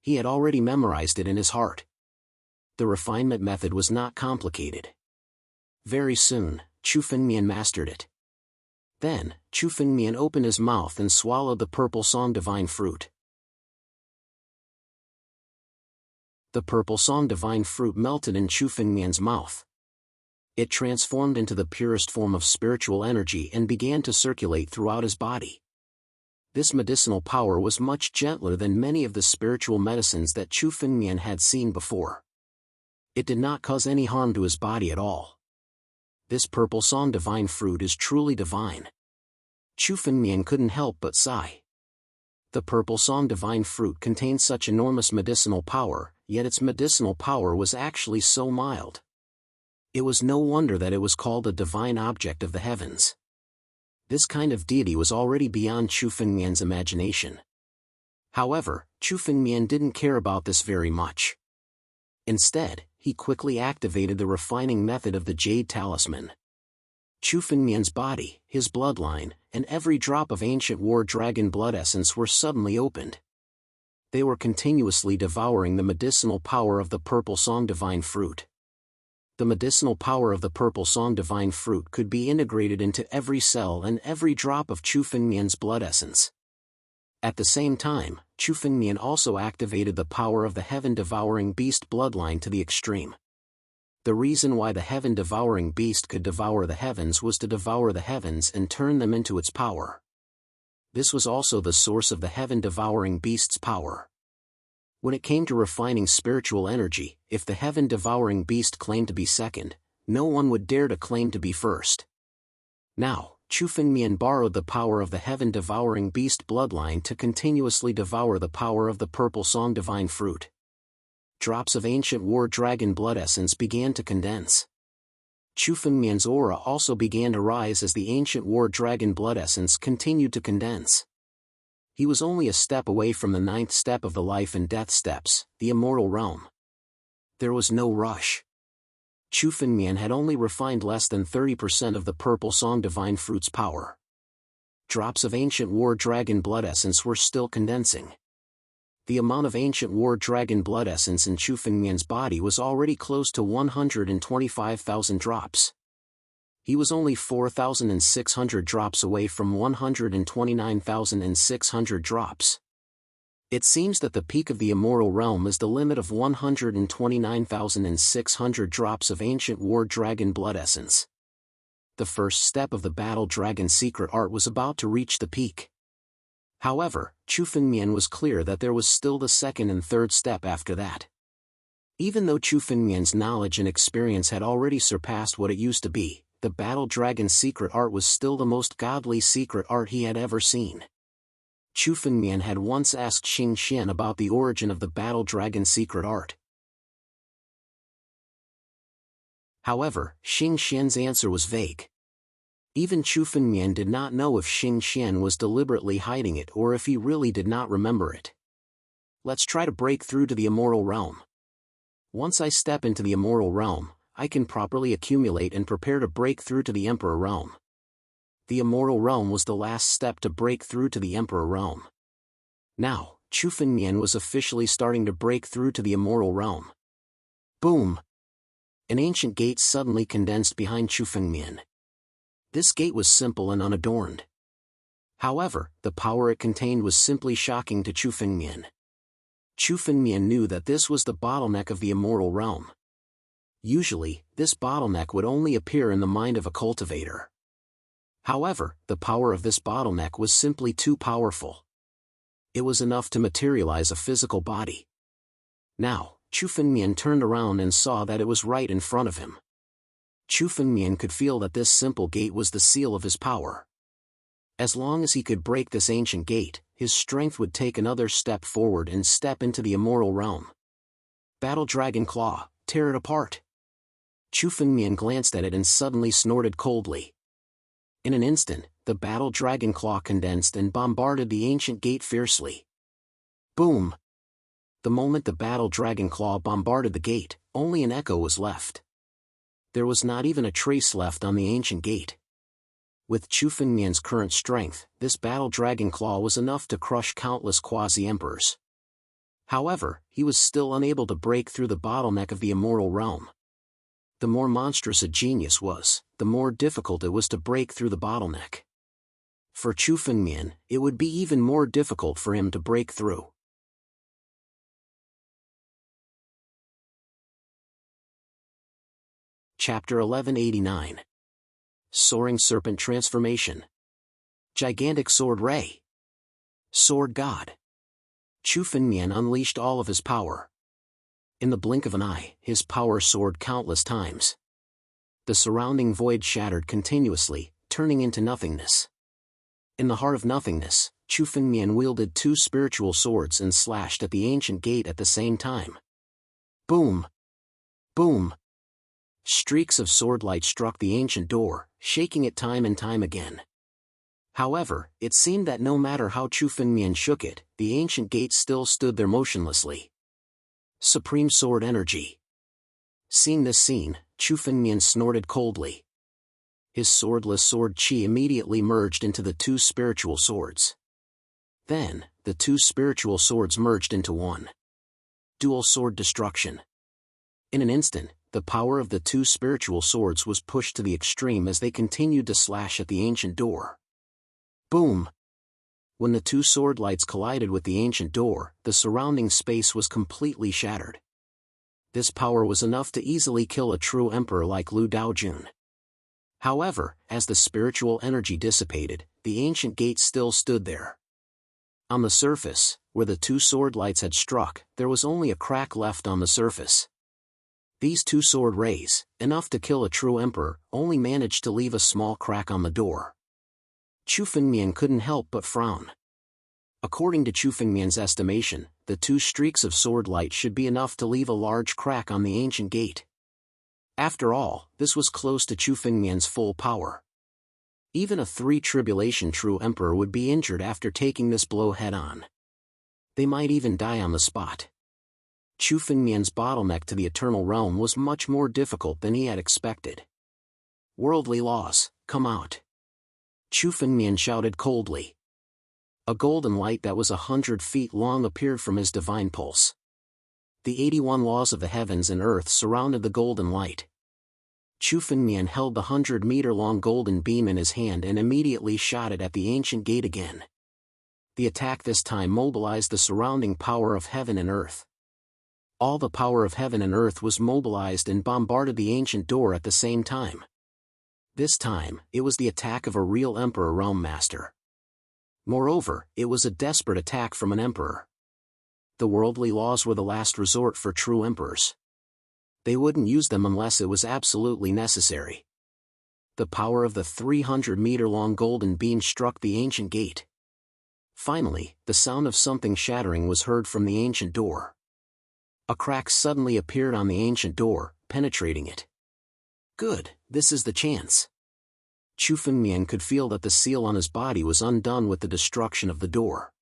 He had already memorized it in his heart. The refinement method was not complicated. Very soon, Chu Fengmian mastered it. Then, Chu Fengmian opened his mouth and swallowed the purple song divine fruit. The purple song divine fruit melted in Chu Fengmian's mouth. It transformed into the purest form of spiritual energy and began to circulate throughout his body. This medicinal power was much gentler than many of the spiritual medicines that Chu Fengmian had seen before. It did not cause any harm to his body at all. This purple song divine fruit is truly divine. Chu Fengmian couldn't help but sigh. The purple song divine fruit contained such enormous medicinal power, yet its medicinal power was actually so mild. It was no wonder that it was called a divine object of the heavens. This kind of deity was already beyond Chu Fengmian's imagination. However, Chu Fengmian didn't care about this very much. Instead, he quickly activated the refining method of the Jade Talisman. Chu Fengmian's body, his bloodline, and every drop of ancient war dragon blood essence were suddenly opened. They were continuously devouring the medicinal power of the purple song divine fruit. The medicinal power of the purple song divine fruit could be integrated into every cell and every drop of Chu Fengmian's blood essence. At the same time, Chu Fengmian also activated the power of the heaven-devouring beast bloodline to the extreme. The reason why the heaven-devouring beast could devour the heavens was to devour the heavens and turn them into its power. This was also the source of the heaven-devouring beast's power. When it came to refining spiritual energy, if the heaven-devouring beast claimed to be second, no one would dare to claim to be first. Now, Chu Fengmian borrowed the power of the heaven-devouring beast bloodline to continuously devour the power of the purple song divine fruit. Drops of ancient war dragon blood essence began to condense. Chu Fengmian's aura also began to rise as the ancient war dragon blood essence continued to condense. He was only a step away from the 9th step of the life and death steps, the immortal realm. There was no rush. Chu Fengmian had only refined less than 30% of the purple song divine fruit's power. Drops of ancient war dragon blood essence were still condensing. The amount of ancient war dragon blood essence in Chu Fengmian's body was already close to 125,000 drops. He was only 4,600 drops away from 129,600 drops. It seems that the peak of the immortal realm is the limit of 129,600 drops of ancient war dragon blood essence. The first step of the battle dragon secret art was about to reach the peak. However, Chu Fengmian was clear that there was still the second and third step after that. Even though Chu Fengmian's knowledge and experience had already surpassed what it used to be, the battle dragon secret art was still the most godly secret art he had ever seen. Chu Fengmian had once asked Xing Xian about the origin of the battle dragon secret art. However, Xing Xian's answer was vague. Even Chu Fengmian did not know if Xing Xian was deliberately hiding it or if he really did not remember it. Let's try to break through to the immortal realm. Once I step into the immortal realm, I can properly accumulate and prepare to break through to the Emperor realm. The immortal realm was the last step to break through to the Emperor realm. Now, Chu Fengmian was officially starting to break through to the immortal realm. Boom! An ancient gate suddenly condensed behind Chu Fengmian. This gate was simple and unadorned. However, the power it contained was simply shocking to Chu Fengmian. Chu Fengmian knew that this was the bottleneck of the immortal realm. Usually, this bottleneck would only appear in the mind of a cultivator. However, the power of this bottleneck was simply too powerful. It was enough to materialize a physical body. Now, Chu Fengmian turned around and saw that it was right in front of him. Chu Fengmian could feel that this simple gate was the seal of his power. As long as he could break this ancient gate, his strength would take another step forward and step into the immortal realm. Battle Dragon Claw, tear it apart. Chu Fengmian glanced at it and suddenly snorted coldly. In an instant, the battle dragon claw condensed and bombarded the ancient gate fiercely. Boom! The moment the battle dragon claw bombarded the gate, only an echo was left. There was not even a trace left on the ancient gate. With Chu Fengmian's current strength, this battle dragon claw was enough to crush countless quasi-emperors. However, he was still unable to break through the bottleneck of the immortal realm. The more monstrous a genius was, the more difficult it was to break through the bottleneck. For Chu Fengmian, it would be even more difficult for him to break through. Chapter 1189. Soaring Serpent Transformation. Gigantic Sword Ray. Sword God. Chu Fengmian unleashed all of his power. In the blink of an eye, his power soared countless times. The surrounding void shattered continuously, turning into nothingness. In the heart of nothingness, Chu Fengmian wielded two spiritual swords and slashed at the ancient gate at the same time. Boom! Boom! Streaks of sword light struck the ancient door, shaking it time and time again. However, it seemed that no matter how Chu Fengmian shook it, the ancient gate still stood there motionlessly. Supreme Sword Energy. Seeing this scene, Chu Fengmian snorted coldly. His swordless sword qi immediately merged into the two spiritual swords. Then, the two spiritual swords merged into one. Dual Sword Destruction. In an instant, the power of the two spiritual swords was pushed to the extreme as they continued to slash at the ancient door. Boom! When the two sword lights collided with the ancient door, the surrounding space was completely shattered. This power was enough to easily kill a true emperor like Lu Daojun. However, as the spiritual energy dissipated, the ancient gate still stood there. On the surface, where the two sword lights had struck, there was only a crack left on the surface. These two sword rays, enough to kill a true emperor, only managed to leave a small crack on the door. Chu Fengmian couldn't help but frown. According to Chu Fengmian's estimation, the two streaks of sword light should be enough to leave a large crack on the ancient gate. After all, this was close to Chu Fengmian's full power. Even a three-tribulation true emperor would be injured after taking this blow head-on. They might even die on the spot. Chu Fengmian's bottleneck to the eternal realm was much more difficult than he had expected. Worldly laws, come out. Chu Fengmian shouted coldly. A golden light that was 100 feet long appeared from his divine pulse. The 81 laws of the heavens and earth surrounded the golden light. Chu Fengmian held the 100-meter-long golden beam in his hand and immediately shot it at the ancient gate again. The attack this time mobilized the surrounding power of heaven and earth. All the power of heaven and earth was mobilized and bombarded the ancient door at the same time. This time, it was the attack of a real Emperor Realm Master. Moreover, it was a desperate attack from an emperor. The worldly laws were the last resort for true emperors. They wouldn't use them unless it was absolutely necessary. The power of the 300-meter-long golden beam struck the ancient gate. Finally, the sound of something shattering was heard from the ancient door. A crack suddenly appeared on the ancient door, penetrating it. Good, this is the chance. Chu Fengmian could feel that the seal on his body was undone with the destruction of the door.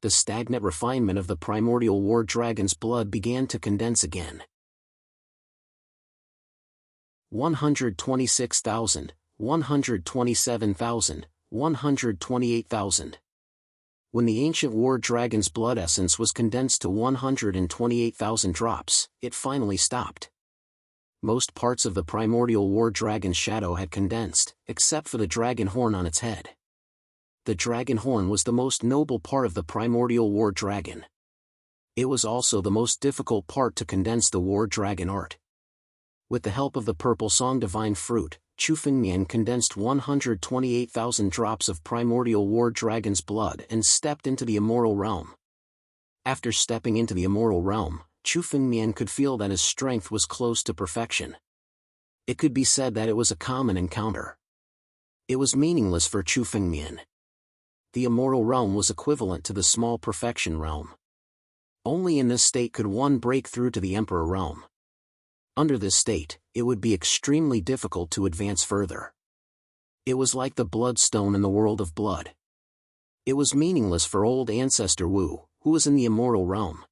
The stagnant refinement of the primordial war dragon's blood began to condense again. 126,000, 127,000, 128,000. When the ancient war dragon's blood essence was condensed to 128,000 drops, it finally stopped. Most parts of the primordial war dragon's shadow had condensed, except for the dragon horn on its head. The dragon horn was the most noble part of the primordial war dragon. It was also the most difficult part to condense the war dragon art. With the help of the purple song divine fruit, Chu Fengmian condensed 128,000 drops of primordial war dragon's blood and stepped into the immortal realm. After stepping into the immortal realm, Chu Fengmian could feel that his strength was close to perfection. It could be said that it was a common encounter. It was meaningless for Chu Fengmian. The immortal realm was equivalent to the small perfection realm. Only in this state could one break through to the emperor realm. Under this state, it would be extremely difficult to advance further. It was like the bloodstone in the world of blood. It was meaningless for old ancestor Wu, who was in the immortal realm.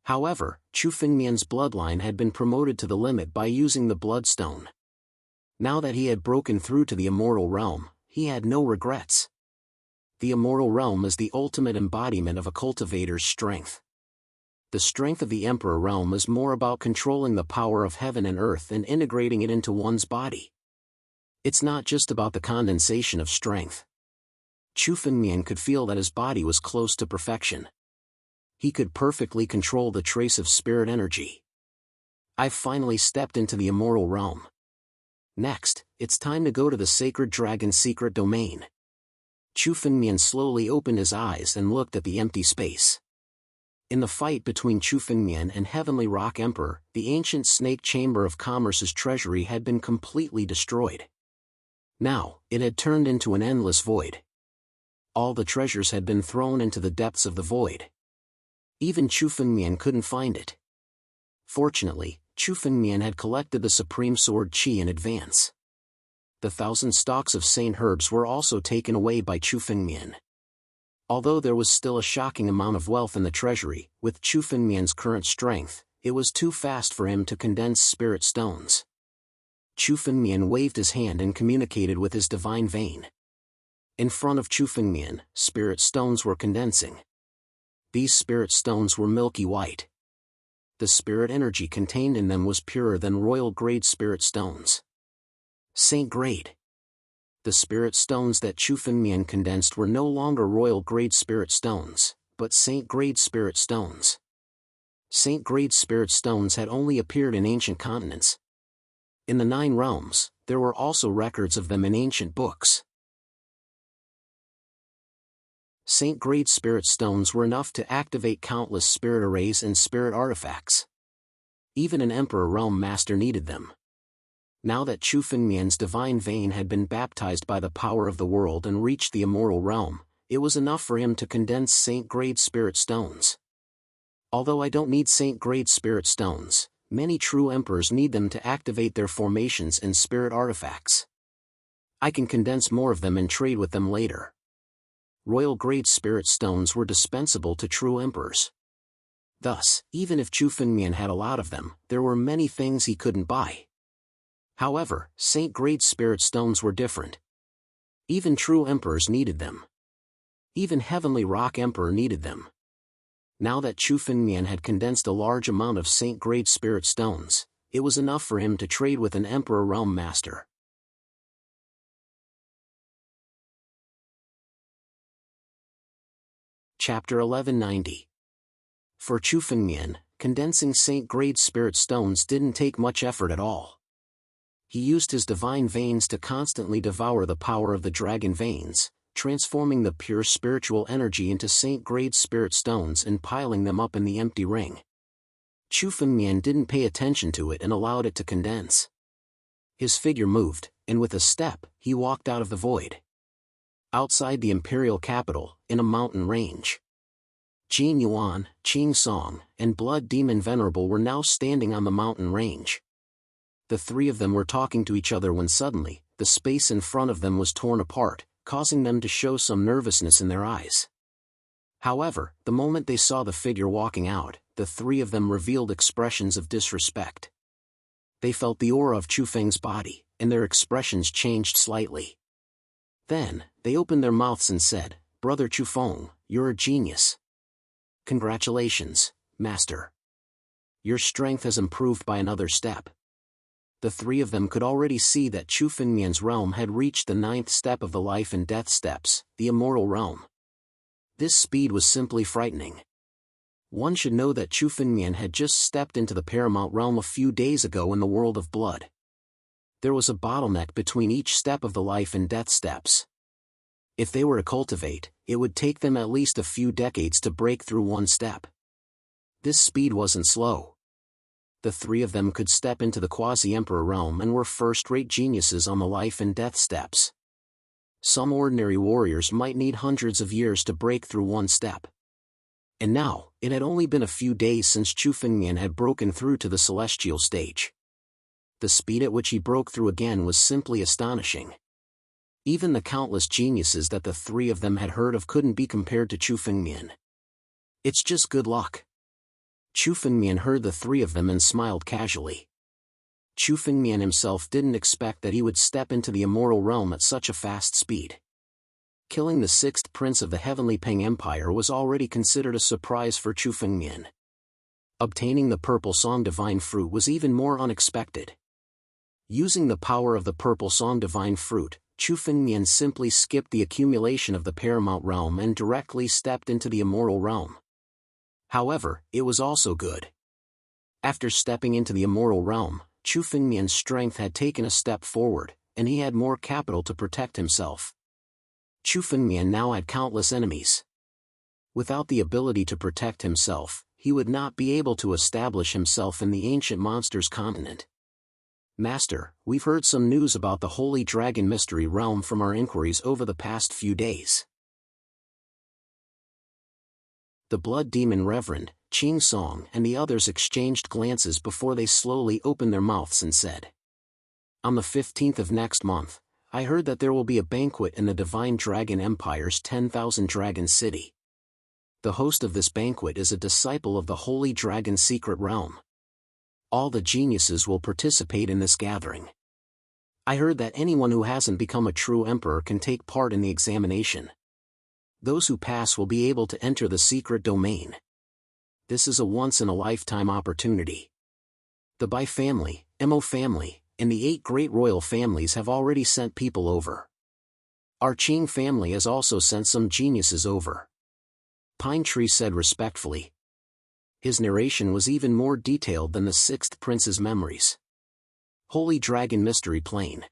However, Chu Fengmian's bloodline had been promoted to the limit by using the bloodstone. Now that he had broken through to the immortal realm, he had no regrets. The immortal realm is the ultimate embodiment of a cultivator's strength. The strength of the emperor realm is more about controlling the power of heaven and earth and integrating it into one's body. It's not just about the condensation of strength. Chu Fengmian could feel that his body was close to perfection. He could perfectly control the trace of spirit energy. I've finally stepped into the immortal realm. Next, it's time to go to the sacred dragon's secret domain. Chu Fengmian slowly opened his eyes and looked at the empty space. In the fight between Chu Fengmian and Heavenly Rock Emperor, the ancient Snake Chamber of Commerce's treasury had been completely destroyed. Now, it had turned into an endless void. All the treasures had been thrown into the depths of the void. Even Chu Fengmian couldn't find it. Fortunately, Chu Fengmian had collected the Supreme Sword Qi in advance. The 1,000 stalks of saint herbs were also taken away by Chu Fengmian. Although there was still a shocking amount of wealth in the treasury, with Chu Fengmian's current strength, it was too fast for him to condense spirit stones. Chu Fengmian waved his hand and communicated with his divine vein. In front of Chu Fengmian, spirit stones were condensing. These spirit stones were milky white. The spirit energy contained in them was purer than royal-grade spirit stones. Saint-grade. The spirit stones that Chu Fengmian condensed were no longer royal-grade spirit stones, but saint-grade spirit stones. Saint-grade spirit stones had only appeared in ancient continents. In the 9 realms, there were also records of them in ancient books. Saint-grade spirit stones were enough to activate countless spirit arrays and spirit artifacts. Even an Emperor Realm Master needed them. Now that Chu Fengmian's divine vein had been baptized by the power of the world and reached the immortal realm, it was enough for him to condense saint-grade spirit stones. Although I don't need saint-grade spirit stones, many true emperors need them to activate their formations and spirit artifacts. I can condense more of them and trade with them later. Royal-grade spirit stones were dispensable to true emperors. Thus, even if Chu Fengmian had a lot of them, there were many things he couldn't buy. However, saint-grade spirit stones were different. Even true emperors needed them. Even Heavenly Rock Emperor needed them. Now that Chu Fengmian had condensed a large amount of saint-grade spirit stones, it was enough for him to trade with an Emperor Realm Master. Chapter 1190. For Chu Fengmian, condensing saint-grade spirit stones didn't take much effort at all. He used his divine veins to constantly devour the power of the dragon veins, transforming the pure spiritual energy into saint-grade spirit stones and piling them up in the empty ring. Chu Fengmian didn't pay attention to it and allowed it to condense. His figure moved, and with a step, he walked out of the void. Outside the imperial capital, in a mountain range, Jianwang, Qing Song, and Blood Demon Venerable were now standing on the mountain range. The 3 of them were talking to each other when suddenly, the space in front of them was torn apart, causing them to show some nervousness in their eyes. However, the moment they saw the figure walking out, the 3 of them revealed expressions of disrespect. They felt the aura of Chu Feng's body, and their expressions changed slightly. Then, they opened their mouths and said, "Brother Chu Feng, you're a genius. Congratulations, Master. Your strength has improved by another step." The 3 of them could already see that Chu Fengmian's realm had reached the 9th step of the life and death steps, the immortal realm. This speed was simply frightening. One should know that Chu Fengmian had just stepped into the paramount realm a few days ago in the world of blood. There was a bottleneck between each step of the life and death steps. If they were to cultivate, it would take them at least a few decades to break through one step. This speed wasn't slow. The 3 of them could step into the quasi-emperor realm and were first-rate geniuses on the life and death steps. Some ordinary warriors might need hundreds of years to break through one step. And now, it had only been a few days since Chu Fengmian had broken through to the celestial stage. The speed at which he broke through again was simply astonishing. Even the countless geniuses that the 3 of them had heard of couldn't be compared to Chu Fengmian. It's just good luck. Chu Fengmian heard the 3 of them and smiled casually. Chu Fengmian himself didn't expect that he would step into the immortal realm at such a fast speed. Killing the 6th prince of the Heavenly Peng Empire was already considered a surprise for Chu Fengmian. Obtaining the Purple Song Divine Fruit was even more unexpected. Using the power of the Purple Song Divine Fruit, Chu Fengmian simply skipped the accumulation of the paramount realm and directly stepped into the immortal realm. However, it was also good. After stepping into the immortal realm, Chu Fengmian's strength had taken a step forward, and he had more capital to protect himself. Chu Fengmian now had countless enemies. Without the ability to protect himself, he would not be able to establish himself in the ancient monsters continent. Master, we've heard some news about the Holy Dragon Mystery Realm from our inquiries over the past few days. The Blood Demon Reverend, Qing Song and the others exchanged glances before they slowly opened their mouths and said, "On the 15th of next month, I heard that there will be a banquet in the Divine Dragon Empire's 10,000 Dragon City. The host of this banquet is a disciple of the Holy Dragon Secret Realm. All the geniuses will participate in this gathering. I heard that anyone who hasn't become a true emperor can take part in the examination. Those who pass will be able to enter the secret domain. This is a once-in-a-lifetime opportunity. The Bai family, Mo family, and the 8 great royal families have already sent people over. Our Qing family has also sent some geniuses over," Pine Tree said respectfully. His narration was even more detailed than the 6th prince's memories. Holy Dragon Mystery Plane.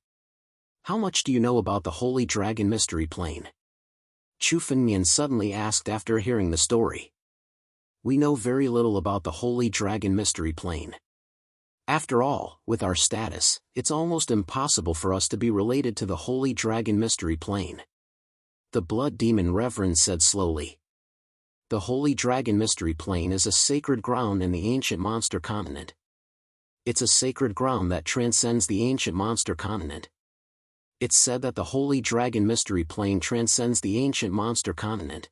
How much do you know about the Holy Dragon Mystery Plane? Chu Fengmian suddenly asked after hearing the story. We know very little about the Holy Dragon Mystery Plane. After all, with our status, it's almost impossible for us to be related to the Holy Dragon Mystery Plane. The Blood Demon Reverend said slowly. The Holy Dragon Mystery Plane is a sacred ground in the ancient monster continent. It's a sacred ground that transcends the ancient monster continent. It's said that the Holy Dragon Mystery Plane transcends the ancient monster continent.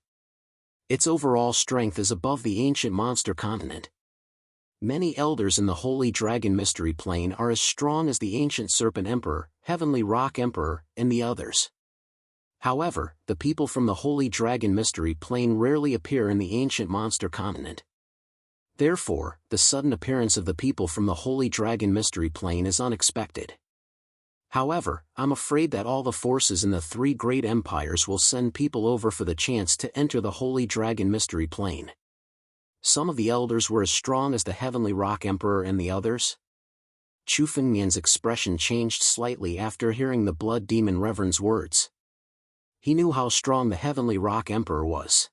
Its overall strength is above the ancient monster continent. Many elders in the Holy Dragon Mystery Plane are as strong as the ancient Serpent Emperor, Heavenly Rock Emperor, and the others. However, the people from the Holy Dragon Mystery Plane rarely appear in the ancient monster continent. Therefore, the sudden appearance of the people from the Holy Dragon Mystery Plane is unexpected. However, I'm afraid that all the forces in the 3 great empires will send people over for the chance to enter the Holy Dragon Mystery Plane. Some of the elders were as strong as the Heavenly Rock Emperor and the others. Chu Fengmian's expression changed slightly after hearing the Blood Demon Reverend's words. He knew how strong the Heavenly Rock Emperor was.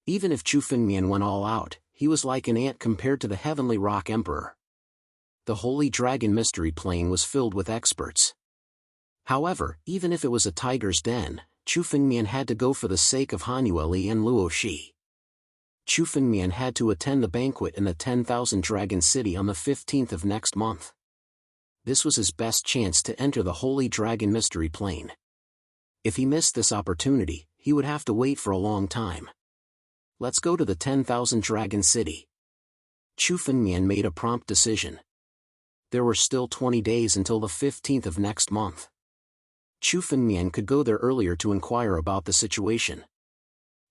Even if Chu Fengmian went all out, he was like an ant compared to the Heavenly Rock Emperor. The Holy Dragon Mystery Plane was filled with experts. However, even if it was a tiger's den, Chu Fengmian had to go for the sake of Han Yueli and Luo Shi. Chu Fengmian had to attend the banquet in the 10,000 Dragon City on the 15th of next month. This was his best chance to enter the Holy Dragon Mystery Plane. If he missed this opportunity, he would have to wait for a long time. Let's go to the 10,000 Dragon City. Chu Fengmian made a prompt decision. There were still 20 days until the 15th of next month. Chu Fengmian could go there earlier to inquire about the situation.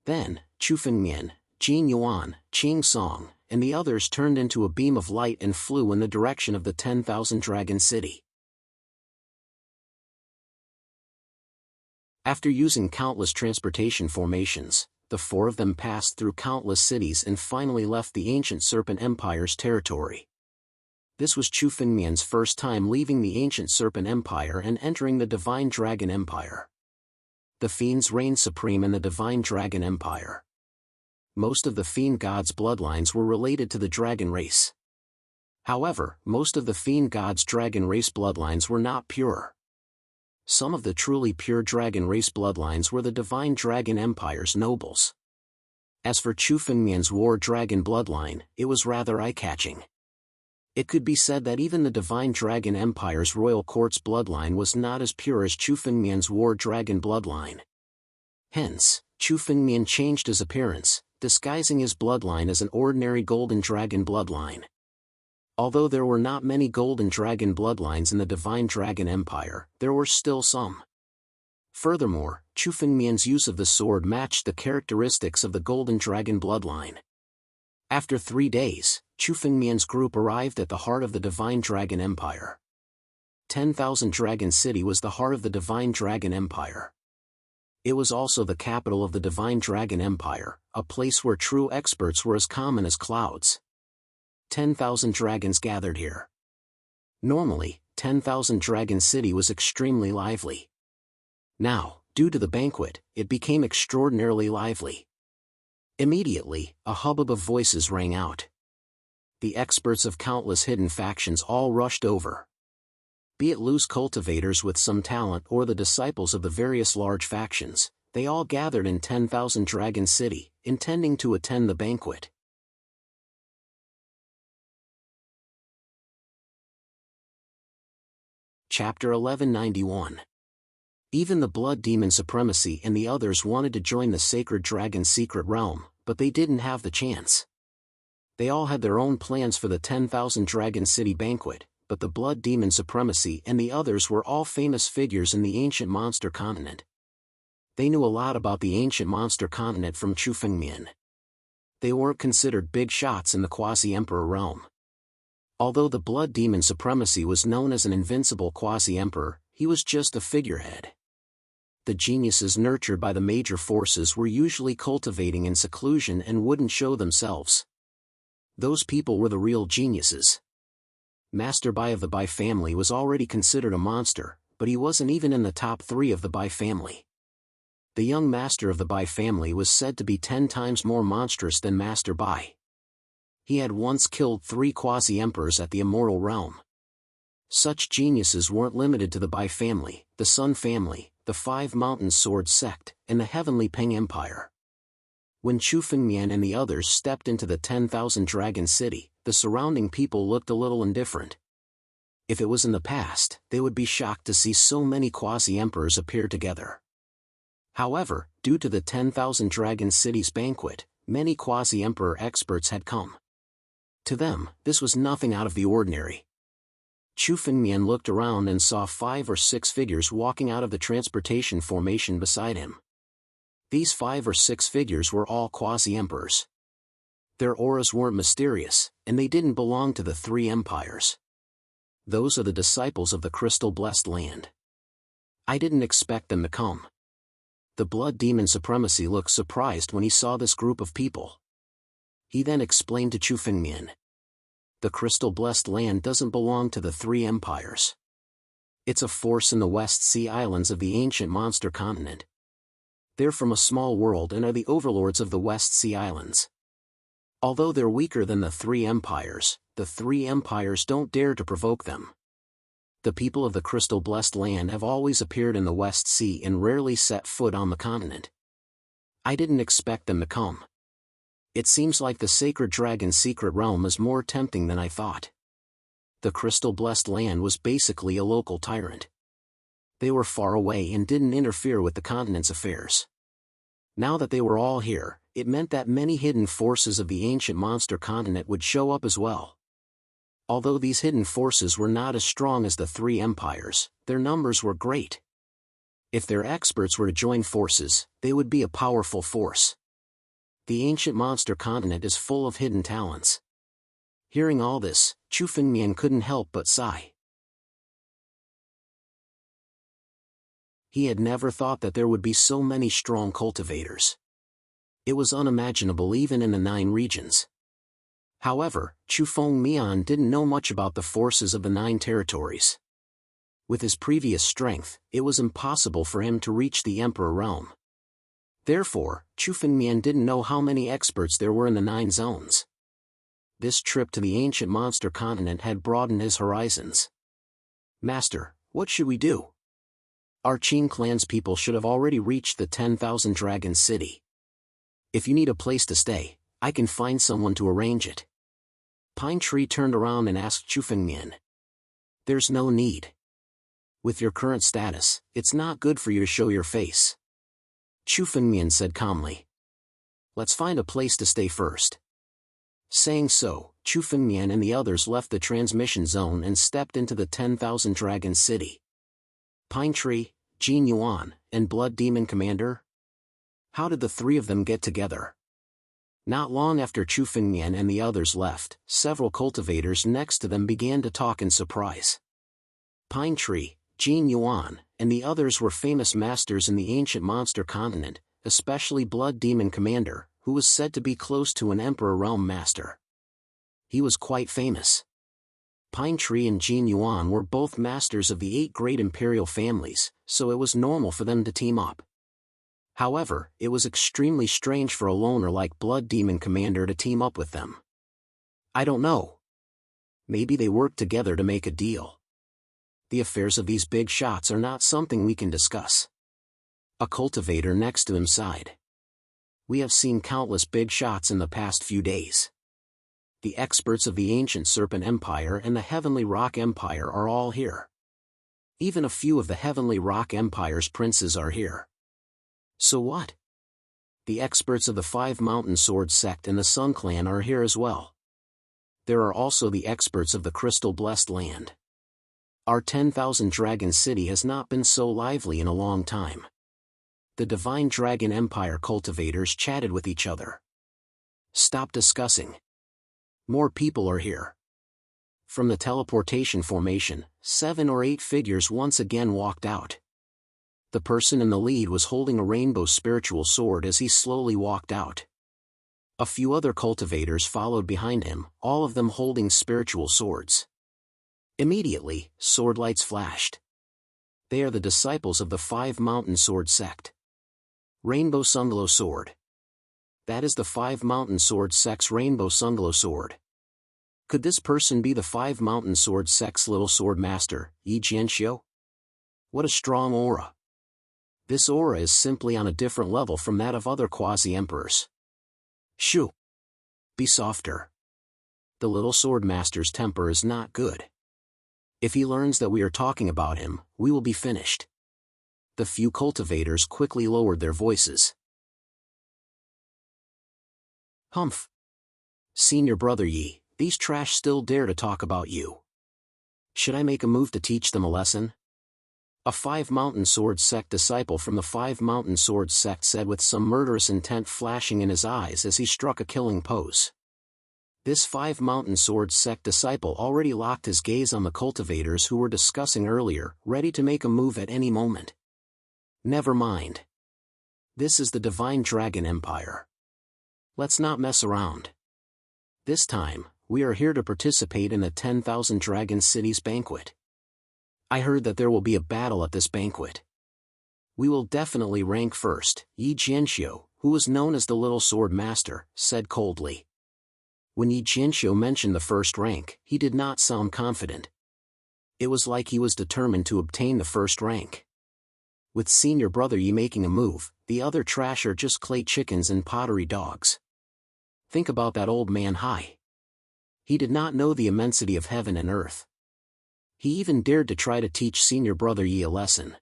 Then, Chu Fengmian, Jianwang, Qing Song, and the others turned into a beam of light and flew in the direction of the 10,000 Dragon City. After using countless transportation formations, the 4 of them passed through countless cities and finally left the ancient Serpent Empire's territory. This was Chu Fengmian's first time leaving the ancient Serpent Empire and entering the Divine Dragon Empire. The fiends reigned supreme in the Divine Dragon Empire. Most of the fiend gods' bloodlines were related to the dragon race. However, most of the fiend gods' dragon race bloodlines were not pure. Some of the truly pure dragon race bloodlines were the Divine Dragon Empire's nobles. As for Chu Fengmian's war dragon bloodline, it was rather eye-catching. It could be said that even the Divine Dragon Empire's royal court's bloodline was not as pure as Chu Fengmian's war dragon bloodline. Hence, Chu Fengmian changed his appearance, disguising his bloodline as an ordinary golden dragon bloodline. Although there were not many golden dragon bloodlines in the Divine Dragon Empire, there were still some. Furthermore, Chu Fengmian's use of the sword matched the characteristics of the golden dragon bloodline. After 3 days, Chu Fengmian's group arrived at the heart of the Divine Dragon Empire. 10,000 Dragon City was the heart of the Divine Dragon Empire. It was also the capital of the Divine Dragon Empire, a place where true experts were as common as clouds. 10,000 dragons gathered here. Normally, 10,000 Dragon City was extremely lively. Now, due to the banquet, it became extraordinarily lively. Immediately, a hubbub of voices rang out. The experts of countless hidden factions all rushed over. Be it loose cultivators with some talent or the disciples of the various large factions, they all gathered in 10,000 Dragon City, intending to attend the banquet. Chapter 1191. Even the Blood Demon Supremacy and the others wanted to join the Sacred Dragon's secret realm, but they didn't have the chance. They all had their own plans for the 10,000 Dragon City banquet, but the Blood Demon Supremacy and the others were all famous figures in the ancient monster continent. They knew a lot about the ancient monster continent from Chufengmian. They weren't considered big shots in the quasi-emperor realm. Although the Blood Demon Supremacy was known as an invincible quasi-emperor, he was just a figurehead. The geniuses nurtured by the major forces were usually cultivating in seclusion and wouldn't show themselves. Those people were the real geniuses. Master Bai of the Bai family was already considered a monster, but he wasn't even in the top 3 of the Bai family. The young master of the Bai family was said to be 10 times more monstrous than Master Bai. He had once killed 3 quasi-emperors at the immortal realm. Such geniuses weren't limited to the Bai family, the Sun family, the 5 Mountain Sword sect, and the Heavenly Peng Empire. When Chufengmian and the others stepped into the 10,000 Dragon City, the surrounding people looked a little indifferent. If it was in the past, they would be shocked to see so many quasi-emperors appear together. However, due to the 10,000 Dragon City's banquet, many quasi-emperor experts had come. To them, this was nothing out of the ordinary. Chufengmian looked around and saw 5 or 6 figures walking out of the transportation formation beside him. These 5 or 6 figures were all quasi-emperors. Their auras weren't mysterious, and they didn't belong to the 3 empires. Those are the disciples of the Crystal-Blessed Land. I didn't expect them to come. The Blood Demon Supremacy looked surprised when he saw this group of people. He then explained to Chufengmian. The Crystal-Blessed Land doesn't belong to the 3 empires. It's a force in the West Sea Islands of the ancient monster continent. They're from a small world and are the overlords of the West Sea Islands. Although they're weaker than the 3 empires, the 3 empires don't dare to provoke them. The people of the Crystal-Blessed Land have always appeared in the West Sea and rarely set foot on the continent. I didn't expect them to come. It seems like the Sacred Dragon's secret realm is more tempting than I thought. The Crystal-Blessed Land was basically a local tyrant. They were far away and didn't interfere with the continent's affairs. Now that they were all here, it meant that many hidden forces of the ancient monster continent would show up as well. Although these hidden forces were not as strong as the 3 empires, their numbers were great. If their experts were to join forces, they would be a powerful force. The ancient monster continent is full of hidden talents. Hearing all this, Chufengmian couldn't help but sigh. He had never thought that there would be so many strong cultivators. It was unimaginable even in the 9 regions. However, Chufengmian didn't know much about the forces of the 9 territories. With his previous strength, it was impossible for him to reach the Emperor realm. Therefore, Chufengmian didn't know how many experts there were in the 9 zones. This trip to the ancient monster continent had broadened his horizons. Master, what should we do? Our Qing clan's people should have already reached the 10,000 Dragon City. If you need a place to stay, I can find someone to arrange it. Pine Tree turned around and asked Chufengmian. There's no need. With your current status, it's not good for you to show your face. Chufengmian said calmly. Let's find a place to stay first. Saying so, Chufengmian and the others left the transmission zone and stepped into the 10,000 Dragon City. Pine Tree, Jianwang, and Blood Demon Commander? How did the 3 of them get together? Not long after Chufengmian and the others left, several cultivators next to them began to talk in surprise. Pine Tree, Jianwang, and the others were famous masters in the ancient monster continent, especially Blood Demon Commander, who was said to be close to an Emperor Realm Master. He was quite famous. Pine Tree and Jianwang were both masters of the 8 great imperial families, so it was normal for them to team up. However, it was extremely strange for a loner like Blood Demon Commander to team up with them. I don't know. Maybe they worked together to make a deal. The affairs of these big shots are not something we can discuss. A cultivator next to him sighed. We have seen countless big shots in the past few days. The experts of the ancient Serpent Empire and the Heavenly Rock Empire are all here. Even a few of the Heavenly Rock Empire's princes are here. So what? The experts of the 5 Mountain Sword Sect and the Sun Clan are here as well. There are also the experts of the Crystal Blessed Land. Our 10,000 Dragon City has not been so lively in a long time. The Divine Dragon Empire cultivators chatted with each other. Stop discussing. More people are here. From the teleportation formation, 7 or 8 figures once again walked out. The person in the lead was holding a rainbow spiritual sword as he slowly walked out. A few other cultivators followed behind him, all of them holding spiritual swords. Immediately, sword lights flashed. They are the disciples of the 5 Mountain Sword Sect. Rainbow Sunglow Sword. That is the 5 Mountain Sword Sect's Rainbow Sunglow Sword. Could this person be the 5 Mountain Sword Sect's Little Sword Master, Yi Jianxiu? What a strong aura. This aura is simply on a different level from that of other quasi-emperors. Shoo! Be softer. The Little Sword Master's temper is not good. If he learns that we are talking about him, we will be finished. The few cultivators quickly lowered their voices. Humph! Senior Brother Yi, these trash still dare to talk about you. Should I make a move to teach them a lesson? A 5 Mountain Sword Sect disciple from the 5 Mountain Sword Sect said with some murderous intent flashing in his eyes as he struck a killing pose. This 5 Mountain Sword Sect disciple already locked his gaze on the cultivators who were discussing earlier, ready to make a move at any moment. Never mind. This is the Divine Dragon Empire. Let's not mess around. This time, we are here to participate in the 10,000 Dragon Cities banquet. I heard that there will be a battle at this banquet. We will definitely rank first, Yi Jianxiu, who was known as the Little Sword Master, said coldly. When Yi Jianxiu mentioned the first rank, he did not sound confident. It was like he was determined to obtain the first rank. With Senior Brother Yi making a move, the other trash are just clay chickens and pottery dogs. Think about that old man Hai. He did not know the immensity of heaven and earth. He even dared to try to teach Senior Brother Yi a lesson.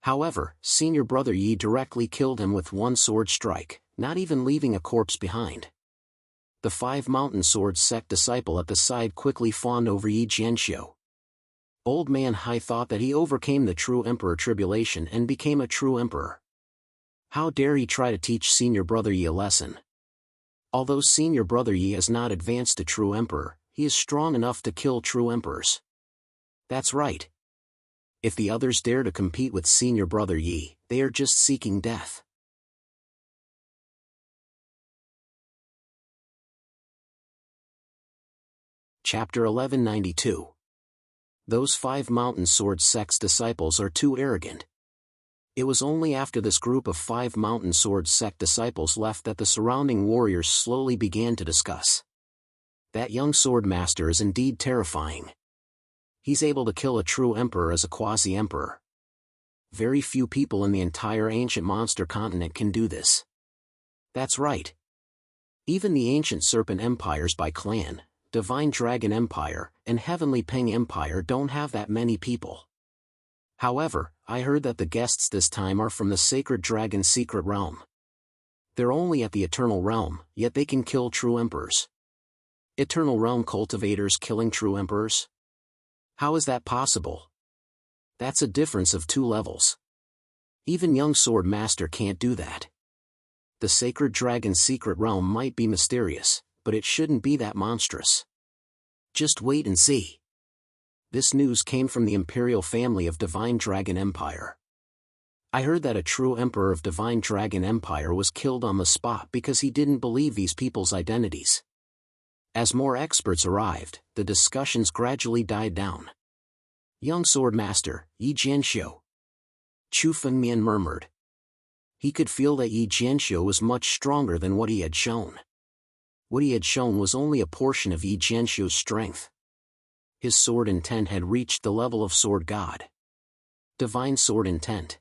However, Senior Brother Yi directly killed him with one sword strike, not even leaving a corpse behind. The 5 Mountain Sword Sect disciple at the side quickly fawned over Yi Jianxiu. Old man Hai thought that he overcame the true Emperor Tribulation and became a true Emperor. How dare he try to teach Senior Brother Yi a lesson? Although Senior Brother Yi has not advanced to true Emperor, he is strong enough to kill true Emperors. That's right. If the others dare to compete with Senior Brother Yi, they are just seeking death. Chapter 1192. Those 5 Mountain Sword Sect's disciples are too arrogant. It was only after this group of 5 Mountain Sword Sect disciples left that the surrounding warriors slowly began to discuss. That young sword master is indeed terrifying. He's able to kill a true emperor as a quasi-emperor. Very few people in the entire ancient monster continent can do this. That's right. Even the ancient serpent empires by clan, Divine Dragon Empire, and Heavenly Peng Empire don't have that many people. However, I heard that the guests this time are from the Sacred Dragon Secret Realm. They're only at the Eternal Realm, yet they can kill true emperors. Eternal Realm cultivators killing true emperors? How is that possible? That's a difference of 2 levels. Even young Sword Master can't do that. The Sacred Dragon Secret Realm might be mysterious, but it shouldn't be that monstrous. Just wait and see. This news came from the Imperial family of Divine Dragon Empire. I heard that a true Emperor of Divine Dragon Empire was killed on the spot because he didn't believe these people's identities. As more experts arrived, the discussions gradually died down. Young sword master, Yi Jianxiu. Chu Fengmian murmured. He could feel that Yi Jianxiu was much stronger than what he had shown. What he had shown was only a portion of Yi Jianxiu's strength. His sword intent had reached the level of sword god. Divine sword intent.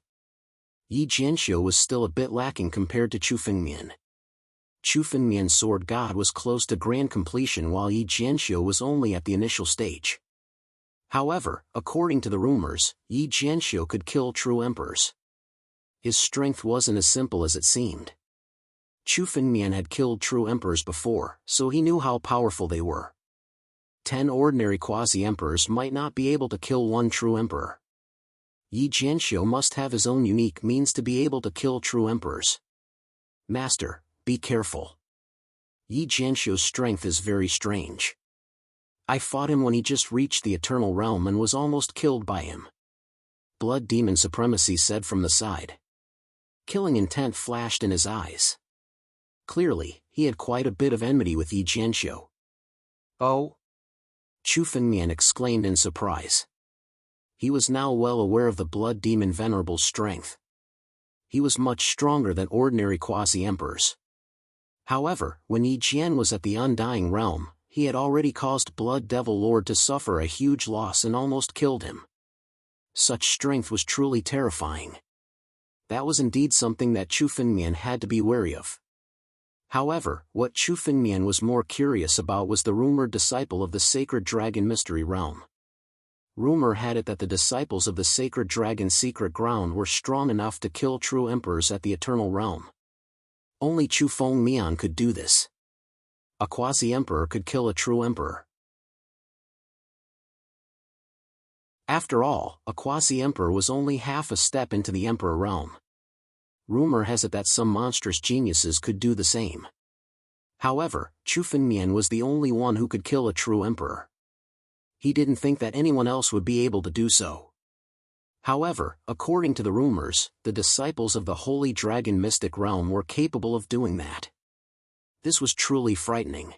Yi Jianxiu was still a bit lacking compared to Chu Fengmian. Chu Fengmian's sword god was close to grand completion while Yi Jianxiu was only at the initial stage. However, according to the rumors, Yi Jianxiu could kill true emperors. His strength wasn't as simple as it seemed. Chu Fengmian had killed true emperors before, so he knew how powerful they were. 10 ordinary quasi-emperors might not be able to kill one true emperor. Yi Jianxiu must have his own unique means to be able to kill true emperors. Master, be careful. Yi Jianxiu's strength is very strange. I fought him when he just reached the eternal realm and was almost killed by him. Blood demon supremacy said from the side. Killing intent flashed in his eyes. Clearly, he had quite a bit of enmity with Yi Jianxiu. Oh? Chu Fengmian exclaimed in surprise. He was now well aware of the blood demon venerable's strength. He was much stronger than ordinary quasi-emperors. However, when Yi Jian was at the undying realm, he had already caused Blood Devil Lord to suffer a huge loss and almost killed him. Such strength was truly terrifying. That was indeed something that Chu Fengmian had to be wary of. However, what Chu Fengmian was more curious about was the rumored disciple of the Sacred Dragon Mystery Realm. Rumor had it that the disciples of the Sacred Dragon Secret Ground were strong enough to kill true emperors at the Eternal Realm. Only Chu Fengmian could do this. A quasi-emperor could kill a true emperor. After all, a quasi-emperor was only half a step into the emperor realm. Rumor has it that some monstrous geniuses could do the same. However, Chu Fengmian was the only one who could kill a true emperor. He didn't think that anyone else would be able to do so. However, according to the rumors, the disciples of the Holy Dragon Mystic Realm were capable of doing that. This was truly frightening.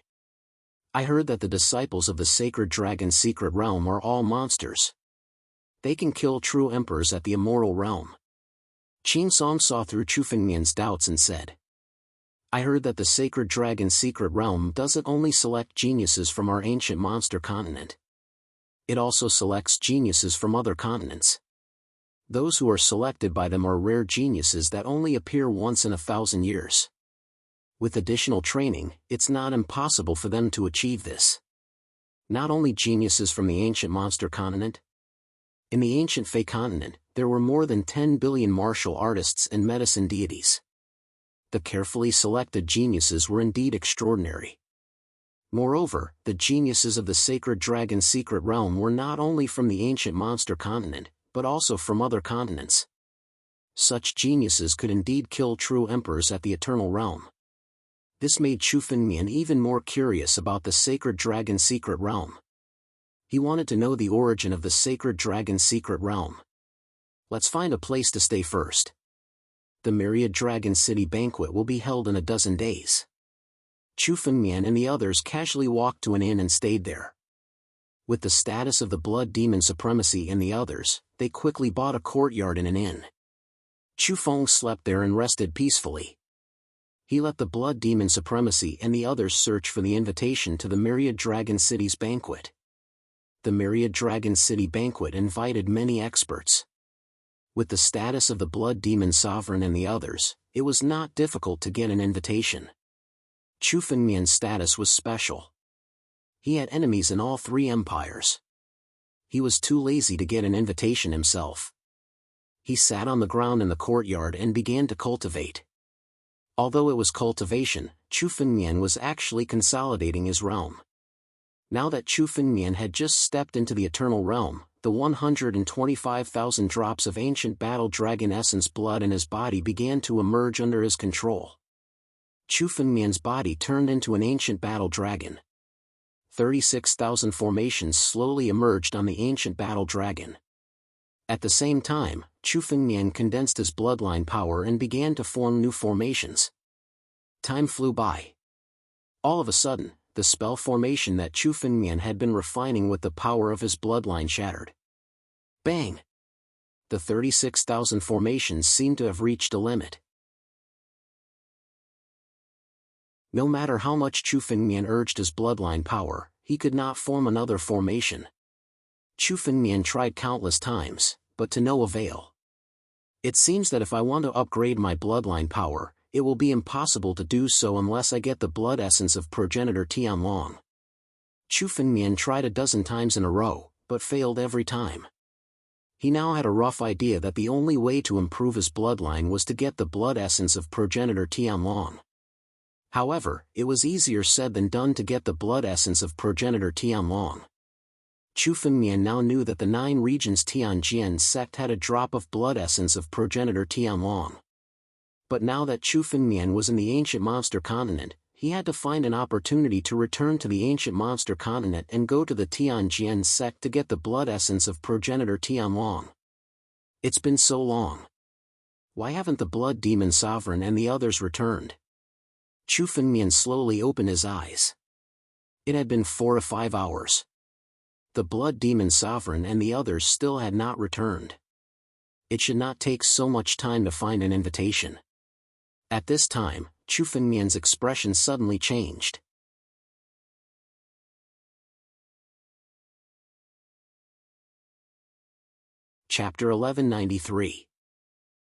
I heard that the disciples of the Sacred Dragon Secret Realm are all monsters. They can kill true emperors at the Immortal Realm. Qin Song saw through Chu Fengmian's doubts and said, I heard that the Sacred Dragon Secret Realm doesn't only select geniuses from our ancient monster continent. It also selects geniuses from other continents. Those who are selected by them are rare geniuses that only appear once in 1,000 years. With additional training, it's not impossible for them to achieve this. Not only geniuses from the ancient monster continent. In the ancient Fey continent, there were more than 10 billion martial artists and medicine deities. The carefully selected geniuses were indeed extraordinary. Moreover, the geniuses of the Sacred Dragon Secret Realm were not only from the ancient monster continent, but also from other continents. Such geniuses could indeed kill true emperors at the Eternal Realm. This made Chu Fengmian even more curious about the Sacred Dragon Secret Realm. He wanted to know the origin of the Sacred Dragon Secret Realm. Let's find a place to stay first. The Myriad Dragon City banquet will be held in 12 days. Chu Fengmian and the others casually walked to an inn and stayed there. With the status of the Blood Demon Supremacy and the others, they quickly bought a courtyard in an inn. Chu Feng slept there and rested peacefully. He let the Blood Demon Supremacy and the others search for the invitation to the Myriad Dragon City's banquet. The Myriad Dragon City banquet invited many experts. With the status of the Blood Demon Sovereign and the others, it was not difficult to get an invitation. Chu Fengmian's status was special. He had enemies in all 3 empires. He was too lazy to get an invitation himself. He sat on the ground in the courtyard and began to cultivate. Although it was cultivation, Chu Fengmian was actually consolidating his realm. Now that Chu Fengmian had just stepped into the Eternal Realm, the 125,000 drops of ancient battle dragon essence blood in his body began to emerge under his control. Chu Fengmian's body turned into an ancient battle dragon. 36,000 formations slowly emerged on the ancient battle dragon. At the same time, Chu Fengmian condensed his bloodline power and began to form new formations. Time flew by. All of a sudden, the spell formation that Chu Fengmian had been refining with the power of his bloodline shattered. Bang! The 36,000 formations seemed to have reached a limit. No matter how much Chu Fengmian urged his bloodline power, he could not form another formation. Chu Fengmian tried countless times, but to no avail. It seems that if I want to upgrade my bloodline power, it will be impossible to do so unless I get the blood essence of progenitor Jianwang. Chu Fengmian tried a dozen times in a row, but failed every time. He now had a rough idea that the only way to improve his bloodline was to get the blood essence of progenitor Jianwang. However, it was easier said than done to get the blood essence of progenitor Jianwang. Chu Fengmian now knew that the 9 regions Tianjian sect had a drop of blood essence of progenitor Jianwang. But now that Chu Fengmian was in the ancient monster continent, he had to find an opportunity to return to the ancient monster continent and go to the Tianjian sect to get the blood essence of progenitor Jianwang. It's been so long. Why haven't the blood demon sovereign and the others returned? Chu Fengmian slowly opened his eyes. It had been 4 to 5 hours. The blood demon sovereign and the others still had not returned. It should not take so much time to find an invitation. At this time, Chu Fengmian's expression suddenly changed. Chapter 1193.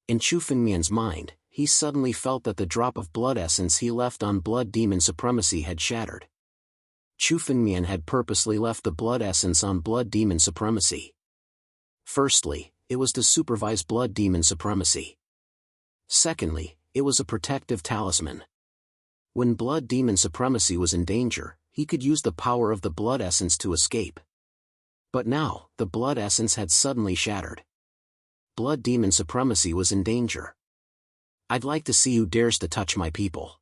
In Chu Fengmian's mind, he suddenly felt that the drop of blood essence he left on blood demon supremacy had shattered. Chu Fengmian had purposely left the blood essence on blood demon supremacy. Firstly, it was to supervise blood demon supremacy. Secondly, it was a protective talisman. When blood demon supremacy was in danger, he could use the power of the blood essence to escape. But now, the blood essence had suddenly shattered. Blood demon supremacy was in danger. I'd like to see who dares to touch my people.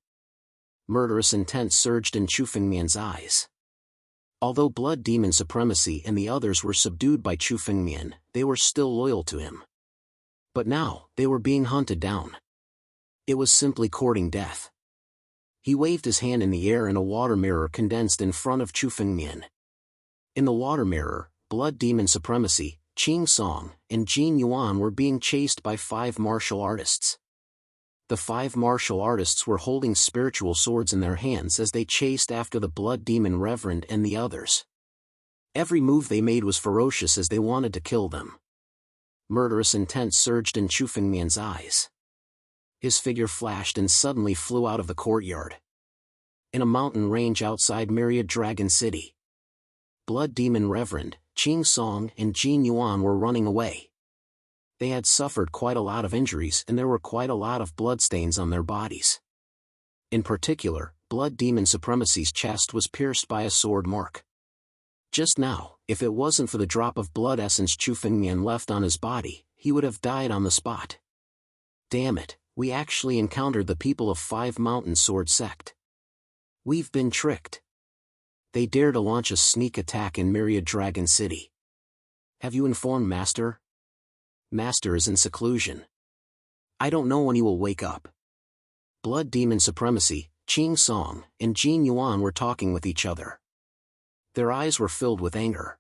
Murderous intent surged in Chu Fengmian's eyes. Although blood demon supremacy and the others were subdued by Chu Fengmian, they were still loyal to him. But now, they were being hunted down. It was simply courting death. He waved his hand in the air and a water mirror condensed in front of Chu Fengmian. In the water mirror, blood demon supremacy, Qing Song, and Jianwang were being chased by 5 martial artists. The 5 martial artists were holding spiritual swords in their hands as they chased after the blood demon reverend and the others. Every move they made was ferocious as they wanted to kill them. Murderous intent surged in Chu Fengmian's eyes. His figure flashed and suddenly flew out of the courtyard. In a mountain range outside Myriad Dragon City, blood demon reverend, Qing Song and Jianwang were running away. They had suffered quite a lot of injuries and there were quite a lot of bloodstains on their bodies. In particular, blood demon supremacy's chest was pierced by a sword mark. Just now, if it wasn't for the drop of blood essence Chu Fengmian left on his body, he would have died on the spot. Damn it, we actually encountered the people of 5 Mountain Sword Sect. We've been tricked. They dare to launch a sneak attack in Myriad Dragon City. Have you informed Master? Master is in seclusion. I don't know when he will wake up. Blood demon supremacy, Qing Song, and Jianwang were talking with each other. Their eyes were filled with anger.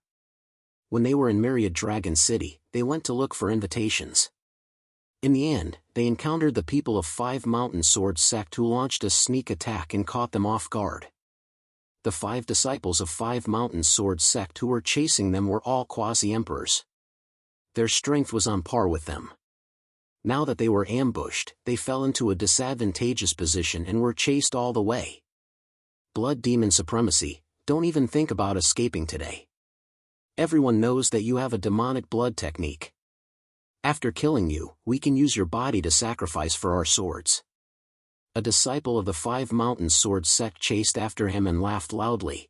When they were in Myriad Dragon City, they went to look for invitations. In the end, they encountered the people of 5 Mountain Sword Sect who launched a sneak attack and caught them off guard. The 5 disciples of 5 Mountain Sword Sect who were chasing them were all quasi-emperors. Their strength was on par with them. Now that they were ambushed, they fell into a disadvantageous position and were chased all the way. Blood demon supremacy, don't even think about escaping today. Everyone knows that you have a demonic blood technique. After killing you, we can use your body to sacrifice for our swords. A disciple of the 5 Mountain Sword Sect chased after him and laughed loudly.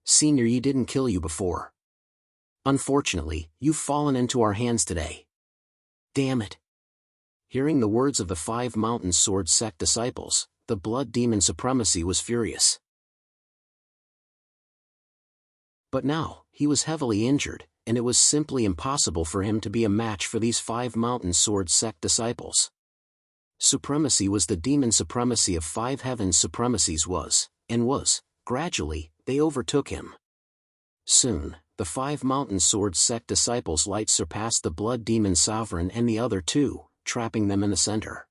Senior, he didn't kill you before. Unfortunately, you've fallen into our hands today. Damn it. Hearing the words of the 5 Mountain Sword Sect disciples, the blood demon supremacy was furious. But now, he was heavily injured, and it was simply impossible for him to be a match for these 5 Mountain Sword Sect disciples. Supremacy was the demon supremacy of 5 heavens supremacies was, Gradually, they overtook him. Soon, the 5 Mountain Sword Sect disciples' light surpassed the Blood Demon Sovereign and the other 2, trapping them in the center.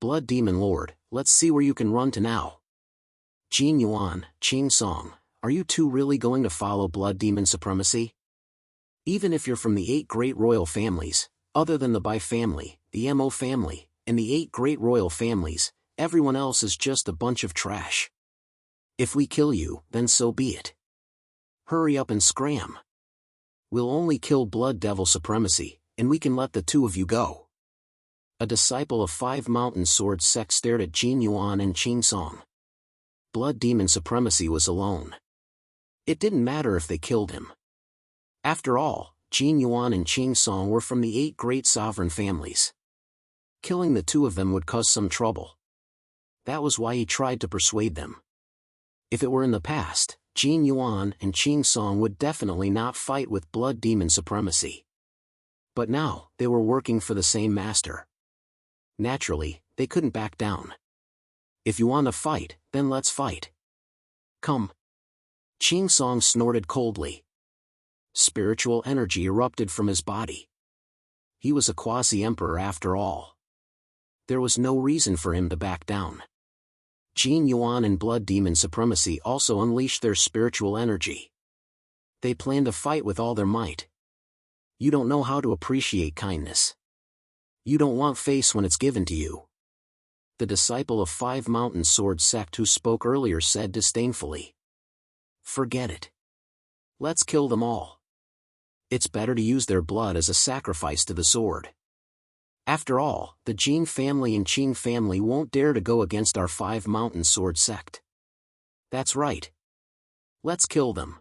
Blood Demon Lord, let's see where you can run to now. Jianwang, Qing Song, are you 2 really going to follow Blood Demon supremacy? Even if you're from the 8 great royal families, other than the Bai family, the Mo family, and the 8 great royal families, everyone else is just a bunch of trash. If we kill you, then so be it. Hurry up and scram. We'll only kill Blood Devil supremacy, and we can let the 2 of you go. A disciple of 5 Mountain Sword Sect stared at Jianwang and Qing Song. Blood Demon supremacy was alone. It didn't matter if they killed him. After all, Jianwang and Qing Song were from the 8 great sovereign families. Killing the 2 of them would cause some trouble. That was why he tried to persuade them. If it were in the past, Jianwang and Qing Song would definitely not fight with Blood Demon supremacy. But now, they were working for the same master. Naturally, they couldn't back down. If you want to fight, then let's fight. Come. Qing Song snorted coldly. Spiritual energy erupted from his body. He was a quasi-emperor after all. There was no reason for him to back down. Jianwang and Blood Demon supremacy also unleashed their spiritual energy. They planned to fight with all their might. You don't know how to appreciate kindness. You don't want face when it's given to you. The disciple of 5 Mountain Sword Sect who spoke earlier said disdainfully. Forget it. Let's kill them all. It's better to use their blood as a sacrifice to the sword. After all, the Jin family and Qing family won't dare to go against our 5 Mountain Sword Sect. That's right. Let's kill them.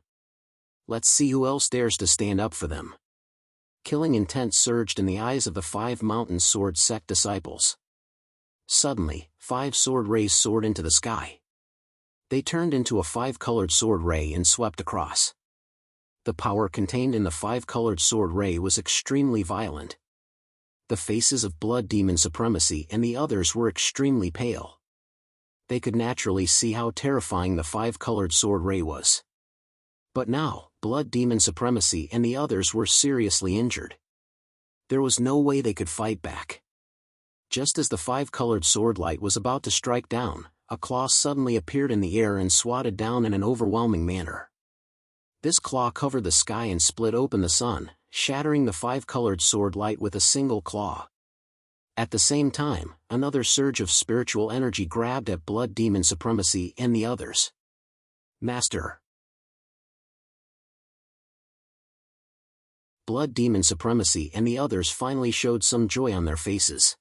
Let's see who else dares to stand up for them. Killing intent surged in the eyes of the 5 Mountain Sword Sect disciples. Suddenly, 5 sword rays soared into the sky. They turned into a 5-colored sword ray and swept across. The power contained in the 5-colored sword ray was extremely violent. The faces of Blood Demon supremacy and the others were extremely pale. They could naturally see how terrifying the 5-colored sword ray was. But now, Blood Demon supremacy and the others were seriously injured. There was no way they could fight back. Just as the 5-colored sword light was about to strike down, a claw suddenly appeared in the air and swatted down in an overwhelming manner. This claw covered the sky and split open the sun, shattering the 5-colored sword light with a single claw. At the same time, another surge of spiritual energy grabbed at Blood Demon supremacy and the others. Master. Blood Demon supremacy and the others finally showed some joy on their faces.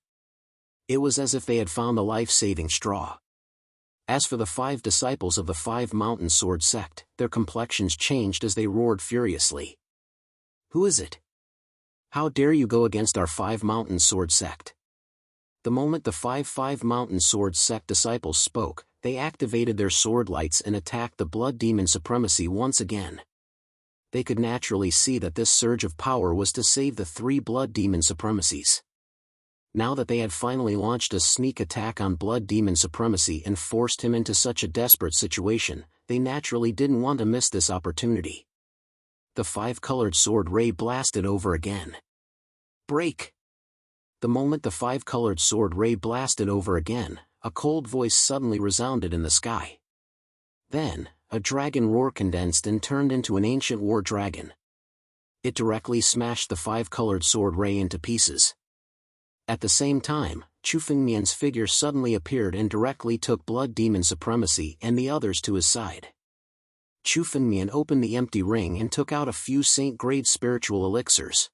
It was as if they had found the life-saving straw. As for the 5 disciples of the 5 Mountain Sword Sect, their complexions changed as they roared furiously. Who is it? How dare you go against our 5 Mountain Sword Sect? The moment the 5 Mountain Sword Sect disciples spoke, they activated their sword lights and attacked the Blood Demon supremacy once again. They could naturally see that this surge of power was to save the 3 Blood Demon supremacies. Now that they had finally launched a sneak attack on Blood Demon supremacy and forced him into such a desperate situation, they naturally didn't want to miss this opportunity. The 5-colored sword ray blasted over again. Break! The moment the 5-colored sword ray blasted over again, a cold voice suddenly resounded in the sky. Then, a dragon roar condensed and turned into an ancient war dragon. It directly smashed the 5-colored sword ray into pieces. At the same time, Chu Fengmian's figure suddenly appeared and directly took Blood Demon supremacy and the others to his side. Chu Fengmian opened the empty ring and took out a few saint-grade spiritual elixirs.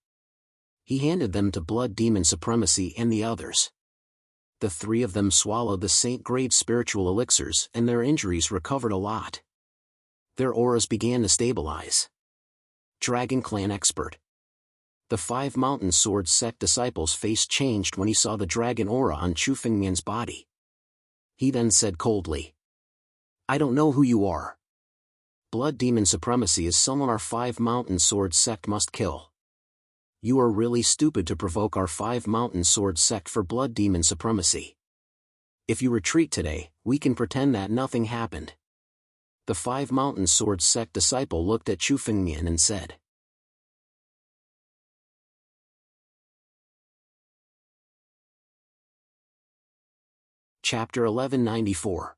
He handed them to Blood Demon supremacy and the others. The 3 of them swallowed the saint-grade spiritual elixirs and their injuries recovered a lot. Their auras began to stabilize. Dragon Clan Expert. The 5 Mountain Sword Sect disciples' face changed when he saw the dragon aura on Chu Fengmian's body. He then said coldly, I don't know who you are. Blood Demon supremacy is someone our 5 Mountain Sword Sect must kill. You are really stupid to provoke our 5 Mountain Sword Sect for Blood Demon supremacy. If you retreat today, we can pretend that nothing happened. The Five Mountain Sword Sect disciple looked at Chu Fengmian and said. Chapter 1194.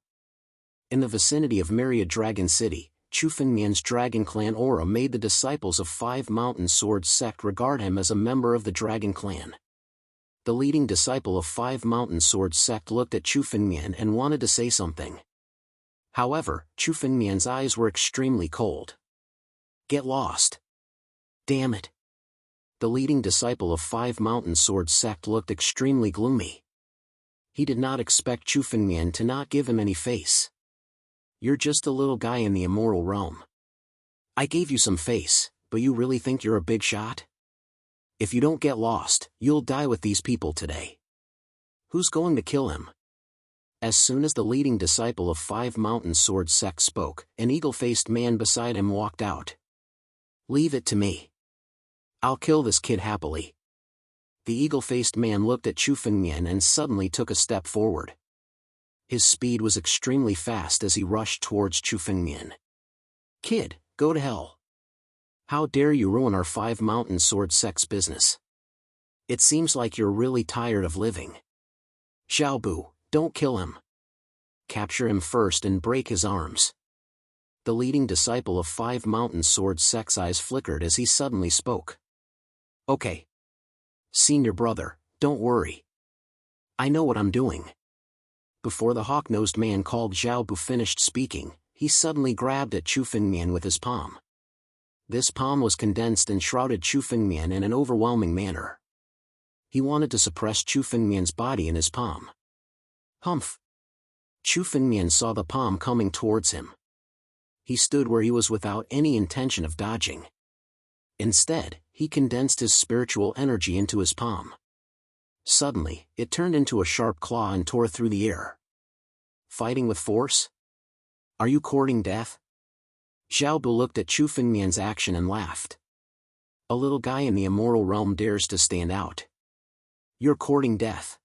In the vicinity of Myriad Dragon City, Chu Fengmian's Dragon Clan aura made the disciples of Five Mountain Sword Sect regard him as a member of the Dragon Clan. The leading disciple of Five Mountain Sword Sect looked at Chu Fengmian and wanted to say something. However, Chu Fengmian's eyes were extremely cold. Get lost. Damn it. The leading disciple of Five Mountain Sword Sect looked extremely gloomy. He did not expect Chu Fengmian to not give him any face. You're just a little guy in the immoral realm. I gave you some face, but you really think you're a big shot? If you don't get lost, you'll die with these people today. Who's going to kill him? As soon as the leading disciple of Five Mountain Sword Sect spoke, an eagle-faced man beside him walked out. Leave it to me. I'll kill this kid happily. The eagle-faced man looked at Chu Fengmian and suddenly took a step forward. His speed was extremely fast as he rushed towards Chu Fengmian. Kid, go to hell. How dare you ruin our Five Mountain Sword Sect's business? It seems like you're really tired of living. Xiaobu, don't kill him. Capture him first and break his arms. The leading disciple of Five Mountain Sword Sect's eyes flickered as he suddenly spoke. Okay. Senior brother, don't worry. I know what I'm doing. Before the hawk-nosed man called Xiaobu finished speaking, he suddenly grabbed at Chu Fengmian with his palm. This palm was condensed and shrouded Chu Fengmian in an overwhelming manner. He wanted to suppress Chu Fengmian's body in his palm. Humph! Chu Fengmian saw the palm coming towards him. He stood where he was without any intention of dodging. Instead, he condensed his spiritual energy into his palm. Suddenly, it turned into a sharp claw and tore through the air. Fighting with force? Are you courting death? Xiaobu looked at Chu Fengmian's action and laughed. A little guy in the immoral realm dares to stand out. You're courting death.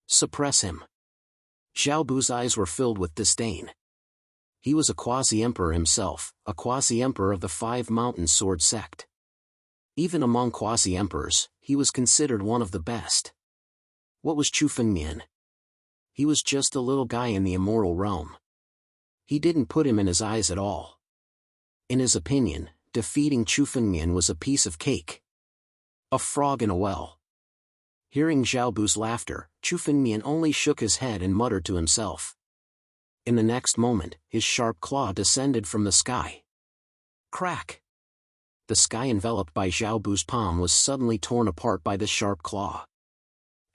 Suppress him. Xiaobu's eyes were filled with disdain. He was a quasi-emperor himself, a quasi-emperor of the Five Mountain Sword Sect. Even among quasi-emperors, he was considered one of the best. What was Chu Fengmian? He was just a little guy in the immoral realm. He didn't put him in his eyes at all. In his opinion, defeating Chu Fengmian was a piece of cake. A frog in a well. Hearing Xiaobu's laughter, Chu Fengmian only shook his head and muttered to himself. In the next moment, his sharp claw descended from the sky. Crack! The sky enveloped by Xiaobu's palm was suddenly torn apart by the sharp claw.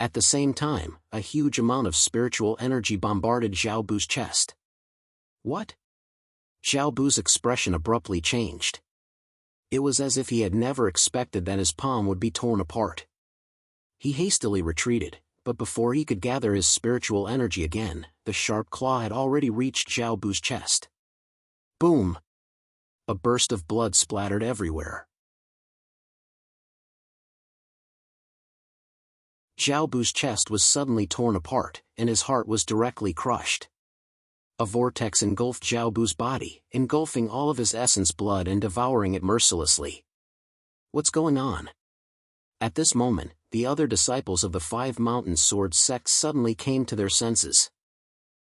At the same time, a huge amount of spiritual energy bombarded Xiaobu's chest. What? Xiaobu's expression abruptly changed. It was as if he had never expected that his palm would be torn apart. He hastily retreated, but before he could gather his spiritual energy again, the sharp claw had already reached Xiaobu's chest. Boom! A burst of blood splattered everywhere. Xiaobu's chest was suddenly torn apart, and his heart was directly crushed. A vortex engulfed Xiaobu's body, engulfing all of his essence blood and devouring it mercilessly. What's going on? At this moment, the other disciples of the Five Mountain Sword Sect suddenly came to their senses.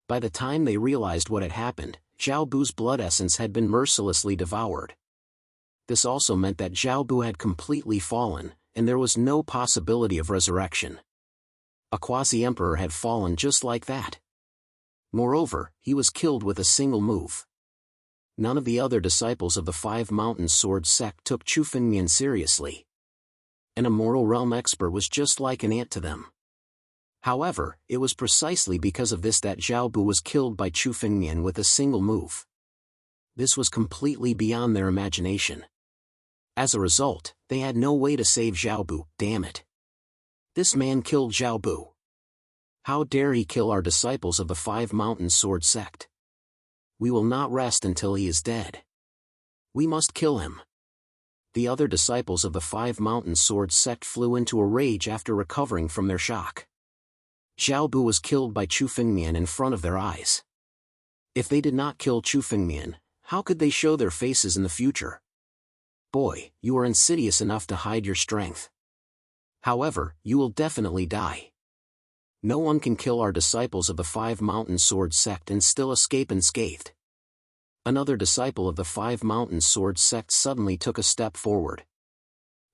By the time they realized what had happened, Xiaobu's blood essence had been mercilessly devoured. This also meant that Xiaobu had completely fallen, and there was no possibility of resurrection. A quasi-emperor had fallen just like that. Moreover, he was killed with a single move. None of the other disciples of the Five Mountain Sword Sect took Chu Fengmian seriously. An immoral realm expert was just like an ant to them. However, it was precisely because of this that Xiaobu was killed by Chu Fengmian with a single move. This was completely beyond their imagination. As a result, they had no way to save Xiaobu. Damn it. This man killed Xiaobu. How dare he kill our disciples of the Five Mountain Sword Sect? We will not rest until he is dead. We must kill him. The other disciples of the Five Mountain Sword Sect flew into a rage after recovering from their shock. Xiaobu was killed by Chu Fengmian in front of their eyes. If they did not kill Chu Fengmian, how could they show their faces in the future? Boy, you are insidious enough to hide your strength. However, you will definitely die. No one can kill our disciples of the Five Mountain Sword sect and still escape unscathed. Another disciple of the Five Mountain Sword sect suddenly took a step forward.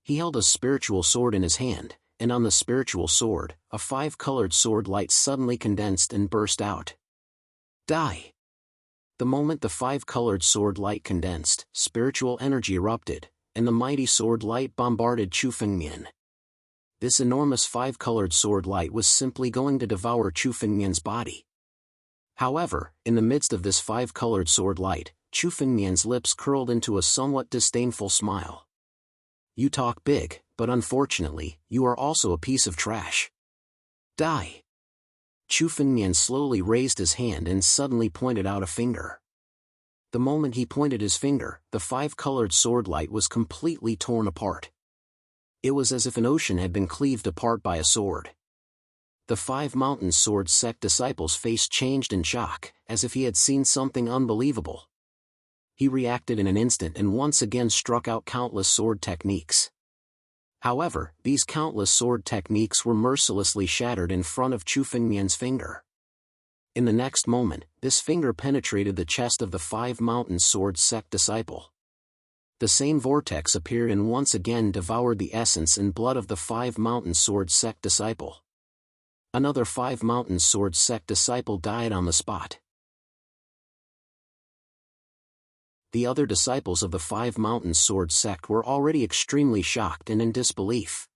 He held a spiritual sword in his hand, and on the spiritual sword, a five-colored sword light suddenly condensed and burst out. Die! The moment the five-colored sword light condensed, spiritual energy erupted, and the mighty sword light bombarded Chu Fengmian. This enormous five-colored sword light was simply going to devour Chu Fengmian's body. However, in the midst of this five-colored sword light, Chu Fengmian's lips curled into a somewhat disdainful smile. You talk big, but unfortunately, you are also a piece of trash. Die! Chu Fengmian slowly raised his hand and suddenly pointed out a finger. The moment he pointed his finger, the five-colored sword light was completely torn apart. It was as if an ocean had been cleaved apart by a sword. The Five Mountain Sword sect disciple's face changed in shock, as if he had seen something unbelievable. He reacted in an instant and once again struck out countless sword techniques. However, these countless sword techniques were mercilessly shattered in front of Chu Fengmian's finger. In the next moment, this finger penetrated the chest of the Five Mountain Sword sect disciple. The same vortex appeared and once again devoured the essence and blood of the Five Mountain Sword sect disciple. Another Five Mountain Sword sect disciple died on the spot. The other disciples of the Five Mountain Sword sect were already extremely shocked and in disbelief.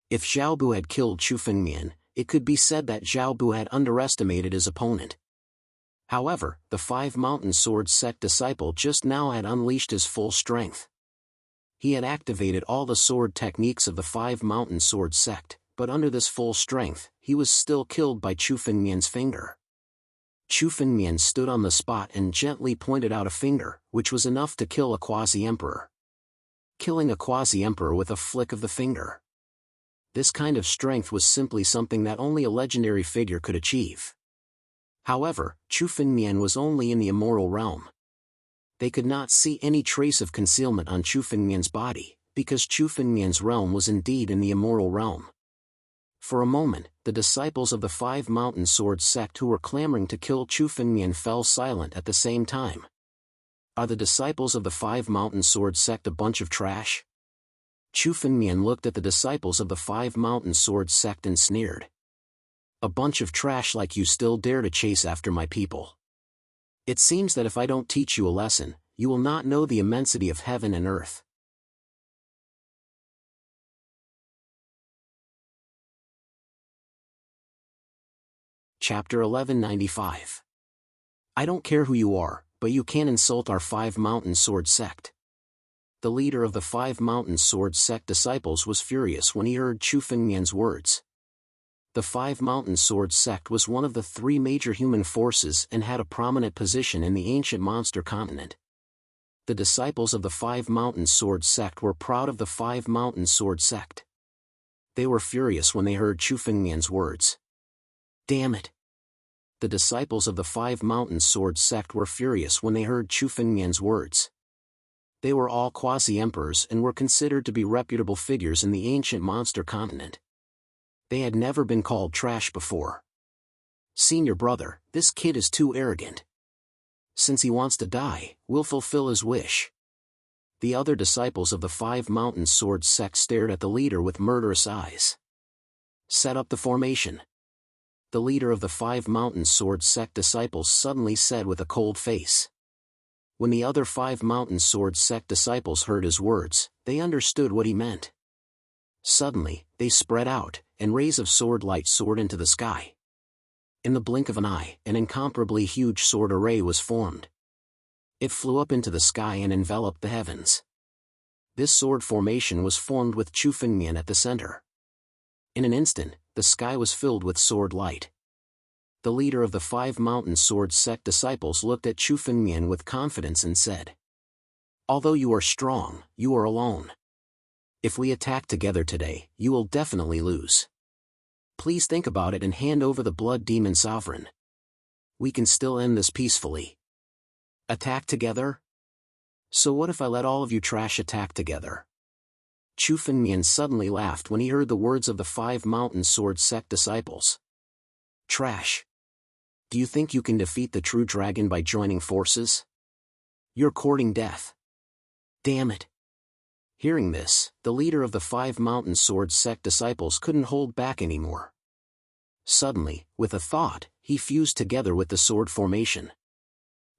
If Xiaobu had killed Chu Fengmian, it could be said that Xiaobu had underestimated his opponent. However, the Five Mountain Sword sect disciple just now had unleashed his full strength. He had activated all the sword techniques of the Five Mountain Sword sect, but under this full strength, he was still killed by Chu Fengmian's finger. Chu Fengmian stood on the spot and gently pointed out a finger, which was enough to kill a quasi-emperor. Killing a quasi-emperor with a flick of the finger. This kind of strength was simply something that only a legendary figure could achieve. However, Chu Fengmian was only in the immoral realm. They could not see any trace of concealment on Chu Fengmian's body, because Chu Fengmian's realm was indeed in the immoral realm. For a moment, the disciples of the Five Mountain Sword sect who were clamoring to kill Chu Fengmian fell silent at the same time. Are the disciples of the Five Mountain Sword sect a bunch of trash? Chu Fengmian looked at the disciples of the Five Mountain Sword sect and sneered. A bunch of trash like you still dare to chase after my people. It seems that if I don't teach you a lesson, you will not know the immensity of heaven and earth. Chapter 1195. I don't care who you are, but you can't insult our Five Mountain Sword sect. The leader of the Five Mountain Sword sect disciples was furious when he heard Chu Fengmian's words. The Five Mountain Sword sect was one of the three major human forces and had a prominent position in the ancient monster continent. The disciples of the Five Mountain Sword sect were proud of the Five Mountain Sword sect. They were furious when they heard Chu Fengmian's words. Damn it! The disciples of the Five Mountain Sword sect were furious when they heard Chu Fengmian's words. They were all quasi-emperors and were considered to be reputable figures in the ancient monster continent. They had never been called trash before. Senior brother, this kid is too arrogant. Since he wants to die, we'll fulfill his wish. The other disciples of the Five Mountain Sword sect stared at the leader with murderous eyes. Set up the formation. The leader of the Five Mountain Sword sect disciples suddenly said with a cold face. When the other Five Mountain Sword sect disciples heard his words, they understood what he meant. Suddenly, they spread out, and rays of sword light soared into the sky. In the blink of an eye, an incomparably huge sword array was formed. It flew up into the sky and enveloped the heavens. This sword formation was formed with Chu Fengmian at the center. In an instant, the sky was filled with sword light. The leader of the Five Mountain Sword sect disciples looked at Chu Fengmian with confidence and said, "Although you are strong, you are alone. If we attack together today, you will definitely lose. Please think about it and hand over the Blood Demon Sovereign." We can still end this peacefully. Attack together? So what if I let all of you trash attack together? Chu Fengmian suddenly laughed when he heard the words of the 5 Mountain Sword Sect disciples. Trash. Do you think you can defeat the true dragon by joining forces? You're courting death. Damn it. Hearing this, the leader of the 5 Mountain Sword Sect disciples couldn't hold back anymore. Suddenly, with a thought, he fused together with the sword formation.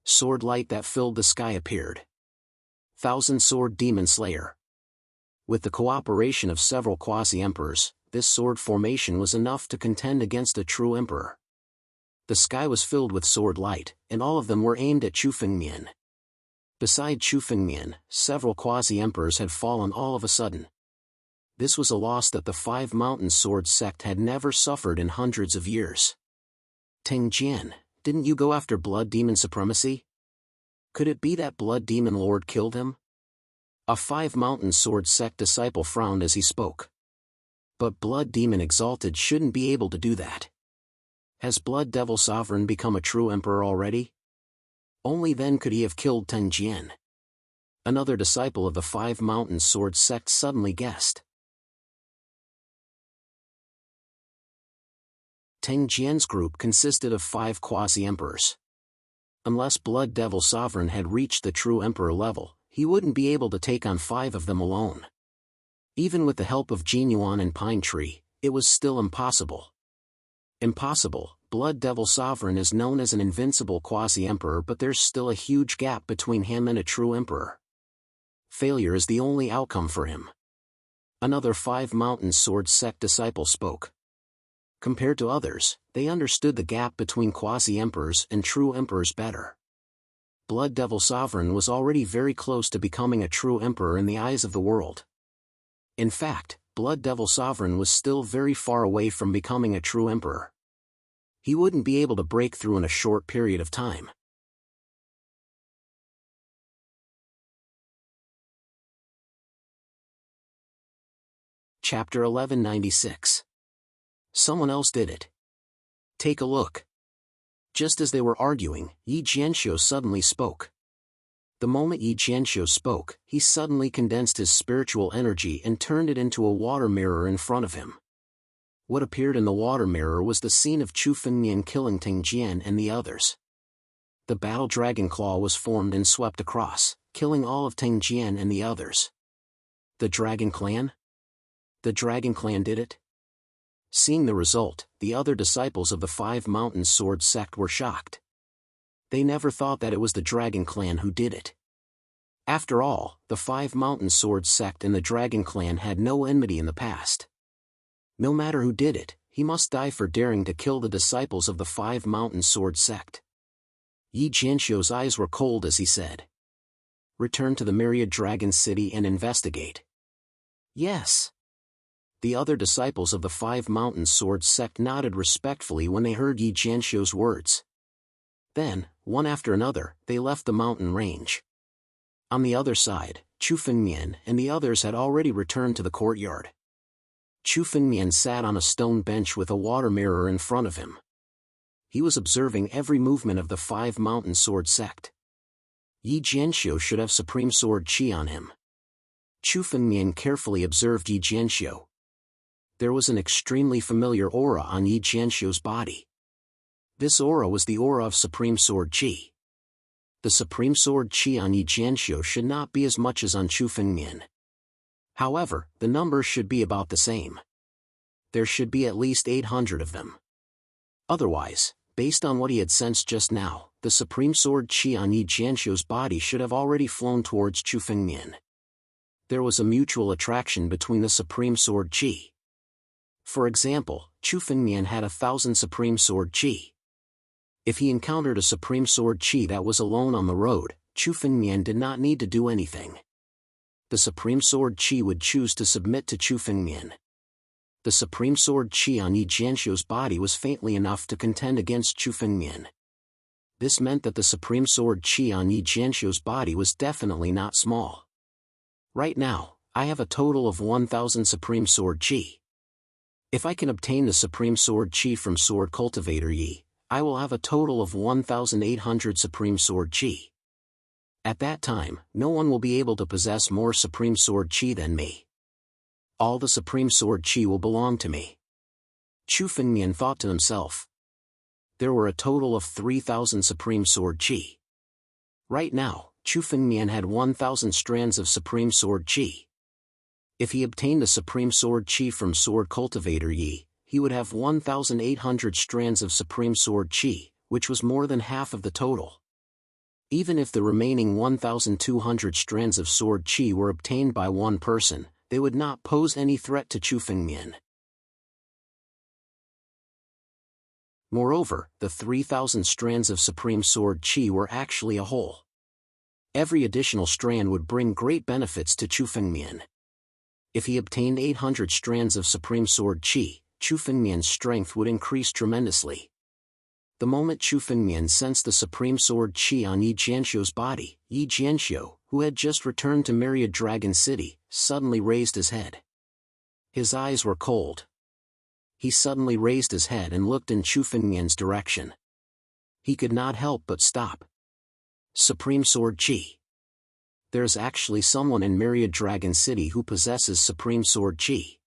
Sword light that filled the sky appeared. Thousand Sword Demon Slayer. With the cooperation of several quasi-emperors, this sword formation was enough to contend against a true emperor. The sky was filled with sword light, and all of them were aimed at Chu Fengmian. Beside Chu Fengmian, several quasi-emperors had fallen all of a sudden. This was a loss that the 5 Mountain Sword Sect had never suffered in hundreds of years. Teng Jian, didn't you go after Blood Demon supremacy? Could it be that Blood Demon Lord killed him? A 5 Mountain Sword Sect disciple frowned as he spoke. But Blood Demon Exalted shouldn't be able to do that. Has Blood Devil Sovereign become a true emperor already? Only then could he have killed Teng Jian. Another disciple of the 5 Mountain Sword Sect suddenly guessed. Teng Jian's group consisted of 5 quasi-emperors. Unless Blood Devil Sovereign had reached the true emperor level, he wouldn't be able to take on 5 of them alone. Even with the help of Jianwang and Pine Tree, it was still impossible. Impossible. Blood Devil Sovereign is known as an invincible quasi-emperor, but there's still a huge gap between him and a true emperor. Failure is the only outcome for him. Another 5 Mountain Sword Sect disciple spoke. Compared to others, they understood the gap between quasi-emperors and true emperors better. Blood Devil Sovereign was already very close to becoming a true emperor in the eyes of the world. In fact, Blood Devil Sovereign was still very far away from becoming a true emperor. He wouldn't be able to break through in a short period of time. Chapter 1196. Someone else did it. Take a look. Just as they were arguing, Yi Jianxiu suddenly spoke. The moment Yi Jianxiu spoke, he suddenly condensed his spiritual energy and turned it into a water mirror in front of him. What appeared in the water mirror was the scene of Chu Fengmian killing Teng Jian and the others. The battle dragon claw was formed and swept across, killing all of Teng Jian and the others. The Dragon Clan? The Dragon Clan did it? Seeing the result, the other disciples of the 5 Mountain Sword Sect were shocked. They never thought that it was the Dragon Clan who did it. After all, the 5 Mountain Sword Sect and the Dragon Clan had no enmity in the past. No matter who did it, he must die for daring to kill the disciples of the 5 Mountain Sword Sect. Yi Jianxiu's eyes were cold as he said. Return to the Myriad Dragon City and investigate. Yes. The other disciples of the 5 Mountain Sword Sect nodded respectfully when they heard Yi Jianxiu's words. Then, one after another, they left the mountain range. On the other side, Chu Fengmian and the others had already returned to the courtyard. Chu Fengmian sat on a stone bench with a water mirror in front of him. He was observing every movement of the 5 Mountain Sword Sect. Yi Jianxiu should have Supreme Sword Qi on him. Chu Fengmian carefully observed Yi Jianxiu. There was an extremely familiar aura on Yi Jianxiu's body. This aura was the aura of Supreme Sword Qi. The Supreme Sword Qi on Yi Jianxiu should not be as much as on Chu Fengmian. However, the numbers should be about the same. There should be at least 800 of them. Otherwise, based on what he had sensed just now, the Supreme Sword Qi on Yi Jianxiu's body should have already flown towards Chu Fengmian. There was a mutual attraction between the Supreme Sword Qi. For example, Chu Fengmian had 1,000 Supreme Sword Qi. If he encountered a Supreme Sword Qi that was alone on the road, Chu Fengmian did not need to do anything. The Supreme Sword Qi would choose to submit to Chu Fengmian. The Supreme Sword Qi on Yi Jianxiu's body was faintly enough to contend against Chu Fengmian. This meant that the Supreme Sword Qi on Yi Jianxiu's body was definitely not small. Right now, I have a total of 1,000 Supreme Sword Qi. If I can obtain the Supreme Sword Qi from Sword Cultivator Yi, I will have a total of 1,800 Supreme Sword Chi. At that time, no one will be able to possess more Supreme Sword Chi than me. All the Supreme Sword Chi will belong to me. Chu Fengmian thought to himself. There were a total of 3,000 Supreme Sword Chi. Right now, Chu Fengmian had 1,000 strands of Supreme Sword Chi. If he obtained the Supreme Sword Chi from Sword Cultivator Yi, he would have 1,800 strands of Supreme Sword Chi, which was more than half of the total. Even if the remaining 1,200 strands of Sword Chi were obtained by one person, they would not pose any threat to Chu Fengmian. Moreover, the 3,000 strands of Supreme Sword Chi were actually a whole. Every additional strand would bring great benefits to Chu Fengmian. If he obtained 800 strands of Supreme Sword Chi, Chu Fengmian's strength would increase tremendously. The moment Chu Fengmian sensed the Supreme Sword Chi on Yi Jianxiu's body, Yi Jianxiu, who had just returned to Myriad Dragon City, suddenly raised his head. His eyes were cold. He suddenly raised his head and looked in Chu Fengmian's direction. He could not help but stop. Supreme Sword Chi. There's actually someone in Myriad Dragon City who possesses Supreme Sword Chi.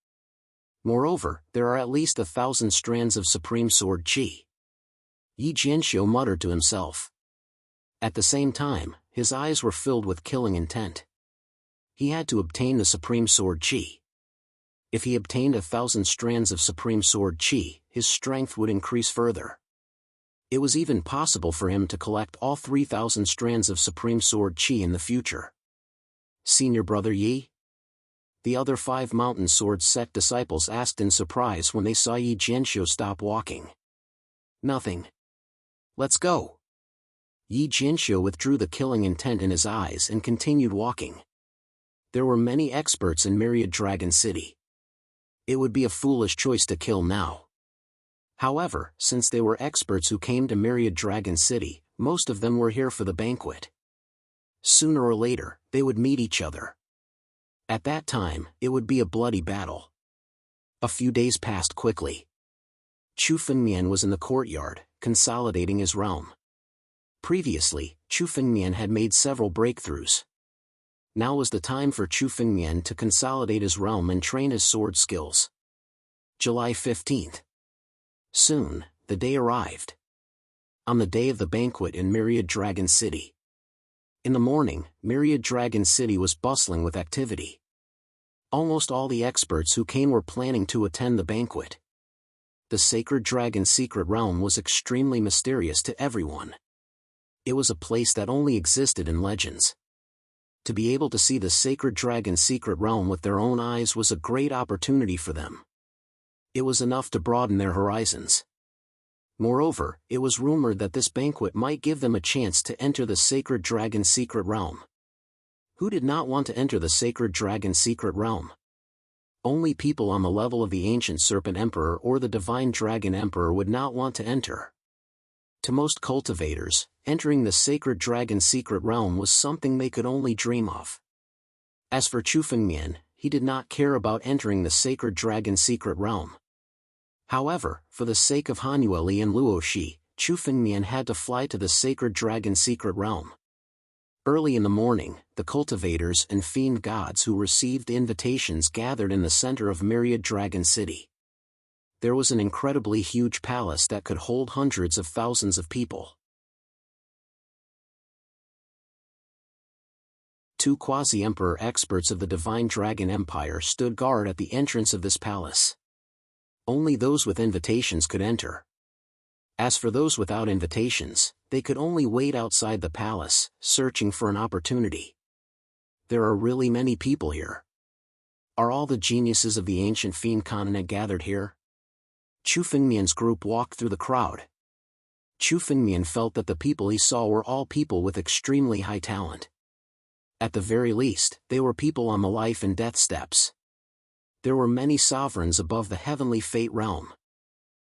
Moreover, there are at least 1,000 strands of Supreme Sword Chi. Yi Jianxiu muttered to himself. At the same time, his eyes were filled with killing intent. He had to obtain the Supreme Sword Chi. If he obtained 1,000 strands of Supreme Sword Chi, his strength would increase further. It was even possible for him to collect all 3,000 strands of Supreme Sword Chi in the future. Senior Brother Yi? The other 5 Mountain Sword Sect disciples asked in surprise when they saw Yi Jianxiu stop walking. Nothing. Let's go. Yi Jianxiu withdrew the killing intent in his eyes and continued walking. There were many experts in Myriad Dragon City. It would be a foolish choice to kill now. However, since they were experts who came to Myriad Dragon City, most of them were here for the banquet. Sooner or later, they would meet each other. At that time, it would be a bloody battle. A few days passed quickly. Chu Fengmian was in the courtyard, consolidating his realm. Previously, Chu Fengmian had made several breakthroughs. Now was the time for Chu Fengmian to consolidate his realm and train his sword skills. July 15th. Soon, the day arrived. On the day of the banquet in Myriad Dragon City. In the morning, Myriad Dragon City was bustling with activity. Almost all the experts who came were planning to attend the banquet. The Sacred Dragon Secret Realm was extremely mysterious to everyone. It was a place that only existed in legends. To be able to see the Sacred Dragon Secret Realm with their own eyes was a great opportunity for them. It was enough to broaden their horizons. Moreover, it was rumored that this banquet might give them a chance to enter the Sacred Dragon Secret Realm. Who did not want to enter the Sacred Dragon Secret Realm? Only people on the level of the Ancient Serpent Emperor or the Divine Dragon Emperor would not want to enter. To most cultivators, entering the Sacred Dragon Secret Realm was something they could only dream of. As for Chu Fengmian, he did not care about entering the Sacred Dragon Secret Realm. However, for the sake of Hanueli and Luoshi, Chu Fengmian had to fly to the Sacred Dragon Secret Realm. Early in the morning, the cultivators and fiend gods who received invitations gathered in the center of Myriad Dragon City. There was an incredibly huge palace that could hold hundreds of thousands of people. 2 quasi-emperor experts of the Divine Dragon Empire stood guard at the entrance of this palace. Only those with invitations could enter. As for those without invitations, they could only wait outside the palace, searching for an opportunity. There are really many people here. Are all the geniuses of the ancient fiend continent gathered here? Chu Fengmian's group walked through the crowd. Chu Fengmian felt that the people he saw were all people with extremely high talent. At the very least, they were people on the life and death steps. There were many sovereigns above the heavenly fate realm.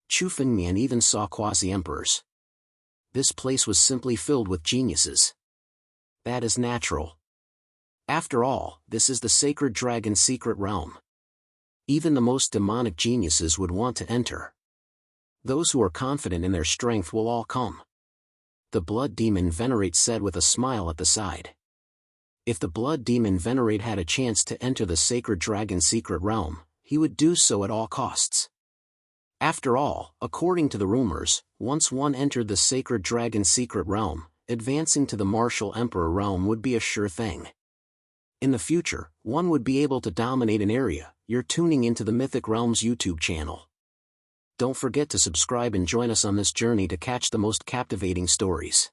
Chu Fengmian even saw quasi-emperors. This place was simply filled with geniuses. That is natural. After all, this is the Sacred Dragon Secret Realm. Even the most demonic geniuses would want to enter. Those who are confident in their strength will all come. The blood demon Venerate said with a smile at the side. If the blood demon Venerate had a chance to enter the sacred dragon secret realm, he would do so at all costs. After all, according to the rumors, once one entered the sacred dragon secret realm, advancing to the martial emperor realm would be a sure thing. In the future, one would be able to dominate an area. You're tuning into the Mythic Realms YouTube channel. Don't forget to subscribe and join us on this journey to catch the most captivating stories.